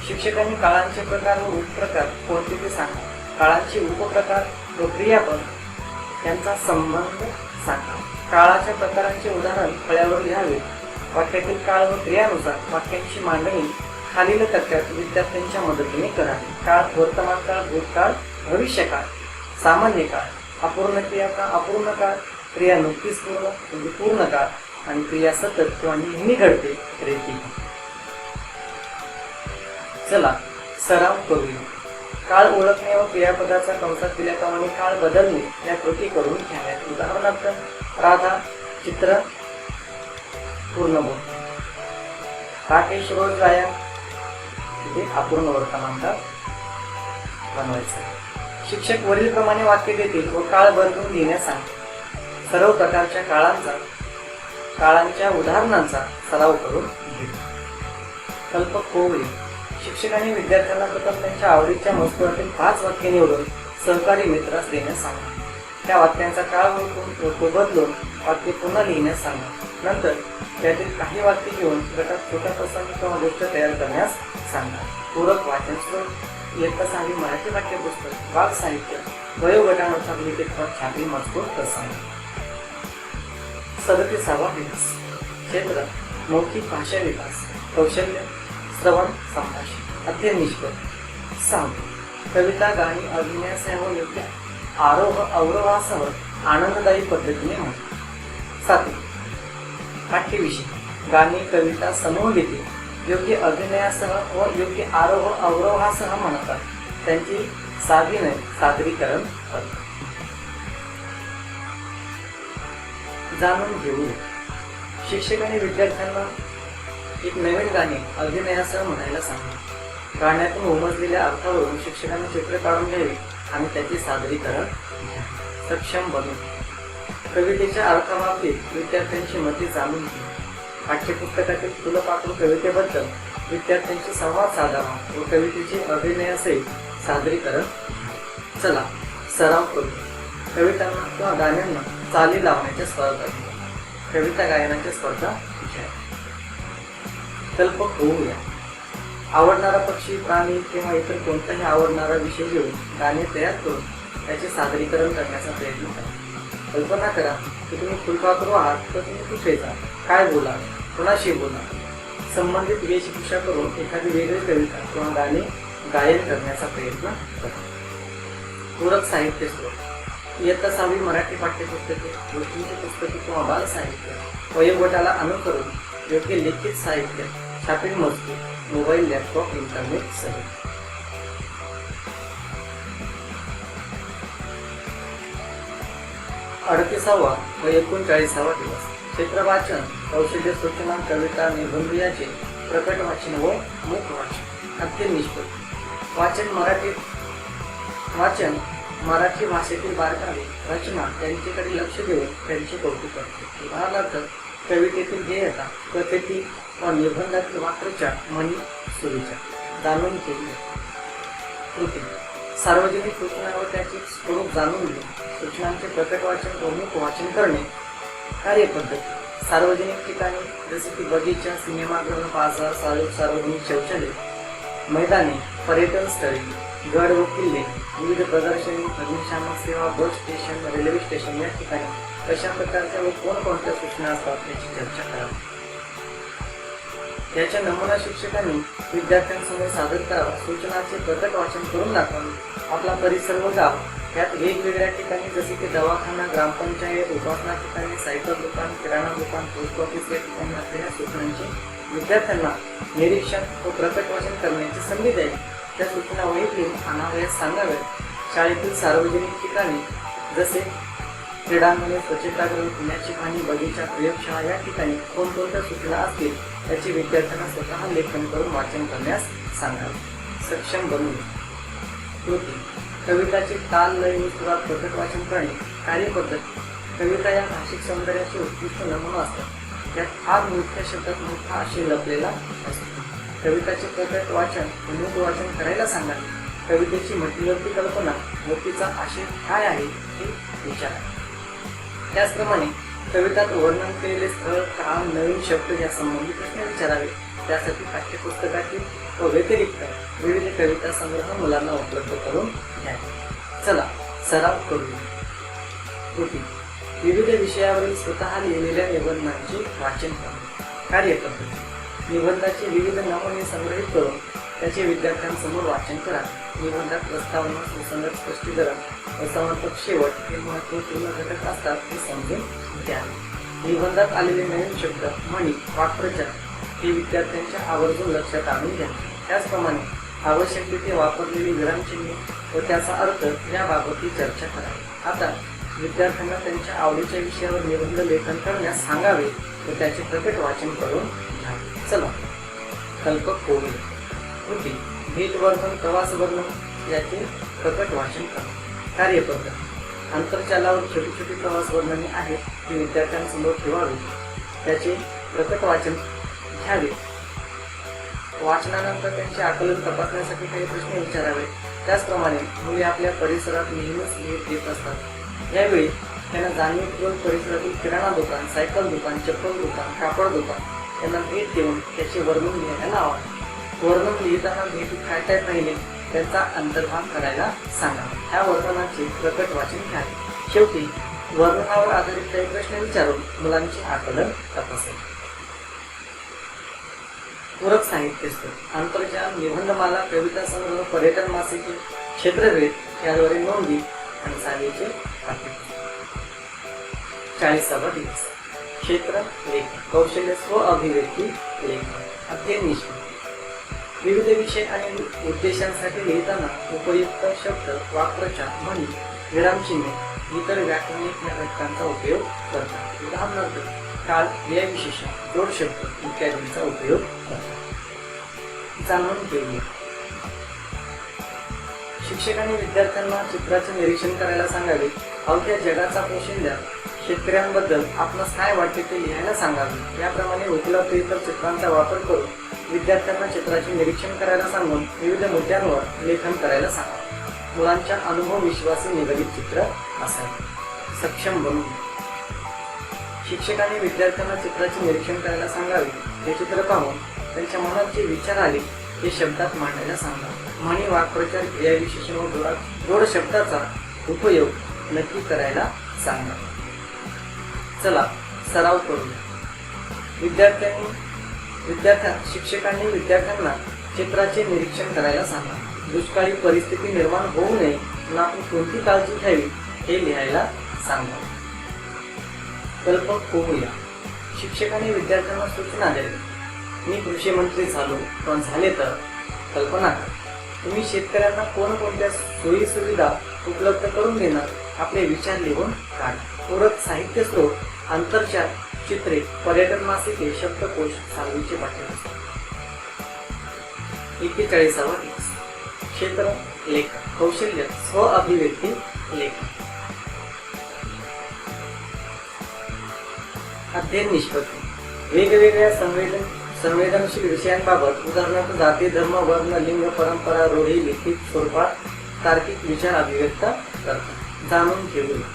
शिक्षकांनी काळांचे प्रकार व उपप्रकार कोणते ते सांगा. काळांचे उपप्रकार व क्रियापद यांचा संबंध सांगा. काळाच्या प्रकारांचे उदाहरण फळ्यावर लिहावे. वाक्यातील काळ व क्रियानुसार वाक्यांची मांडणी खालील टप्प्यात विद्यार्थ्यांच्या मदतीने करावी. काळ वर्तमान काळ, भूतकाळ, भविष्यकाळ, सामान्य काळ, अपूर्ण क्रिया काळ, अपूर्ण काळ, क्रिया नुकतीच पूर्ण म्हणजे पूर्ण काळ आणि क्रिया सतत किंवा नेहमी घडते रेती. चला सराव करूया. काळ ओळखणे व क्रियापदाचा कंसात दिल्याप्रमाणे काळ बदलणे या कृती करून घ्याव्यात. उदाहरणार्थ राधा चित्र पूर्णभूत. राकेश रोज गाया तिथे अपूर्ण वर्तमान काळ बनवायचा. शिक्षक वरील प्रमाणे वाक्य देतील व काळ बदलून लिहिण्यास सांगतील. सर्व प्रकारच्या काळांचा काळांच्या उदाहरणांचा सराव करून घेतो. कल्पक होऊया. शिक्षकांनी विद्यार्थ्यांना प्रथम त्यांच्या आवडीच्या मजकुरातील 5 वाक्य निवडून सहकारी मित्रास देण्यास सांगा. त्या वाक्यांचा काळ ओळखून तो बदलून वाक्य पुन्हा लिहिण्यास सांगा. नंतर त्यातील काही वाक्य घेऊन गटात छोटा प्रसंग किंवा गोष्ट तयार करण्यास सांगा. पूरक वाचन स्रोत इयत्ता 6वी मराठी पाठ्यपुस्तक, बाल साहित्य, वयोगटानुसार लिखित पद, छापील मजकूर, प्रसंग. 37वा विकास क्षेत्र मौखिक भाषा विकास, कौशल्य, श्रवण, संभाषण. अध्ययन निष्कर्ष. 6. कविता, गाणी अभिनयासह योग्य आरोह अवरोहासह आनंददायी पद्धतीने म्हणा. 7. पाठ्यविषय. गाणी, कविता, समूहगीते योग्य अभिनयासह व योग्य आरोह अवरोहासह म्हणतात. त्यांची साधीने सादरीकरण करतात. जाणून घेऊ. शिक्षकांनी विद्यार्थ्यांना एक नवीन गाणे अभिनयासह म्हणायला सांगा. गाण्यातून उमजलेल्या अर्थावरून शिक्षकांनी चित्र काढून घ्यावे आणि त्याचे सादरीकरण सक्षम बनवू. कवितेच्या अर्थाबाबतीत विद्यार्थ्यांची मते जाणून घ्या. पाठ्यपुस्तकातील फुलपाखरू कवितेबद्दल विद्यार्थ्यांशी संवाद साधावा व कवितेचे अभिनयासहित सादरीकरण. चला सराव करू. कवितांना किंवा गाण्यांना चाली लावण्याच्या स्पर्धा घ्या. कविता गायनाच्या स्पर्धा घ्या. कल्पक होऊया. आवडणारा पक्षी, प्राणी किंवा इतर कोणताही आवडणारा विषय घेऊन गाणे तयार करून त्याचे सादरीकरण करण्याचा प्रयत्न करा. कल्पना करा की तुम्ही फुलपाखरू आहात, तर तुम्ही कुठे जा, काय बोला, कोणाशी बोला. संबंधित वेशभूषा करून एखादी वेगळी कविता किंवा गाणे गायन करण्याचा प्रयत्न करा. पूरक साहित्य स्रोत. इयत्ता 6वी मराठी पाठ्यपुस्तके, गोष्टींची पुस्तके किंवा बाल साहित्य, वयोगटाला अनुसरून योग्य लिखित साहित्य, छापील मजकूर, मोबाईल, लॅपटॉप, इंटरनेट सहित. 38वा व 39वा दिवस. क्षेत्र वाचन, कौशल्य सूचना, कविता, निबंध याचे प्रकट वाचन व मूक वाचन. अध्ययन निष्कर्ष. वाचन मराठी भाषेतील बारकावे, रचना यांच्याकडे लक्ष देऊन त्यांचे कौतुक करते. उदाहरणार्थ कवितेतील ध्येयता, कथेतील व निबंधातील वाक्प्रचार, म्हणी, सुविचार. जाणून घेणे. कृती. सार्वजनिक सूचना व त्याचे स्वरूप जाणून घेणे, सूचनांचे प्रकट वाचन व मूक वाचन करणे. कार्यपद्धती. सार्वजनिक ठिकाणी जसे की बगीचा, सिनेमागृह, बाजार, सार्वजनिक शौचालय, मैदाने, पर्यटन स्थळे, गड व किल्ले, विविध प्रदर्शनी, अग्निशामक सेवा, बस स्टेशन, रेल्वे स्टेशन या ठिकाणी कशा प्रकारच्या व कोणकोणत्या सूचना असतात याची चर्चा करा. याच्या नमुना शिक्षकांनी विद्यार्थ्यांसमोर सादर करावा. सूचनाचे प्रकट वाचन करून दाखवावे. आपला परिसर व गाव यात वेगवेगळ्या ठिकाणी जसे की दवाखाना, ग्रामपंचायत, उपासना ठिकाणी, सायकल दुकान, किराणा दुकान, पोस्ट ऑफिस या ठिकाणी असलेल्या सूचनांचे विद्यार्थ्यांना निरीक्षण व प्रकट वाचन करण्याची संधी द्यावी. त्या सूचना वहीत लिहून आणावयास सांगाव्यात. शाळेतील सार्वजनिक ठिकाणी जसे क्रीडांगणे, स्वच्छतागृह, पिण्याची पाणी, बगीचा, प्रयोगशाळा या ठिकाणी कोणकोणत्या सूचना असतील त्याचे विद्यार्थ्यांना स्वतः लेखन करून वाचन करण्यास सांगावे. सक्षम बनवणे. कृती. कविताचे ताल, लय व सुरात प्रकट वाचन करणे. कार्यपद्धती. कविता या भाषिक सौंदर्याचे उत्कृष्ट नमुना असतात. यात फार मोठ्या शब्दात मोठा आशय लपलेला असतो. कविताचे प्रकट वाचन व मूक वाचन करायला सांगावे. कवितेची मध्यवर्ती कल्पना व तिचा आशय काय आहे हे विचारा. त्याचप्रमाणे कवितात वर्णन केलेले स्थळ, काळ, नवीन शब्द या संबंधी प्रश्न विचारावे. त्यासाठी पाठ्यपुस्तकातील व व्यतिरिक्त विविध कविता संग्रह मुलांना उपलब्ध करून घ्यावे. चला सराव करूया. कृती. विविध विषयावरील स्वतः लिहिलेल्या निबंधांचे वाचन करणे. कार्यपद्धती. निबंधाचे विविध नमुने संग्रहित करून त्याचे विद्यार्थ्यांसमोर वाचन करावे. निबंधात प्रस्तावना, सुसंगत स्पष्टीकरण व समर्पक शेवट हे महत्त्वपूर्ण घटक असतात हे समजून घ्यावे. निबंधात आलेले नवीन शब्द, म्हणी, वाक्प्रचार हे विद्यार्थ्यांच्या आवर्जून लक्षात आणून घ्या. त्याचप्रमाणे आवश्यक तिथे वापरलेली विरामचिन्हे व त्याचा अर्थ याबाबतही चर्चा करावी. आता विद्यार्थ्यांना त्यांच्या आवडीच्या विषयावर निबंध लेखन करण्यास सांगावे व त्याचे प्रकट वाचन करून घ्यावे. चला कल्पक होऊया. कृती. भेट वर्णन, प्रवास वर्णन याचे प्रकट वाचन करा. कार्यपद्धती. आंतरजालावर छोटी छोटी प्रवास वर्णने आहेत ती विद्यार्थ्यांसमोर ठेवावी. त्याचे प्रकट वाचन घ्यावे. वाचनानंतर त्यांचे आकलन तपासण्यासाठी काही प्रश्न विचारावे. त्याचप्रमाणे मुले आपल्या परिसरात नेहमीच भेट देत असतात. यावेळी त्यांना जाणीवपूर्वक परिसरातील किराणा दुकान, सायकल दुकान, चप्पल दुकान, कापड दुकान यांना भेट देऊन त्याचे वर्णन लिहायला लावावे. वर्णन लिहिताना भेटीत काय काय पाहिले त्यांचा अंतर्भाव करायला सांगावे. ह्या वर्णनाचे प्रकट वाचन घ्यावे. शेवटी वर्णनावर आधारित काही प्रश्न विचारून मुलांचे आकलन तपासावे. पूरक साहित्यस्थ, आंतरजाल, निबंधमाला, कविता संग्रह, पर्यटन मासिके, क्षेत्रभेद याद्वारे नोंदी आणि साधीचे पाठ्यपुस्तक. 40वा दिवस. क्षेत्र लेखन, कौशल्य, स्व अभिव्यक्ती लेखन, अध्ययन निष्पत्ती. विविध विषय आणि उद्देशांसाठी लिहिताना उपयुक्त शब्द, वाक्प्रचार, म्हणी, विरामचिन्हे, इतर व्याकरणिक घटकांचा उपयोग करतात. उदाहरणार्थ काळ, क्रियाविशेषण, जोड शब्द इत्यादींचा उपयोग करतात. जाणून घेऊया. शिक्षकांनी विद्यार्थ्यांना चित्राचे निरीक्षण करायला सांगावे. अवघ्या जगाचा पोशिंद्या शेतकऱ्यांबद्दल आपणास काय वाटते ते लिहायला सांगावे. याप्रमाणे उपलब्ध इतर चित्रांचा वापर करून विद्यार्थ्यांना चित्राचे निरीक्षण करायला सांगून विविध मुद्द्यांवर लेखन करायला सांगावे. मुलांच्या अनुभव विश्वासी निगडित चित्र असावे. सक्षम बनवून. शिक्षकांनी विद्यार्थ्यांना चित्राचे निरीक्षण करायला सांगावे. हे चित्र पाहून त्यांच्या मनात जे विचार आले ते शब्दात मांडायला सांगावे. म्हणी, वाक्प्रचार, क्रियाविशेषण व जोड शब्दाचा उपयोग नक्की करायला सांगावे. चला सराव करूया. शिक्षकांनी विद्यार्थ्यांना चित्राचे निरीक्षण करायला सांगा. दुष्काळी परिस्थिती निर्माण होऊ नये म्हणून आपण कोणती काळजी घ्यावी हे लिहायला सांगा. कल्पक होऊया. शिक्षकांनी विद्यार्थ्यांना सूचना द्यावी. मी कृषी मंत्री झालो पण झाले तर कल्पना करा. तुम्ही शेतकऱ्यांना कोणकोणत्या सोयी सुविधा उपलब्ध करून देणार आपले विचार लिहून काढा. पूरक साहित्य स्रोत, आंतरजाल, चित्रे, पर्यटन मासिके, शब्दकोश, साहवीचे पाठ्यपुस्तक. 41वा दिवस. क्षेत्र लेखन, कौशल्य, स्व अभिव्यक्ती लेखन, अध्ययन निष्पत्ती. वेगवेगळ्या संवेदनशील विषयांबाबत उदाहरणार्थ जाती, धर्म, वर्ण, लिंग, परंपरा, रूढी, लिखित स्वरूपात तार्किक विचार अभिव्यक्त करतात. जाणून घेऊया.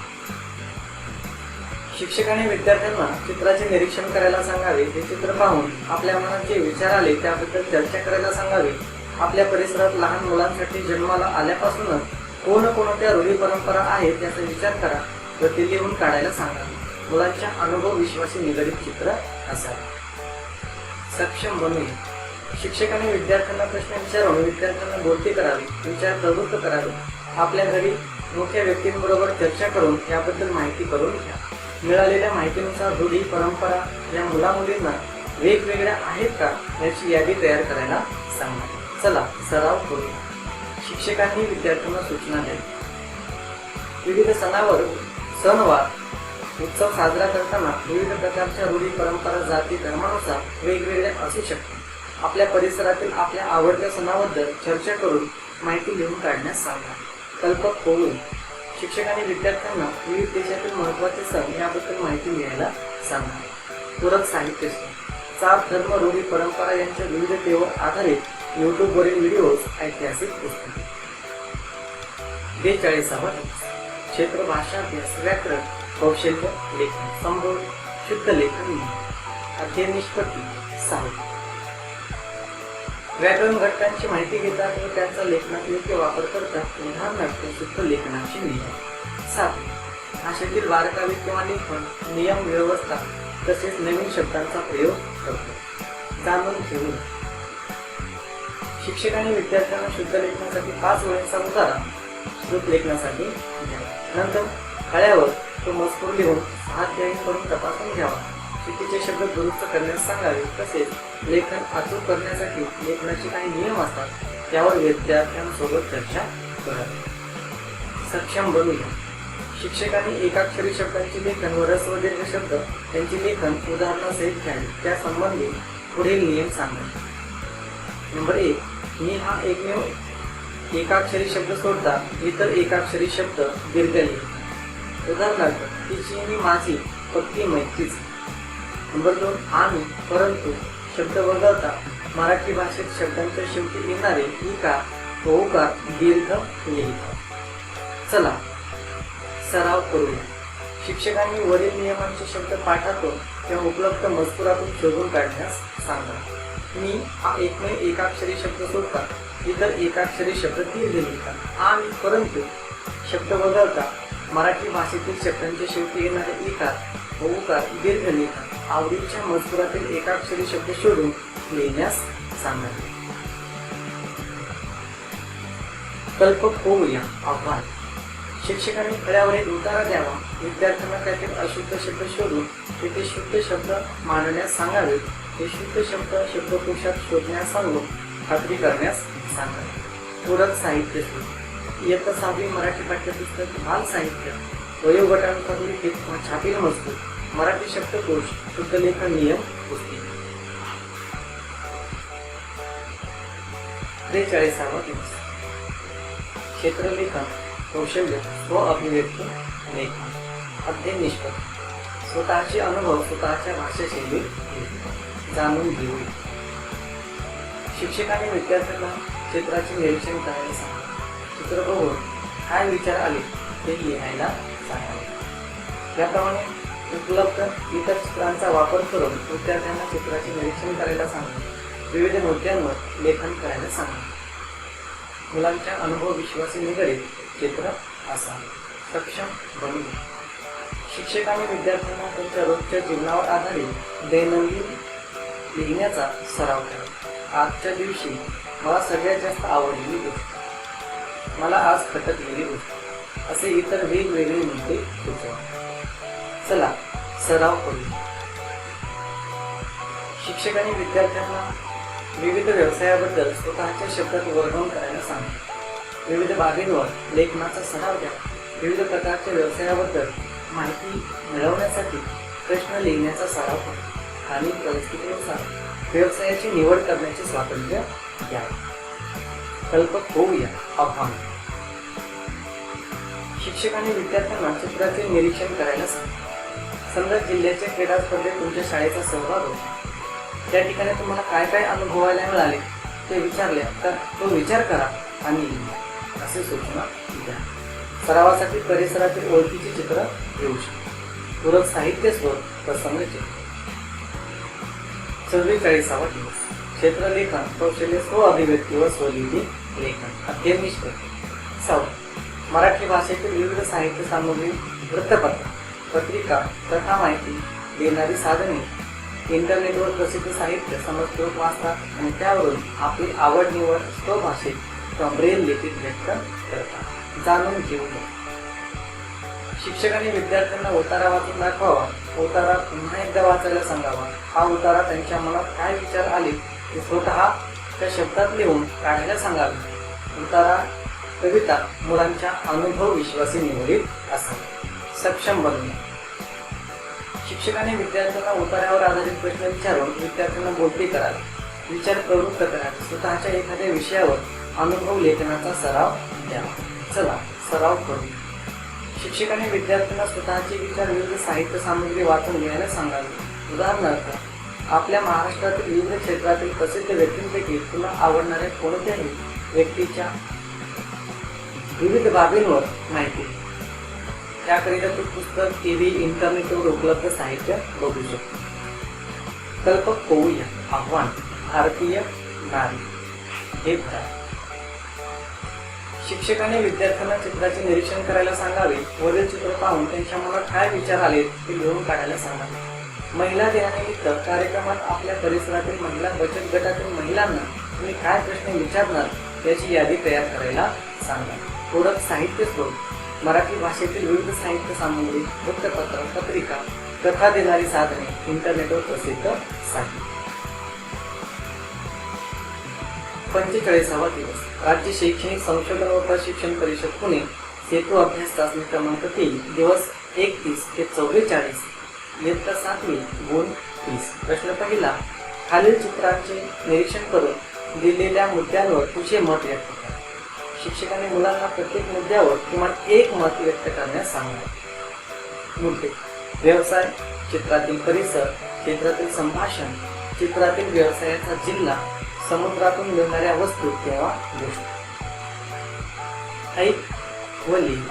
शिक्षकाने विद्यार्थ्यांना चित्राचे निरीक्षण करायला सांगावे. हे चित्र पाहून आपल्या मनात जे विचार आले त्याबद्दल चर्चा करायला सांगावे. आपल्या परिसरात लहान मुलांसाठी जन्माला आल्यापासूनच कोणकोणत्या रूढी परंपरा आहेत याचा विचार करा व ते लिहून काढायला सांगावे. मुलांच्या अनुभव विश्वासी निगडित चित्र असावे. सक्षम बनवूया. शिक्षकाने विद्यार्थ्यांना प्रश्न विचारून विद्यार्थ्यांना बोलते करावे, विचार प्रवृत्त करावे. आपल्या घरी मोठ्या व्यक्तींबरोबर चर्चा करून याबद्दल माहिती करून घ्या. मिळालेल्या माहितीनुसार रूढी परंपरा या मुलामुलींना वेगवेगळ्या आहेत का याची यादी तयार करायला सांगा. चला सराव करूया. शिक्षकांनी विद्यार्थ्यांना सूचना द्यावी. विविध सणवार उत्सव साजरा करताना विविध प्रकारच्या रूढी परंपरा जाती धर्मानुसार वेगवेगळ्या असू शकतात. आपल्या परिसरातील आपल्या आवडत्या सणाबद्दल चर्चा करून माहिती लिहून काढण्यास सांगा. कल्पक होऊन. शिक्षकांनी विद्यार्थ्यांना विविध देशातील महत्त्वाचे सण याबद्दल माहिती लिहायला सांगा. पूरक साहित्य, जात, धर्म, रूढी परंपरा यांच्या विविधतेवर आधारित यूट्यूबवरील व्हिडिओज, ऐतिहासिक पुस्तके. 42वा दिवस. क्षेत्र भाषा अभ्यास, व्याकरण, कौशल्य लेखन, संबोध, शुद्ध लेखन, अध्ययन निष्पत्ती, साहित्य. व्याकरण घटकांची माहिती घेतात व त्यांचा लेखनात योग्य वापर करतात. उदाहरणार्थ शुद्ध लेखनाची नियम. 7. भाषेतील बारकावे किंवा लेखन, नियम, व्यवस्था तसेच नवीन शब्दांचा प्रयोग करतो. जाणून घेऊन. शिक्षकांनी विद्यार्थ्यांना शुद्ध लेखनासाठी 5 वेळेचा उतारा श्रुत लेखनासाठी द्यावा. नंतर फळ्यावर तो मजकूर लिहून हात करून तपासून घ्यावा. चुकीचे शब्द दुरुस्त करण्यास सांगावे. तसेच लेखन अचूक करण्यासाठी लेखनाचे काही नियम असतात त्यावर विद्यार्थ्यांसोबत चर्चा करावी. सक्षम बनूया. शिक्षकांनी एकाक्षरी शब्दांचे लेखन व रस्व दीर्घ शब्द त्यांचे लेखन उदाहरणासहित घ्यावे. त्यासंबंधी पुढील नियम सांगावे. नंबर 1. मी हा एकमेव एकाक्षरी शब्द सोडता इतर एकाक्षरी शब्द दीर्घ लिहितो. उदाहरणार्थ तिची आणि माझी पक्की मैत्रीच. नंबर 2, आणि, परंतु शब्द वगळता मराठी भाषेत शब्दांच्या शेवटी येणारे इकार, ओकार, दीर्घ लिहितात. चला सराव करूया. शिक्षकांनी वरील नियमांचे शब्द पाठातून किंवा उपलब्ध मजकुरातून शोधून काढण्यास सांगा. मी हा एकमेव एकाक्षरी शब्द सोडता इतर एकाक्षरी शब्द दीर्घ लिहितात. आणि, परंतु शब्द वगळता मराठी भाषेतील शब्दांच्या शेवटी येणारे इकार, ओकार, दीर्घ लिहितात. आवडीच्या मजकुरातील एकाक्षरी शब्द शोधून लिहिण्यास सांगा. कल्पक होऊया. आव्हान. शिक्षकांनी फळ्यावर एक उतारा द्यावा. विद्यार्थ्यांना त्यातील अशुद्ध शब्द शोधून तेथे शुद्ध शब्द मांडण्यास सांगावे. ते शुद्ध शब्द शब्दकोशात शोधण्यास सांगून खात्री करण्यास सांगा. पूरक साहित्य शोध. इयत्ता 6वी मराठी पाठ्यपुस्तक बाल साहित्य वयोगटानुसार लिखित व छापील मजकूर मराठी शब्दकोश शुद्धलेखन नियम पुस्तिका. 43वा दिवस. क्षेत्रलेखन, कौशल्य, स्व अभिव्यक्ती, लेखन. अध्ययन निष्पत्ती. स्वतःचे अनुभव स्वतःच्या भाषाशैलीत जाणून घेऊ. शिक्षकांनी विद्यार्थ्यांना चित्राचे निरीक्षण करायला सांगा. चित्र बघून काय विचार आले ते लिहायला सांगावे. याप्रमाणे उपलब्ध इतर चित्रांचा वापर करून विद्यार्थ्यांना चित्राचे निरीक्षण करायला सांगा. विविध मुद्द्यांवर लेखन करायला सांगा. मुलांच्या अनुभव विश्वासी निगडीत चित्र असावे. सक्षम बनवून. शिक्षकांनी विद्यार्थ्यांना त्यांच्या रोजच्या जीवनावर आधारित दैनंदिन लिहिण्याचा सराव करा. आजच्या दिवशी मला सगळ्यात जास्त आवडलेली गोष्ट, मला आज खटकलेली गोष्ट, असे इतर वेगवेगळे मुद्दे सुचवा. चला सराव करू. शिक्षकांनी विद्यार्थ्यांना विविध व्यवसायाबद्दल स्वतःच्या शब्दात वर्णन करायला सांगा. विविध बाबींवर लेखनाचा सराव द्या. विविध प्रकारच्या व्यवसायाबद्दल माहिती मिळवण्यासाठी प्रश्न लिहिण्याचा सराव करा. स्थानिक परिस्थितीनुसार व्यवसायाची निवड करण्याचे स्वातंत्र्य द्या. कल्पक होऊया. आव्हान. शिक्षकांनी विद्यार्थ्यांना चित्राचे निरीक्षण करायला सांगा. समजा जिल्ह्याच्या क्रीडा स्पर्धेत तुमच्या शाळेचा सहभाग होता. त्या ठिकाणी तुम्हाला काय काय अनुभवायला मिळाले ते विचारले तर तो विचार करा आणि असे सूचना द्या. सरावासाठी परिसरातील ओळखीचे चित्र घेऊ शकता. पूरक साहित्य स्रोत, प्रसंग चित्र. 44वा दिवस. क्षेत्रलेखन, कौशल्य, स्व अभिव्यक्ती व स्वलिपी लेखन. अध्ययन निष्पत्ती. 6. मराठी भाषेतील विविध साहित्य सामग्री, वृत्तपत्र, पत्रिका, कथा, माहिती देणारी साधने, इंटरनेटवर प्रसिद्ध साहित्य समजपूर्वक वाचतात आणि त्यावरून आपली आवड निवड स्वभाषेत किंवा ब्रेल लिपीत व्यक्त करतात. जाणून घेऊ. शिक्षकांनी विद्यार्थ्यांना उतारा वाचून दाखवावा. उतारा पुन्हा एकदा वाचायला सांगावा. हा उतारा त्यांच्या मनात काय विचार आले ते स्वतः त्या शब्दात लिहून काढायला सांगावे. उतारा, कविता मुलांच्या अनुभव विश्वासी निवडीत असावी. सक्षम बनणे. शिक्षकांनी विद्यार्थ्यांना उतार्यावर आधारित प्रश्न विचारून विद्यार्थ्यांना बोलते करावे. विचार प्रवृत्त करावे. स्वतःच्या एखाद्या विषयावर अनुभव लेखनाचा सराव द्यावा. चला सराव करू. शिक्षकांनी विद्यार्थ्यांना स्वतःचे विचार विविध साहित्य सामग्री वाचून लिहायला सांगावे. उदाहरणार्थ, आपल्या महाराष्ट्रातील विविध क्षेत्रातील प्रसिद्ध व्यक्तींपैकी तुला आवडणाऱ्या कोणत्याही व्यक्तीच्या विविध बाबींवर माहिती. त्याकरिता तू पुस्तक, टीव्ही, इंटरनेटवर उपलब्ध साहित्य बघू शकतो. कल्पक होऊया. आव्हान. भारतीय नारी. हे भरा. शिक्षकांनी विद्यार्थ्यांना चित्राचे निरीक्षण करायला सांगावे. वरील चित्र पाहून त्यांच्या मनात काय विचार आले ते लिहून काढायला सांगावे. महिला दिनानिमित्त कार्यक्रमात आपल्या परिसरातील महिला बचत गटातील महिलांना तुम्ही काय प्रश्न विचारणार याची यादी तयार करायला सांगा. पूरक साहित्य स्रोत. मराठी भाषेतील विविध साहित्य सामग्री, वृत्तपत्र, पत्रिका, कथा देणारी साधने, इंटरनेटवर प्रसिद्ध साहित्य. 45वा दिवस. राज्य शैक्षणिक संशोधन व प्रशिक्षण परिषद पुणे सेतू अभ्यास चाचणी क्रमांक 3 दिवस 31 ते 44. इयत्ता 7वी गुण 30. प्रश्न पहिला. खालील चित्रांचे निरीक्षण करून दिलेल्या मुद्द्यांवर तुझे मत व्यक्त कर. शिक्षकांनी मुलांना प्रत्येक मुद्द्यावर किमान एक मत व्यक्त करण्यास सांगा. मुद्दे. व्यवसाय, चित्रातील परिसर, चित्रातील संभाषण, चित्रातील व्यवसायाचा जिल्हा, समुद्रातून मिळणाऱ्या वस्तू किंवा गोष्टी. ऐक व लिही.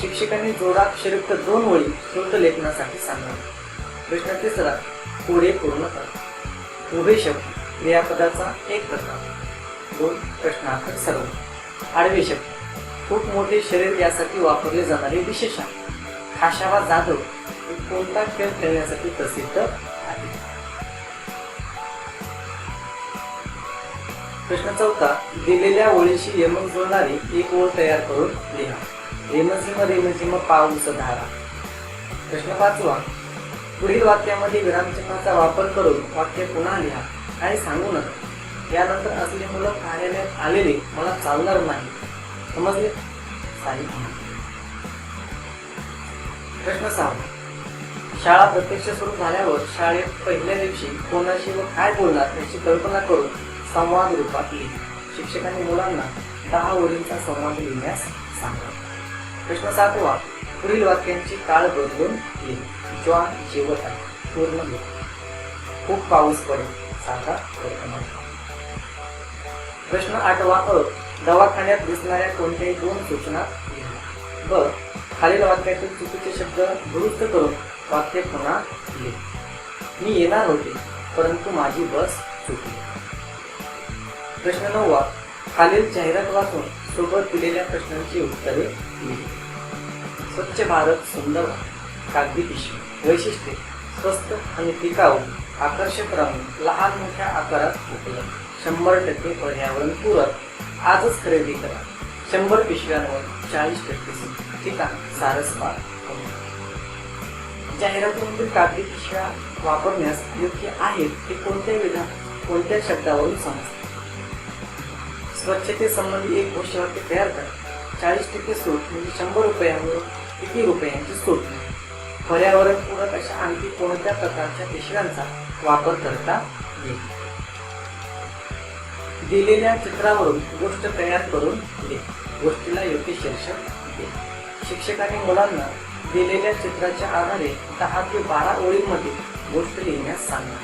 शिक्षकांनी जोडाक्षरयुक्त 2 ओळी शुद्धलेखनासाठी सांगावे. प्रश्न 3. पुढे पूर्ण करा. उभे शब्द क्रियापदाचा एक प्रकार. 2. प्रश्नार्थक सर्व. आडवे शब्द खूप मोठे शरीर यासाठी वापरले जाणारे विशेषण. खाशाबा जाधव हे कोणता खेळ खेळण्यासाठी प्रसिद्ध आहे? प्रश्न 4. दिलेल्या ओळीशी यमक जोडणारी एक ओळ तयार करून लिहा. रेमझिम रेमझिम पाऊस धारा. प्रश्न 5. पुढील वाक्यामध्ये विरामचिन्हाचा वापर करून वाक्य पुन्हा लिहा आणि सांगू नका. यानंतर असले मुलं कार्यालयात आलेले मला चालणार नाही. समजले? प्रश्न 6. शाळा प्रत्यक्ष सुरू झाल्यावर शाळेत पहिल्या दिवशी कोणाशी व काय बोलणार याची कल्पना करून संवाद रूपात लिहा. शिक्षकांनी मुलांना 10 ओळींचा संवाद लिहिण्यास सांगा. प्रश्न 7. पुढील वाक्यांची काळ बदलून लिहा. जॉन जेवत आहे पूर्ण लिहा. खूप पाऊस पडेल साधा वर्तमान. प्रश्न 8. दवाखान्यात दिसणाऱ्या कोणत्याही 2 सूचना लिहा. ब. खालील वाक्यातील चुकीचे शब्द दुरुस्त करून वाक्य पुन्हा लिहा. मी येणार होते परंतु माझी बस चुकली. प्रश्न 9. खालील जाहिरात वाचून सोबत दिलेल्या प्रश्नांची उत्तरे लिहा. स्वच्छ भारत सुंदर कागदी पिशवी. वैशिष्ट्ये स्वस्त आणि टिकाऊ, आकर्षक राहून लहान मोठ्या आकारात उपलब्ध, 100% पर्यावरण पूरक. आजच खरेदी करा. 100 पिशव्यांवर 40% सूट. ठिकाण सारसबाग. जाहिरातीमधील कागदी पिशव्या वापरण्यास योग्य आहेत हे कोणत्या शब्दावरून समजते? स्वच्छतेसंबंधी एक घोषवाक्य तयार करा. 40% सूट म्हणजे 100 रुपयांवर किती रुपयांची सूट? पर्यावरणपूरक अशा आणखी कोणत्या प्रकारच्या पिशव्यांचा वापर करता येईल? दिलेल्या चित्रावरून गोष्ट तयार करून लिहा. गोष्टीला योग्य शीर्षक द्या. शिक्षकांनी मुलांना दिलेल्या चित्राच्या आधारे 10 ते 12 ओळींमध्ये गोष्ट लिहिण्यास सांगा.